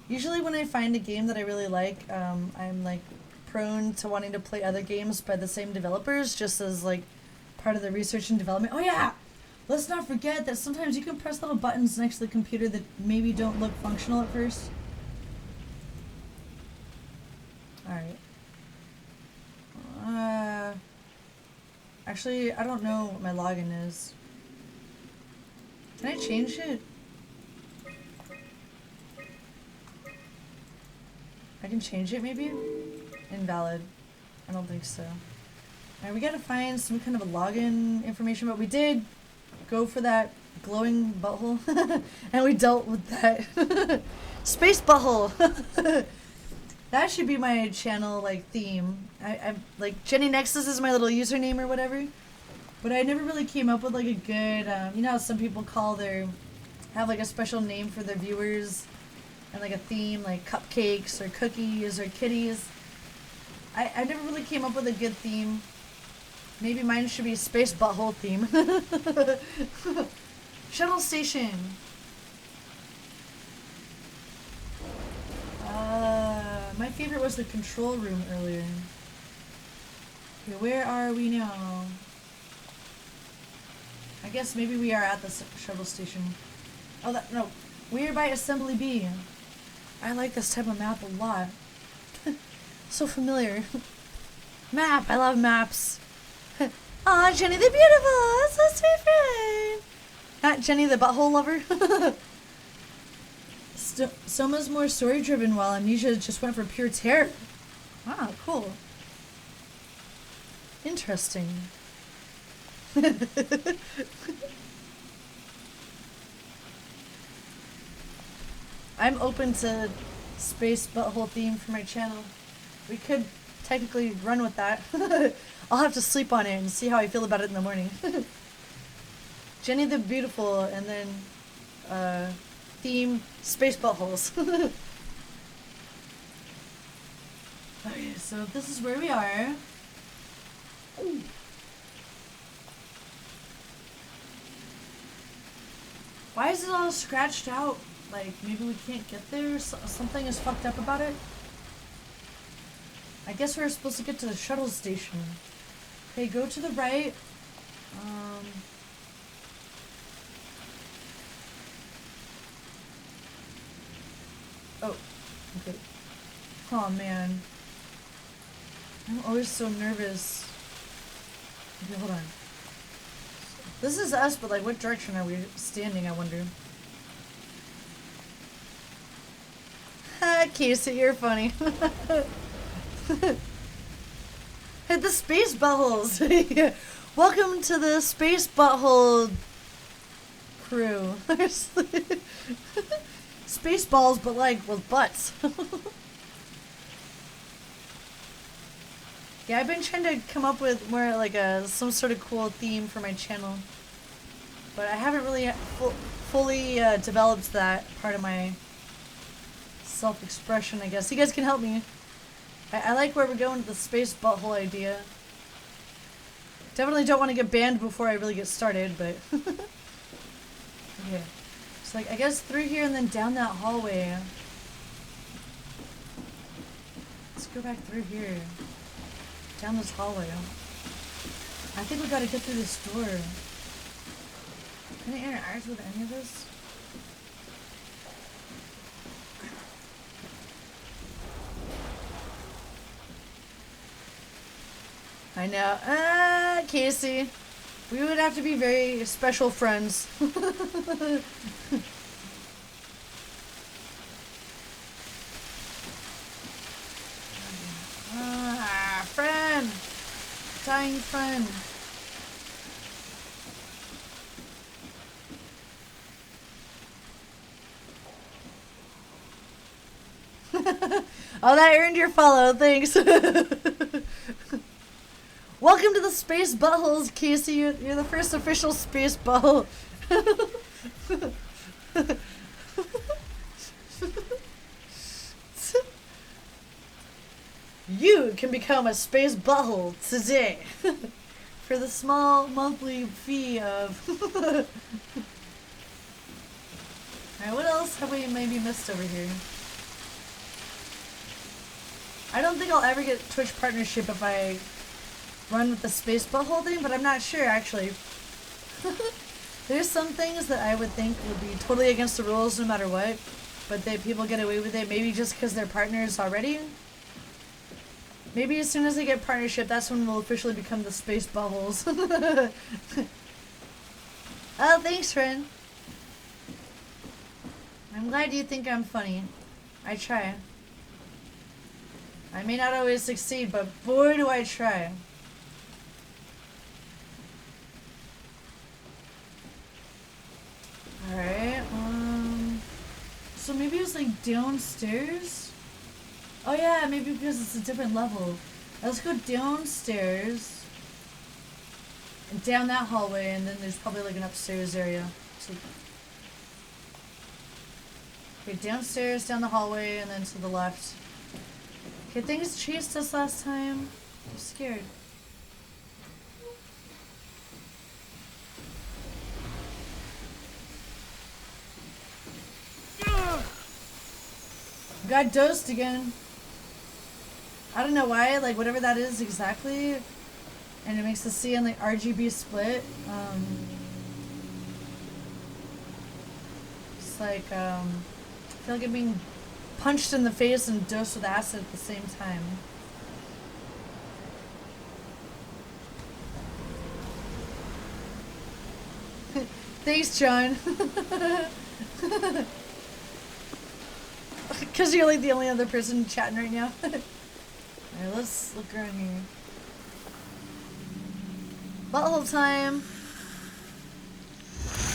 Usually when I find a game that I really like, I'm like prone to wanting to play other games by the same developers, just as like part of the research and development. Oh yeah! Let's not forget that sometimes you can press little buttons next to the computer that maybe don't look functional at first. Alright. Actually, I don't know what my login is. Can I change it? I can change it maybe? Invalid. I don't think so. Alright, we gotta find some kind of a login information, but we did go for that glowing butthole. And we dealt with that. Space butthole! That should be my channel, like, theme. I'm like, Jenni Nexus is my little username or whatever. But I never really came up with, like, a good, you know how some people have, like, a special name for their viewers? And, like, a theme, like cupcakes or cookies or kitties. I never really came up with a good theme. Maybe mine should be Space Butthole theme. Shuttle station. My favorite was the control room earlier. Okay, where are we now? I guess maybe we are at the shuttle station. Oh, no. We're by Assembly B. I like this type of map a lot. So familiar. Map. I love maps. Aw, Jenni the Beautiful. That's so sweet friend. Not Jenni the Butthole Lover. Soma's more story-driven, while Amnesia just went for pure terror. Wow, cool. Interesting. I'm open to space butthole theme for my channel. We could technically run with that. I'll have to sleep on it and see how I feel about it in the morning. Jenni the Beautiful, and then theme space buttholes. Okay, so this is where we are. Ooh. Why is it all scratched out? Like, maybe we can't get there? Something is fucked up about it? I guess we're supposed to get to the shuttle station. Okay, go to the right. Oh, okay. Oh man. I'm always so nervous. Okay, hold on. This is us, but like, what direction are we standing, I wonder? Ha, Casey, you're funny. Hit the space buttholes. Welcome to the space butthole crew. Space balls, but like with butts. Yeah, I've been trying to come up with more like some sort of cool theme for my channel, but I haven't really fully developed that part of my self-expression, I guess. You guys can help me. I like where we're going with the space butthole idea. Definitely don't want to get banned before I really get started, but... Okay. So, like, I guess through here and then down that hallway. Let's go back through here. Down this hallway. I think we gotta get through this door. Can I interact with any of this? I know. Casey. We would have to be very special friends. Friend! Dying friend. Oh, that earned your follow. Thanks. Welcome to the Space Buttholes, Casey. You're the first official Space Butthole. You can become a Space Butthole today for the small monthly fee of... Alright, what else have we maybe missed over here? I don't think I'll ever get Twitch partnership if I run with the Space Butthole thing, but I'm not sure actually. There's some things that I would think would be totally against the rules no matter what, but people get away with it maybe just because they're partners already. Maybe as soon as they get partnership, that's when we'll officially become the Space Buttholes. Oh, thanks, friend. I'm glad you think I'm funny. I try. I may not always succeed, but boy do I try. Alright, so maybe it was like downstairs? Oh yeah, maybe because it's a different level. Let's go downstairs and down that hallway, and then there's probably like an upstairs area. So, okay, downstairs, down the hallway, and then to the left. Okay, things chased us last time. I'm scared. Got dosed again. I don't know why, like whatever that is exactly, and it makes the C and the RGB split. It's like I feel like I'm being punched in the face and dosed with acid at the same time. Thanks, John. Because you're like the only other person chatting right now. Alright, let's look around here. Butthole time!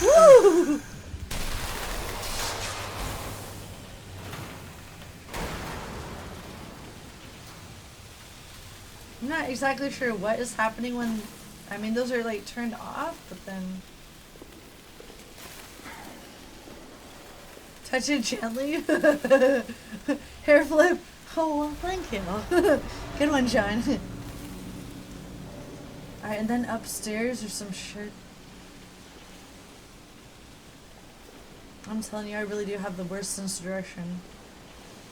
Woo! I'm not exactly sure what is happening when... I mean, those are like turned off, but then... Touch it gently. Hair flip. Oh, well, thank you. Good one, John. Alright, and then upstairs there's some shit. I'm telling you, I really do have the worst sense of direction.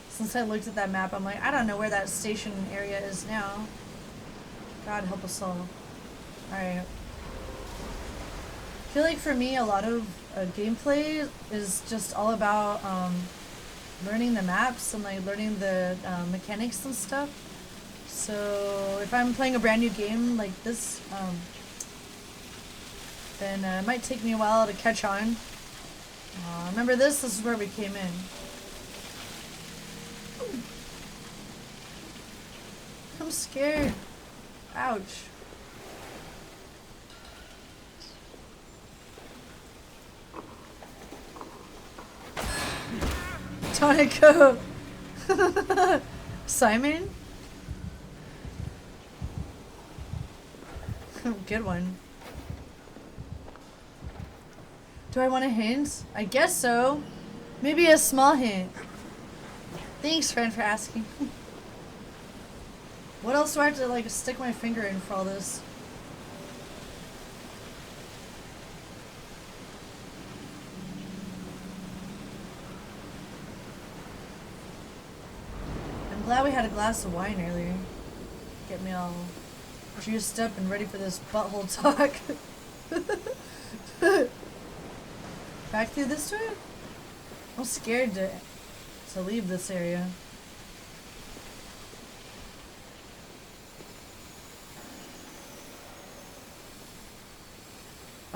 Since I looked at that map, I'm like, I don't know where that station area is now. God help us all. Alright. I feel like for me, a lot of gameplay is just all about learning the maps and like learning the mechanics and stuff. So if I'm playing a brand new game like this, then it might take me a while to catch on. Remember this? This is where we came in. I'm scared. Ouch. Tonico. Simon? Good one. Do I want a hint? I guess so. Maybe a small hint. Thanks, friend, for asking. What else do I have to like stick my finger in for all this? I'm glad we had a glass of wine earlier. Get me all juiced up and ready for this butthole talk. Back through this way? I'm scared to leave this area.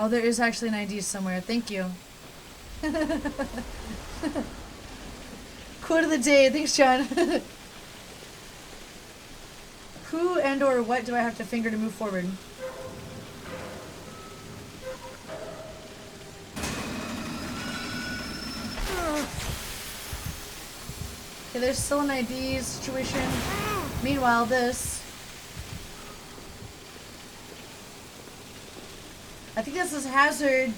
Oh, there is actually an ID somewhere. Thank you. Quote of the day. Thanks, John. Who and or what do I have to finger to move forward? Okay, there's still an ID situation. Meanwhile, this. I think this is hazard.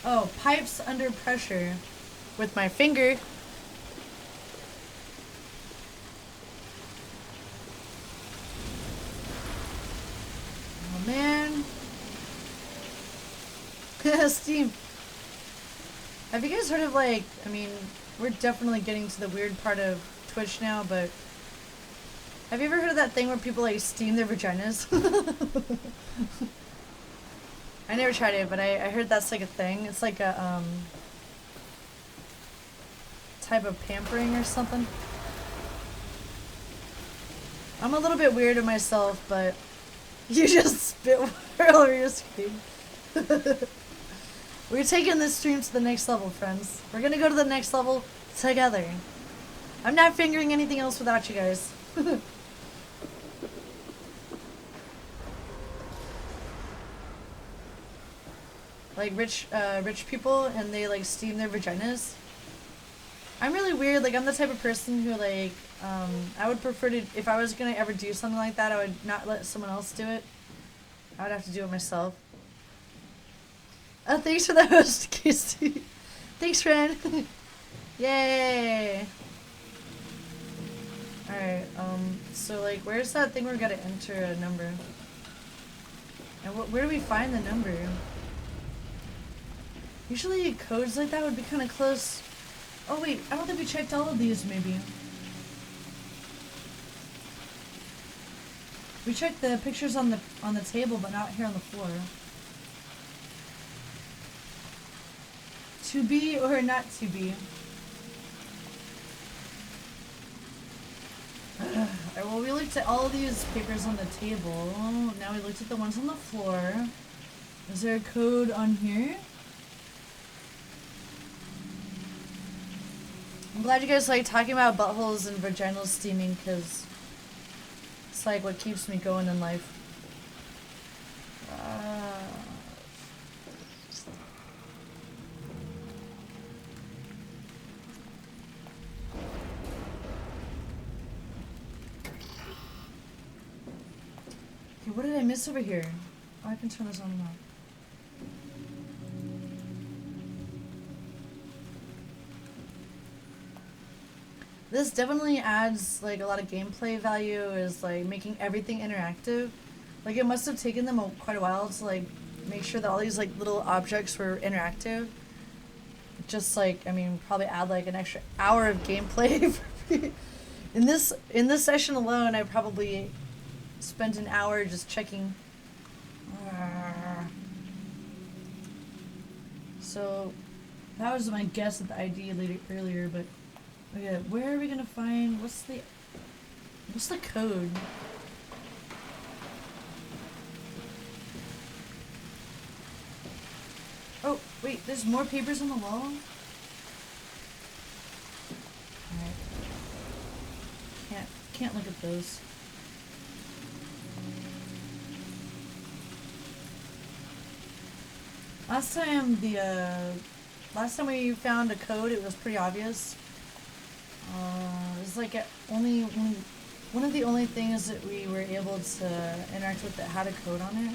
Oh, pipes under pressure. With my finger. Oh man. Steam. Have you guys heard of like, I mean, we're definitely getting to the weird part of Twitch now, but have you ever heard of that thing where people like steam their vaginas? I never tried it, but I heard that's like a thing. It's like a type of pampering or something. I'm a little bit weird of myself, but you just spit water all over your screen. We're taking this stream to the next level, friends. We're gonna go to the next level together. I'm not fingering anything else without you guys. Like rich people, and they like steam their vaginas. I'm really weird. Like I'm the type of person who like I would prefer to, if I was gonna ever do something like that, I would not let someone else do it. I would have to do it myself. Thanks for the host, Casey. Thanks, friend. Yay. Alright, so like where's that thing where we gotta enter a number? And where do we find the number? Usually codes like that would be kind of close. Oh wait, I don't think we checked all of these maybe. We checked the pictures on the table, but not here on the floor. To be or not to be? Alright, well we looked at all of these papers on the table. Now we looked at the ones on the floor. Is there a code on here? I'm glad you guys like talking about buttholes and vaginal steaming, because it's like what keeps me going in life. Okay, what did I miss over here? Oh, I can turn this on and off. This definitely adds like a lot of gameplay value, is like making everything interactive. Like it must have taken them quite a while to like make sure that all these like little objects were interactive. Just like, I mean, probably add like an extra hour of gameplay for me. In this session alone, I probably spent an hour just checking. So that was my guess at the ID earlier, but we got But where are we gonna find, what's the code? Oh, wait, there's more papers on the wall? Alright. Can't look at those. Last time we found a code, it was pretty obvious. It was like one of the only things that we were able to interact with that had a code on it.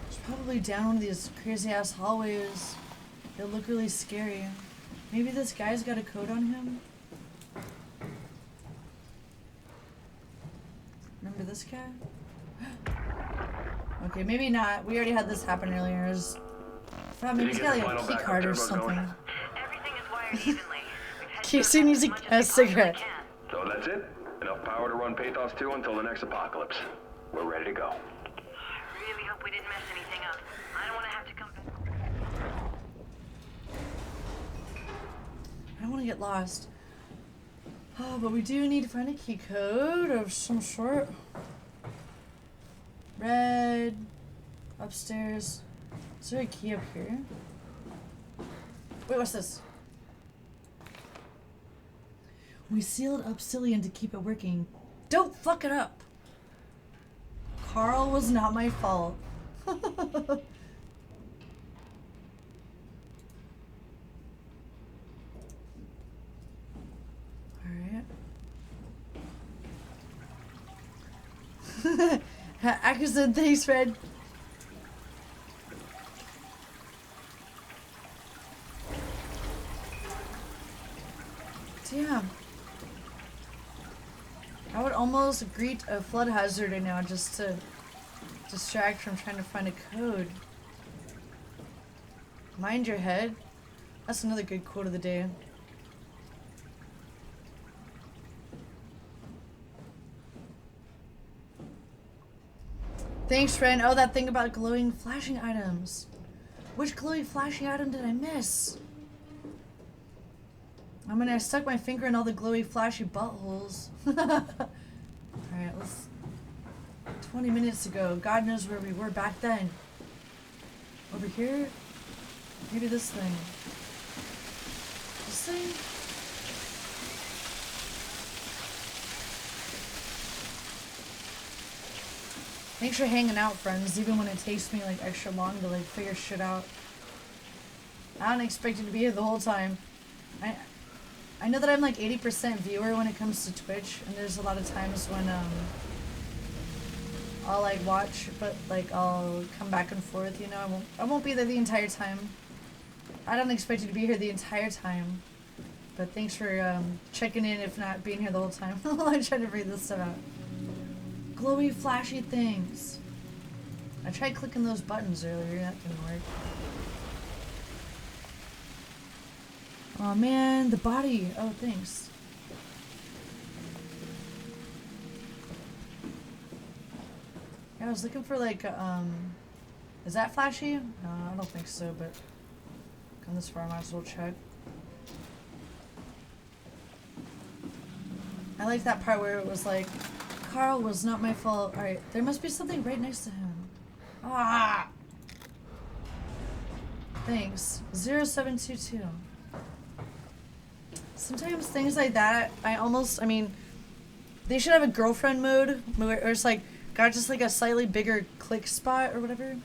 It's probably down one of these crazy ass hallways. They look really scary. Maybe this guy's got a code on him? Remember this guy? Okay, maybe not. We already had this happen earlier. I thought maybe he's got like a key card or something. Everything is wired evenly. Casey needs a cigarette. So that's it? Enough power to run Pathos 2 until the next apocalypse. We're ready to go. I really hope we didn't mess anything up. I don't want to have to come back. I don't want to get lost. Oh, but we do need to find a key code of some sort. Red. Upstairs. Is there a key up here? Wait, what's this? We sealed Obsidian to keep it working. Don't fuck it up! Carl was not my fault. Alright. Accusant, thanks, Fred. Damn. I would almost greet a flood hazard right now just to distract from trying to find a code. Mind your head. That's another good quote of the day. Thanks, friend. Oh, that thing about glowing flashing items. Which glowing flashing item did I miss? I mean, I stuck my finger in all the glowy flashy buttholes. Alright, let's... 20 minutes ago. God knows where we were back then. Over here? Maybe this thing. This thing? Thanks for hanging out, friends, even when it takes me like extra long to like figure shit out. I don't expect you to be here the whole time. I know that I'm like 80% viewer when it comes to Twitch, and there's a lot of times when I'll like watch, but like I'll come back and forth, you know. I won't be there the entire time. I don't expect you to be here the entire time. But thanks for checking in, if not being here the whole time. While I'm trying to figure this stuff out. Glowy, flashy things. I tried clicking those buttons earlier, that didn't work. Oh man, the body. Oh, thanks. Yeah, I was looking for like, is that flashy? No, I don't think so, but come this far, I might as well check. I like that part where it was like, Carl was not my fault. Alright, there must be something right next to him. Ah! Thanks. 0722. Sometimes things like that, I mean, they should have a girlfriend mode where it's like, got just like a slightly bigger click spot or whatever.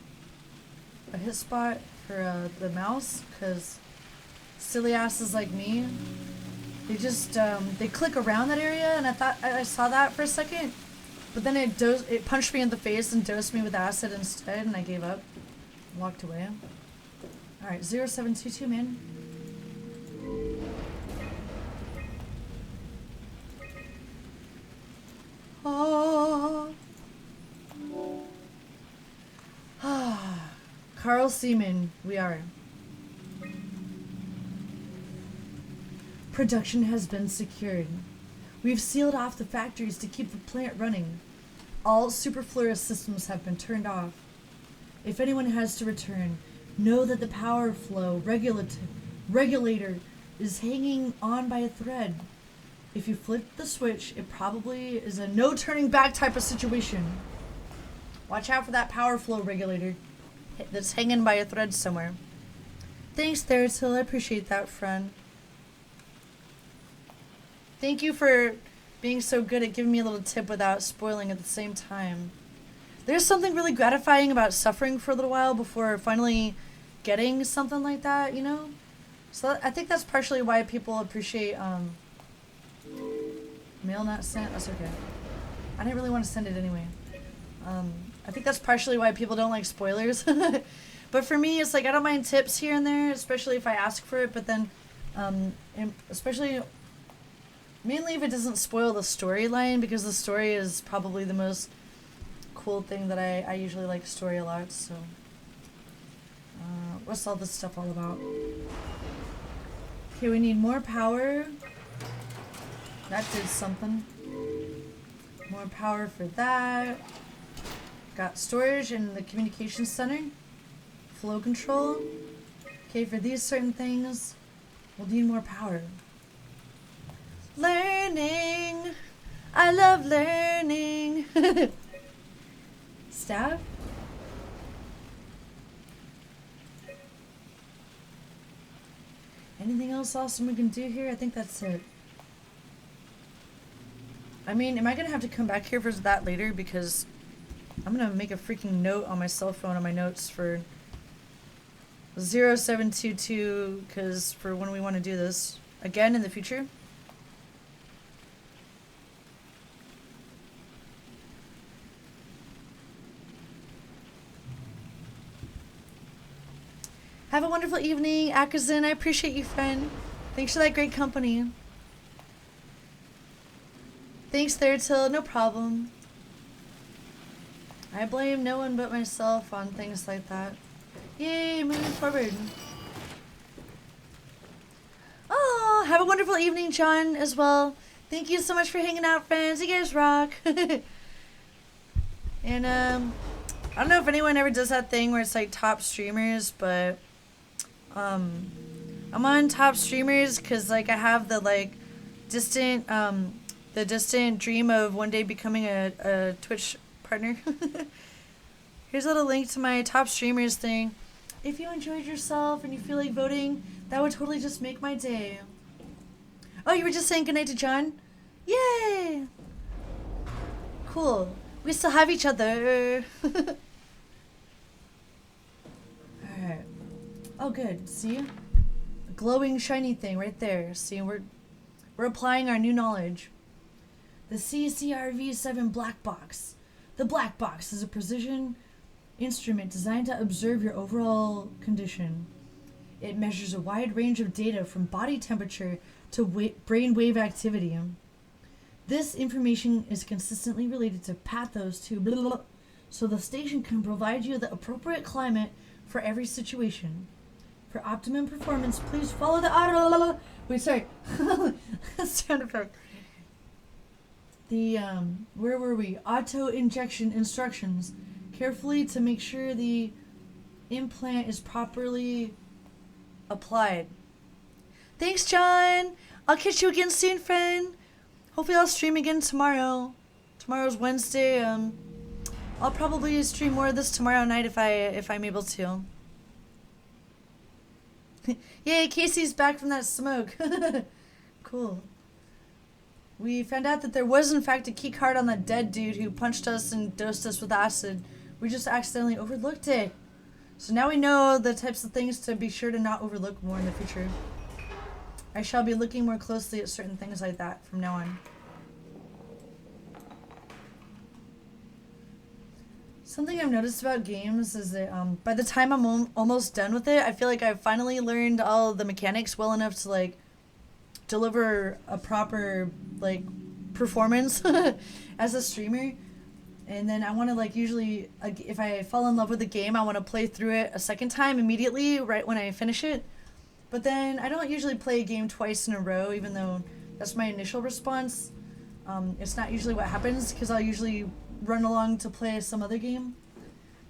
A hit spot for the mouse, because silly asses like me, they just, they click around that area, and I thought, I saw that for a second, but then it punched me in the face and dosed me with acid instead, and I gave up. Walked away. Alright, 0722, man. Oh. Carl Seaman, we are. Production has been secured. We've sealed off the factories to keep the plant running. All superfluous systems have been turned off. If anyone has to return, know that the power flow regulator is hanging on by a thread. If you flip the switch, it probably is a no turning back type of situation. Watch out for that power flow regulator that's hanging by a thread somewhere. Thanks, Theratil. I appreciate that, friend. Thank you for being so good at giving me a little tip without spoiling at the same time. There's something really gratifying about suffering for a little while before finally getting something like that, you know? So I think that's partially why people appreciate, mail not sent. That's okay. I didn't really want to send it anyway. I think that's partially why people don't like spoilers. But for me, it's like I don't mind tips here and there, especially if I ask for it, but then, especially, mainly if it doesn't spoil the storyline, because the story is probably the most cool thing that I usually like story a lot, so. What's all this stuff all about? Okay, we need more power. That did something. More power for that. Got storage in the communications center. Flow control. Okay, for these certain things, we'll need more power. Learning. I love learning. Staff? Anything else awesome we can do here? I think that's it. I mean, am I going to have to come back here for that later? Because I'm going to make a freaking note on my cell phone on my notes for 0722, because for when we want to do this again in the future. Have a wonderful evening, Akazin. I appreciate you, friend. Thanks for that great company. Thanks, Theratil. No problem. I blame no one but myself on things like that. Yay, moving forward. Oh, have a wonderful evening, John, as well. Thank you so much for hanging out, friends. You guys rock. And, I don't know if anyone ever does that thing where it's like top streamers, but, I'm on top streamers because, like, I have the, like, distant dream of one day becoming a Twitch partner. Here's a little link to my top streamers thing. If you enjoyed yourself and you feel like voting, that would totally just make my day. Oh, you were just saying goodnight to John? Yay! Cool. We still have each other. Alright. Oh, good. See? A glowing, shiny thing right there. See, we're applying our new knowledge. The CCRV-7 Black Box. The Black Box is a precision instrument designed to observe your overall condition. It measures a wide range of data from body temperature to brain wave activity. This information is consistently related to pathos to blah, blah, blah, so the station can provide you the appropriate climate for every situation. For optimum performance, please follow the auto. Wait, sorry. Sound effect. The where were we? Auto injection instructions. Carefully to make sure the implant is properly applied. Thanks, John. I'll catch you again soon, friend. Hopefully I'll stream again tomorrow. Tomorrow's Wednesday. I'll probably stream more of this tomorrow night if I'm able to. Yay, Casey's back from that smoke. Cool. We found out that there was in fact a key card on that dead dude who punched us and dosed us with acid. We just accidentally overlooked it. So now we know the types of things to be sure to not overlook more in the future. I shall be looking more closely at certain things like that from now on. Something I've noticed about games is that by the time I'm almost done with it, I feel like I've finally learned all the mechanics well enough to like deliver a proper like performance as a streamer. And then I want to like usually if I fall in love with the game, I want to play through it a second time immediately right when I finish it. But then I don't usually play a game twice in a row, even though that's my initial response. It's not usually what happens because I'll usually run along to play some other game.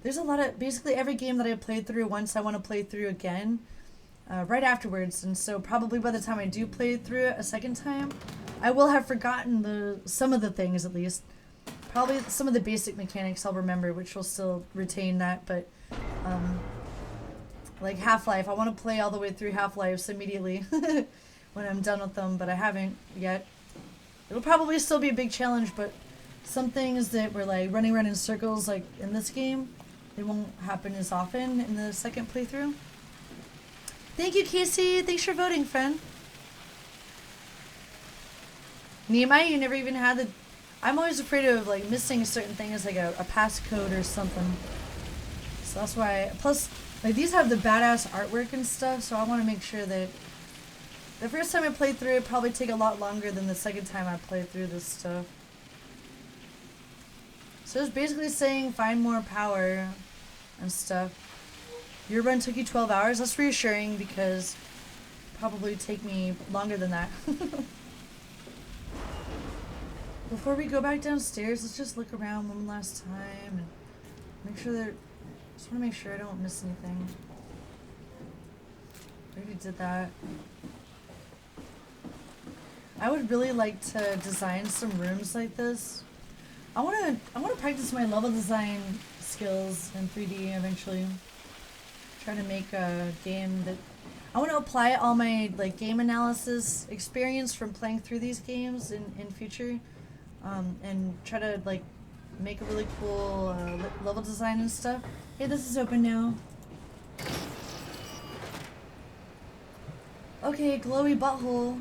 There's a lot of, basically every game that I played through once I want to play through again right afterwards, and so probably by the time I do play through it a second time, I will have forgotten some of the things at least. Probably some of the basic mechanics I'll remember, which will still retain that, but like Half-Life, I want to play all the way through Half-Life immediately when I'm done with them, but I haven't yet. It'll probably still be a big challenge, but some things that were like running around in circles like in this game, they won't happen as often in the second playthrough. Thank you, Casey. Thanks for voting, friend. Nehemiah, you never even had the... I'm always afraid of like missing certain things, like a passcode or something. So that's why... Plus, like these have the badass artwork and stuff, so I want to make sure that... The first time I played through it probably take a lot longer than the second time I played through this stuff. So it's basically saying find more power and stuff. Your run took you 12 hours. That's reassuring because probably take me longer than that. Before we go back downstairs, let's just look around one last time and make sure that... Just want to make sure I don't miss anything. I already did that. I would really like to design some rooms like this. I want to practice my level design skills in 3D eventually. Try to make a game that I want to apply all my like game analysis experience from playing through these games in future, and try to like make a really cool level design and stuff. Hey, this is open now. Okay, glowy butthole.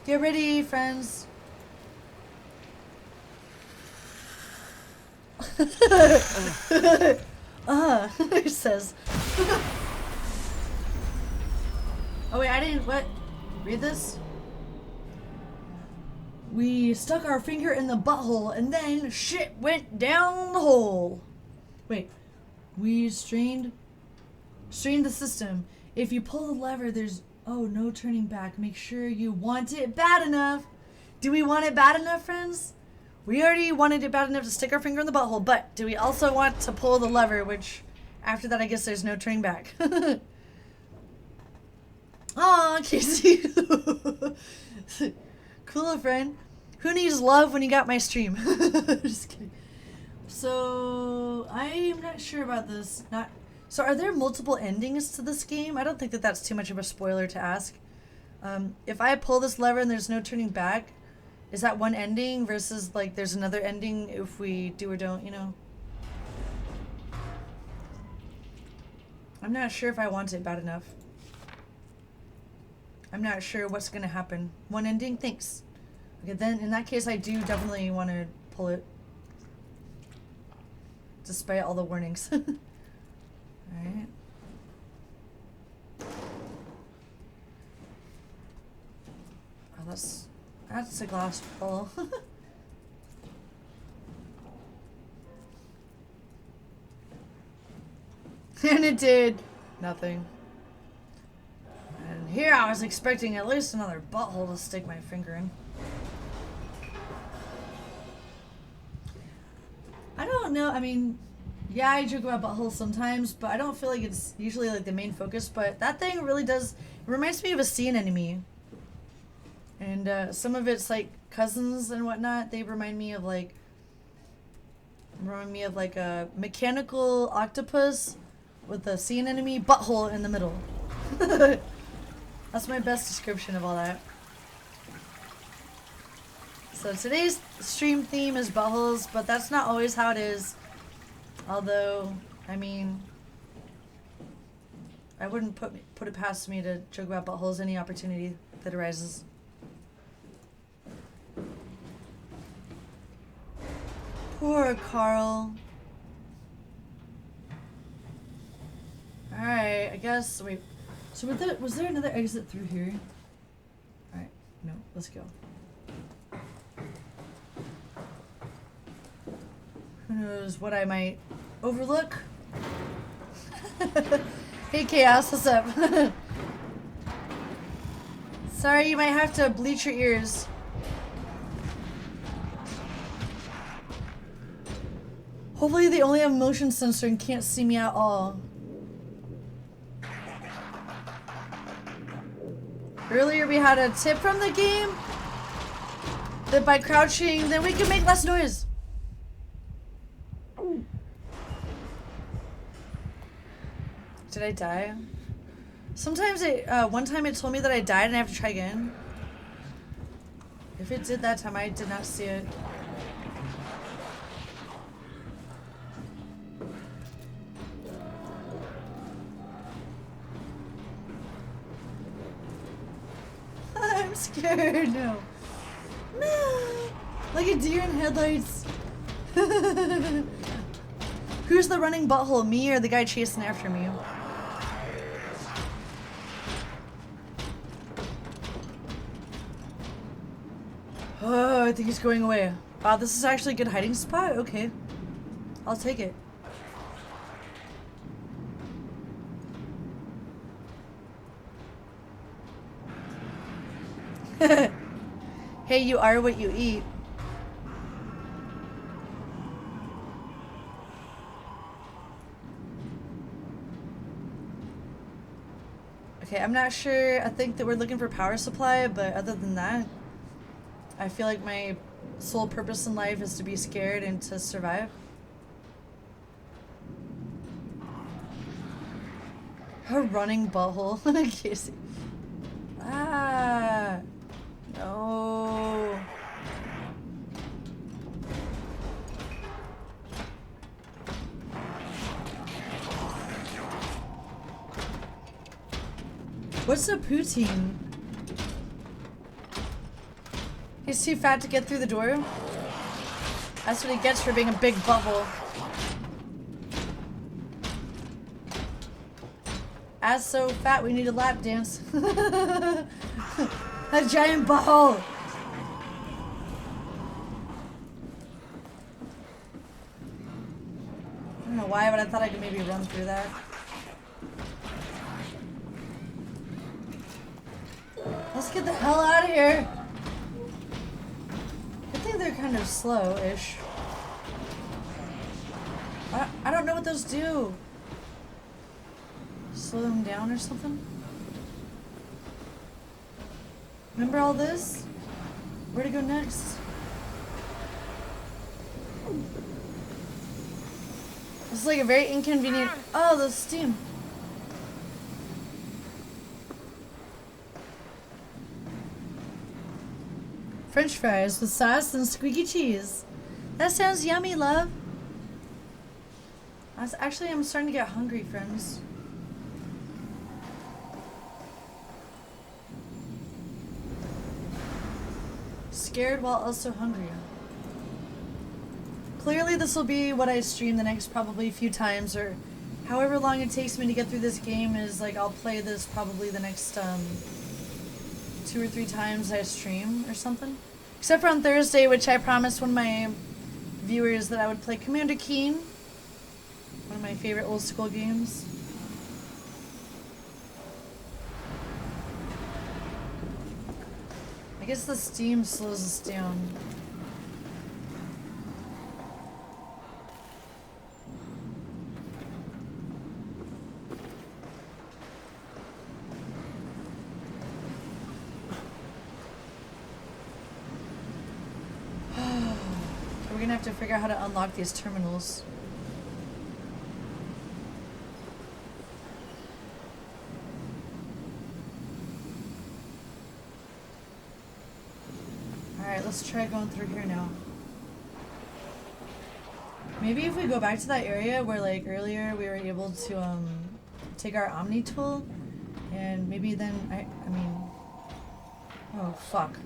Get ready, friends. It says. Oh wait, I didn't, what? Read this? We stuck our finger in the butthole and then shit went down the hole. Wait, we strained the system. If you pull the lever, there's, oh, no turning back. Make sure you want it bad enough. Do we want it bad enough, friends? We already wanted it bad enough to stick our finger in the butthole, but do we also want to pull the lever, which after that I guess there's no turning back. Aw, Casey. Cool, friend. Who needs love when you got my stream? Just kidding. So, I'm not sure about this. So are there multiple endings to this game? I don't think that that's too much of a spoiler to ask. If I pull this lever and there's no turning back, is that one ending versus like there's another ending if we do or don't, you know? I'm not sure if I want it bad enough. I'm not sure what's gonna happen. One ending? Thanks. Okay, then in that case I do definitely want to pull it. Despite all the warnings. Alright. Oh, that's a glass bowl. And it did nothing. And here I was expecting at least another butthole to stick my finger in. I don't know, I mean, yeah, I joke about buttholes sometimes, but I don't feel like it's usually like the main focus, but that thing really does, it reminds me of a sea anemone. And some of it's like cousins and whatnot, they remind me of like a mechanical octopus with a sea anemone butthole in the middle. That's my best description of all that. So today's stream theme is buttholes, but that's not always how it is. Although, I mean, I wouldn't put it past me to joke about buttholes any opportunity that arises. Poor Carl. Alright, I guess, wait. So was there another exit through here? Alright, no, let's go. Who knows what I might overlook? Hey Chaos, what's up? Sorry, you might have to bleach your ears. Hopefully they only have motion sensor and can't see me at all. Earlier we had a tip from the game that by crouching, then we can make less noise. Did I die? Sometimes it, one time it told me that I died and I have to try again. If it did that time, I did not see it. I'm scared. No. No. Like a deer in headlights. Who's the running butthole? Me or the guy chasing after me? Oh, I think he's going away. Wow, this is actually a good hiding spot? Okay. I'll take it. Hey, you are what you eat. Okay, I'm not sure. I think that we're looking for power supply, but other than that, I feel like my sole purpose in life is to be scared and to survive. A running butthole. Casey. Ah. No. What's a poutine? He's too fat to get through the door. That's what he gets for being a big bubble. As so fat, we need a lap dance. A giant ball. I don't know why, but I thought I could maybe run through that. Let's get the hell out of here. I think they're kind of slow-ish. I don't know what those do. Slow them down or something? Remember all this? Where to go next? It's like a very inconvenient... Oh, the steam. French fries with sauce and squeaky cheese. That sounds yummy, love. Actually, I'm starting to get hungry, friends. Scared while also hungry. Clearly this will be what I stream the next probably few times, or however long it takes me to get through this game is like I'll play this probably the next 2 or 3 times I stream or something. Except for on Thursday, which I promised one of my viewers that I would play Commander Keen. One of my favorite old school games. I guess the steam slows us down. We're gonna have to figure out how to unlock these terminals. Alright, let's try going through here now. Maybe if we go back to that area where like earlier we were able to take our Omni tool, and maybe then I mean, oh fuck.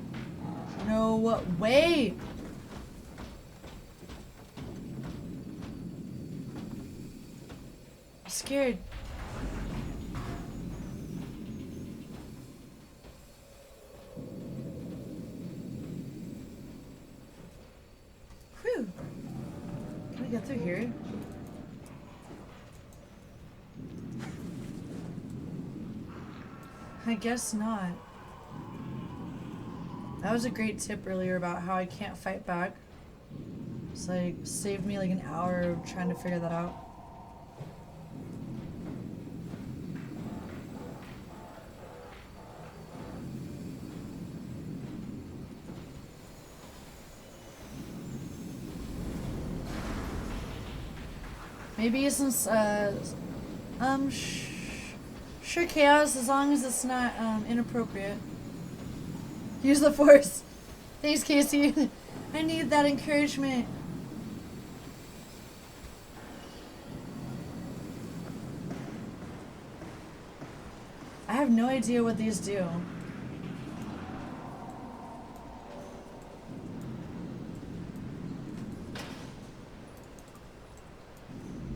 No way! I'm scared. Whew. Can we get through here? I guess not. That was a great tip earlier about how I can't fight back. It's like saved me like an hour of trying to figure that out. Maybe since sure, chaos, as long as it's not inappropriate. Use the force. Thanks, Casey. I need that encouragement. I have no idea what these do.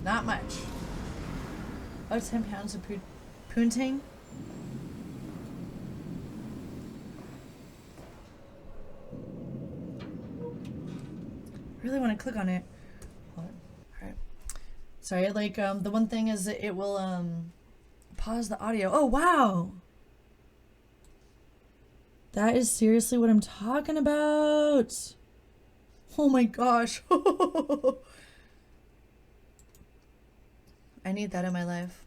Not much. Oh, 10 pounds of poontang. Really want to click on it. Hold on. Alright. Sorry, like, the one thing is that it will, pause the audio. Oh, wow! That is seriously what I'm talking about! Oh my gosh! I need that in my life.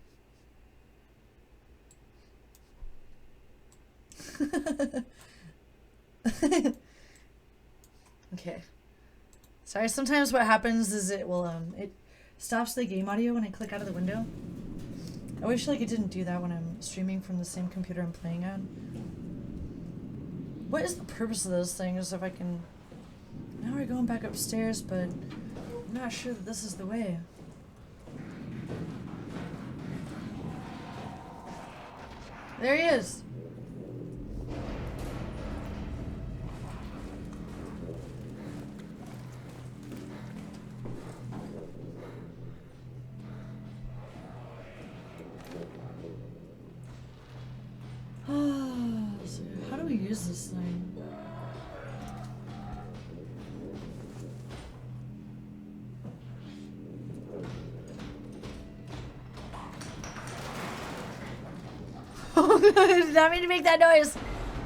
Okay. Sorry, sometimes what happens is it will, it stops the game audio when I click out of the window. I wish like it didn't do that when I'm streaming from the same computer I'm playing on. What is the purpose of those things if I can... Now we're going back upstairs, but I'm not sure that this is the way. There he is! So how do we use this thing? Oh, did not mean to make that noise.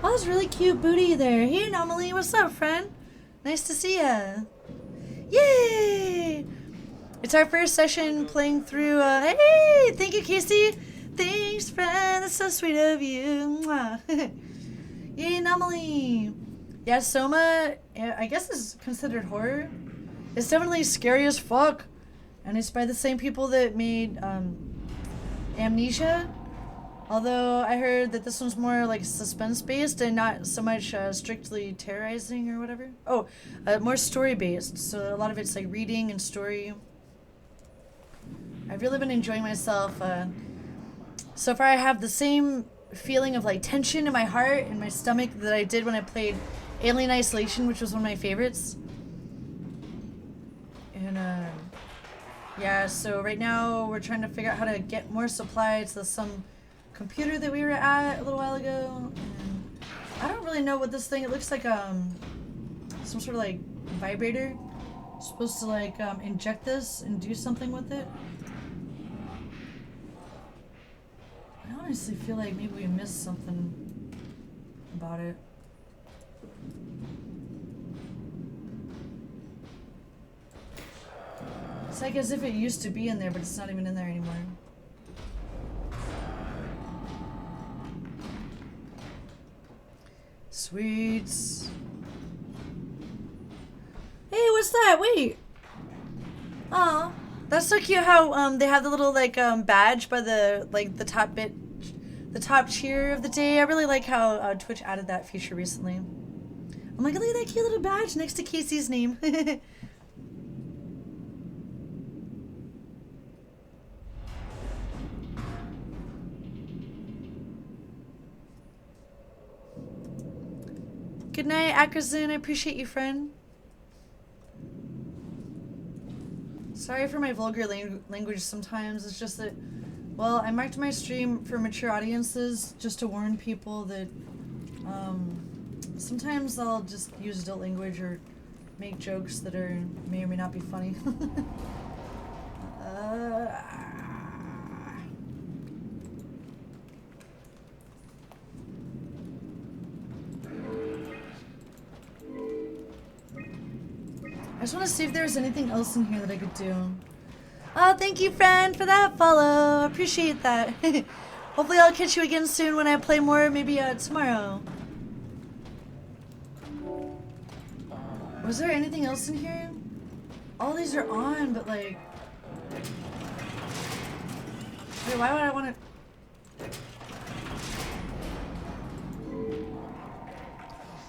Oh, that's really cute booty there. Hey, Anomaly, what's up, friend? Nice to see ya. Yay! It's our first session playing through, hey! Thank you, Casey! Thanks, friend. That's so sweet of you. Mwah. Yay, Anomaly! Yeah, Soma, I guess is considered horror. It's definitely scary as fuck. And it's by the same people that made, Amnesia. Although I heard that this one's more like suspense-based and not so much strictly terrorizing or whatever. Oh, more story-based. So a lot of it's like reading and story. I've really been enjoying myself. So far I have the same feeling of like tension in my heart and my stomach that I did when I played Alien Isolation, which was one of my favorites. And yeah, so right now we're trying to figure out how to get more supplies to some computer that we were at a little while ago. And I don't really know what this thing, it looks like some sort of like vibrator. It's supposed to like inject this and do something with it. I honestly feel like maybe we missed something about it. It's like as if it used to be in there, but it's not even in there anymore. Sweets. Hey, what's that? Wait. Aw. That's so cute how they have the little like badge by the like the top cheer of the day. I really like how Twitch added that feature recently. I'm like, look at that cute little badge next to Casey's name. Good night, Akrazin. I appreciate you, friend. Sorry for my vulgar language sometimes. It's just that, well, I marked my stream for mature audiences just to warn people that sometimes I'll just use adult language or make jokes that may or may not be funny. just want to see if there's anything else in here that I could do. Oh, thank you, friend, for that follow. Appreciate that. Hopefully I'll catch you again soon when I play more, maybe tomorrow. Was there anything else in here? All these are on, but like... Wait, why would I want to...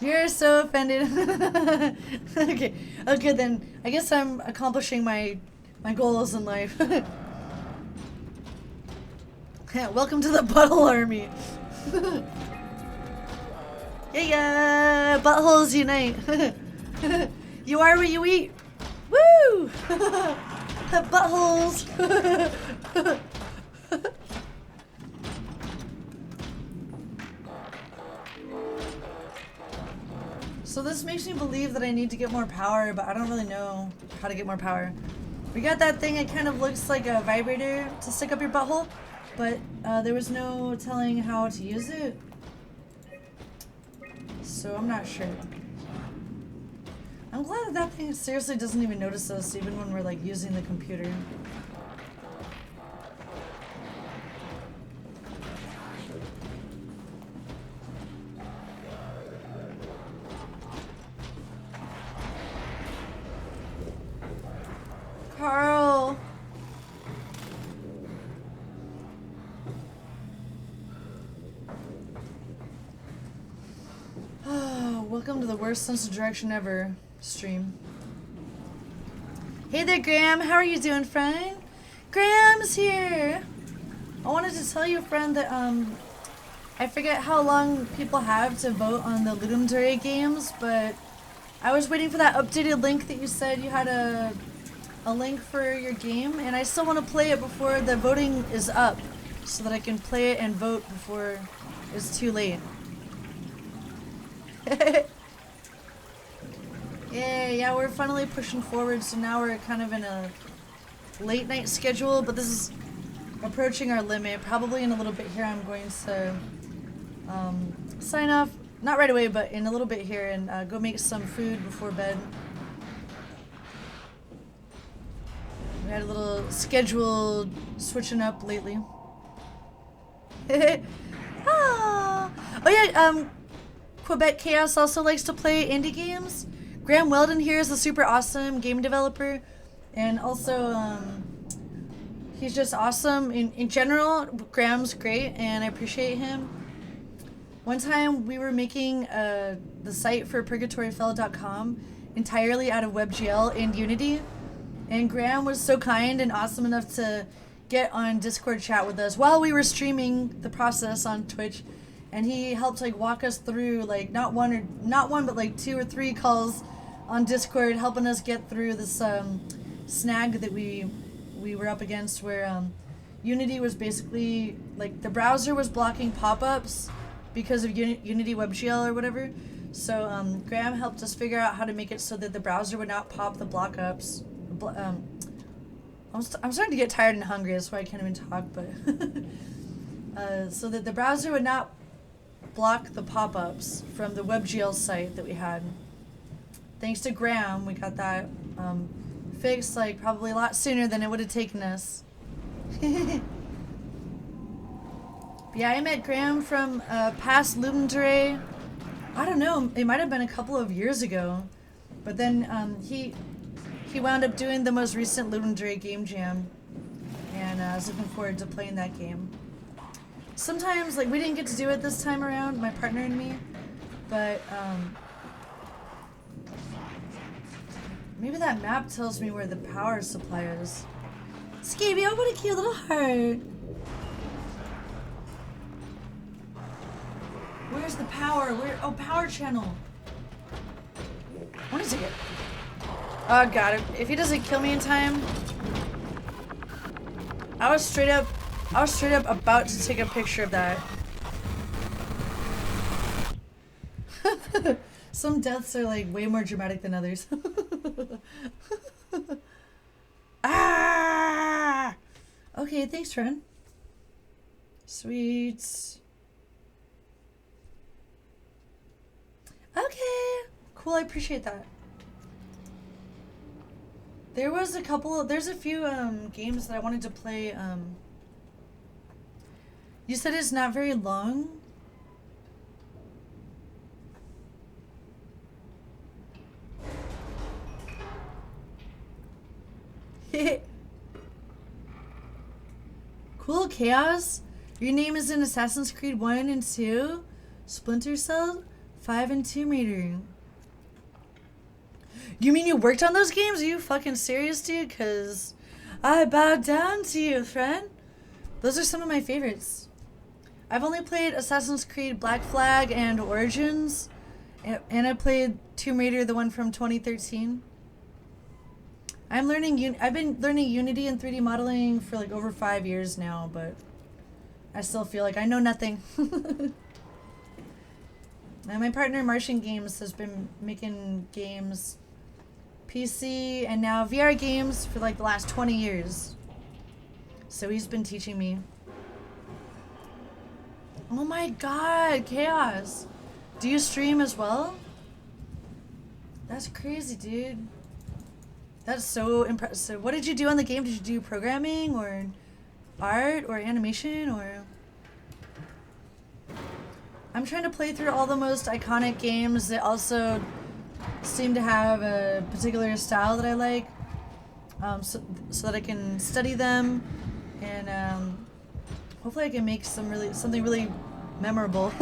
You're so offended. Okay, okay then. I guess I'm accomplishing my goals in life. Welcome to the Butthole Army. Yeah, buttholes unite. You are what you eat. Woo! Buttholes. So this makes me believe that I need to get more power, but I don't really know how to get more power. We got that thing, it kind of looks like a vibrator to stick up your butthole, but there was no telling how to use it. So I'm not sure. I'm glad that that thing seriously doesn't even notice us, even when we're like using the computer. Carl! Welcome to the worst sense of direction ever stream. Hey there, Graham. How are you doing, friend? Graham's here. I wanted to tell you, friend, that I forget how long people have to vote on the Ludum Dare games, but I was waiting for that updated link that you said you had a link for your game, and I still want to play it before the voting is up, so that I can play it and vote before it's too late. Yeah, we're finally pushing forward, so now we're kind of in a late night schedule, but this is approaching our limit. Probably in a little bit here I'm going to sign off, not right away, but in a little bit here, and go make some food before bed. We had a little schedule switching up lately. Oh yeah, Quebec Chaos also likes to play indie games. Graham Weldon here is a super awesome game developer, and also he's just awesome in general. Graham's great, and I appreciate him. One time we were making the site for purgatoryfellow.com entirely out of WebGL and Unity, and Graham was so kind and awesome enough to get on Discord chat with us while we were streaming the process on Twitch, and he helped like walk us through like not one but like 2 or 3 calls on Discord, helping us get through this snag that we were up against, where Unity was basically like the browser was blocking pop-ups because of Unity WebGL or whatever. So Graham helped us figure out how to make it so that the browser would not pop the block-ups. I'm starting to get tired and hungry, that's why I can't even talk, but so that the browser would not block the pop-ups from the WebGL site that we had. Thanks to Graham, we got that fixed like probably a lot sooner than it would have taken us. But yeah, I met Graham from past Ludum Dare. I don't know, it might have been a couple of years ago, but then he wound up doing the most recent Ludum Dare Game Jam, and I was looking forward to playing that game. Sometimes, like, we didn't get to do it this time around, my partner and me, but maybe that map tells me where the power supply is. Skeevy, oh, what a cute little heart. Where's the power? Oh, power channel. What is it? Oh god, if he doesn't kill me in time. I was straight up about to take a picture of that. Some deaths are like way more dramatic than others. Ah! Okay, thanks, friend. Sweet. Okay. Cool, I appreciate that. There was a couple, there's a few games that I wanted to play. You said it's not very long? Cool, Chaos. Your name is in Assassin's Creed 1 and 2, Splinter Cell, 5 and Tomb Raider. You mean you worked on those games? Are you fucking serious, dude? Because I bow down to you, friend. Those are some of my favorites. I've only played Assassin's Creed Black Flag and Origins, and I played Tomb Raider, the one from 2013. I've been learning Unity and 3D modeling for like over 5 years now, but I still feel like I know nothing. Now my partner Martian Games has been making games, PC and now VR games for like the last 20 years. So he's been teaching me. Oh my god, Chaos. Do you stream as well? That's crazy, dude. That's so impressive. What did you do on the game? Did you do programming or art or animation or? I'm trying to play through all the most iconic games that also seem to have a particular style that I like, so that I can study them and hopefully I can make something really memorable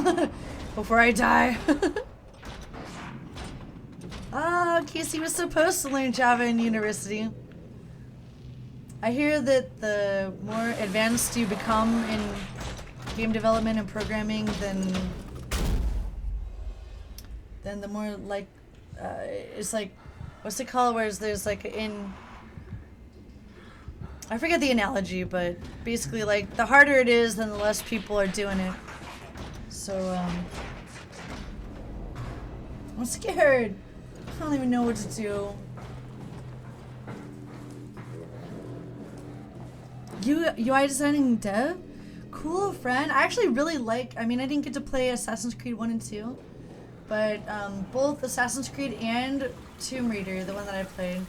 before I die. Ah, Casey was supposed to learn Java in university. I hear that the more advanced you become in game development and programming, then the more like it's like, what's it called? Whereas there's like I forget the analogy, but basically like the harder it is, then the less people are doing it. So I'm scared. I don't even know what to do. UI designing dev? Cool, friend. I actually really like, I mean, I didn't get to play Assassin's Creed 1 and 2, but both Assassin's Creed and Tomb Raider, the one that I played,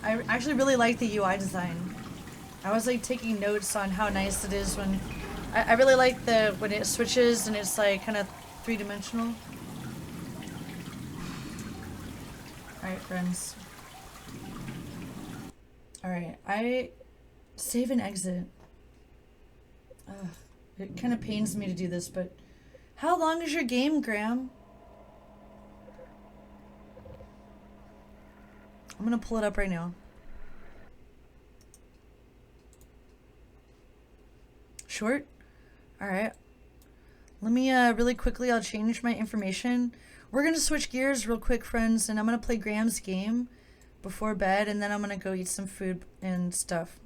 I actually really like the UI design. I was like taking notes on how nice it is when, I really like when it switches and it's like kind of three-dimensional. Alright, friends. Alright, I save and exit. Ugh, it kind of pains me to do this, but how long is your game, Graham? I'm gonna pull it up right now. Short? Alright. Let me, really quickly, I'll change my information. We're gonna switch gears real quick, friends, and I'm gonna play Graham's game before bed, and then I'm gonna go eat some food and stuff.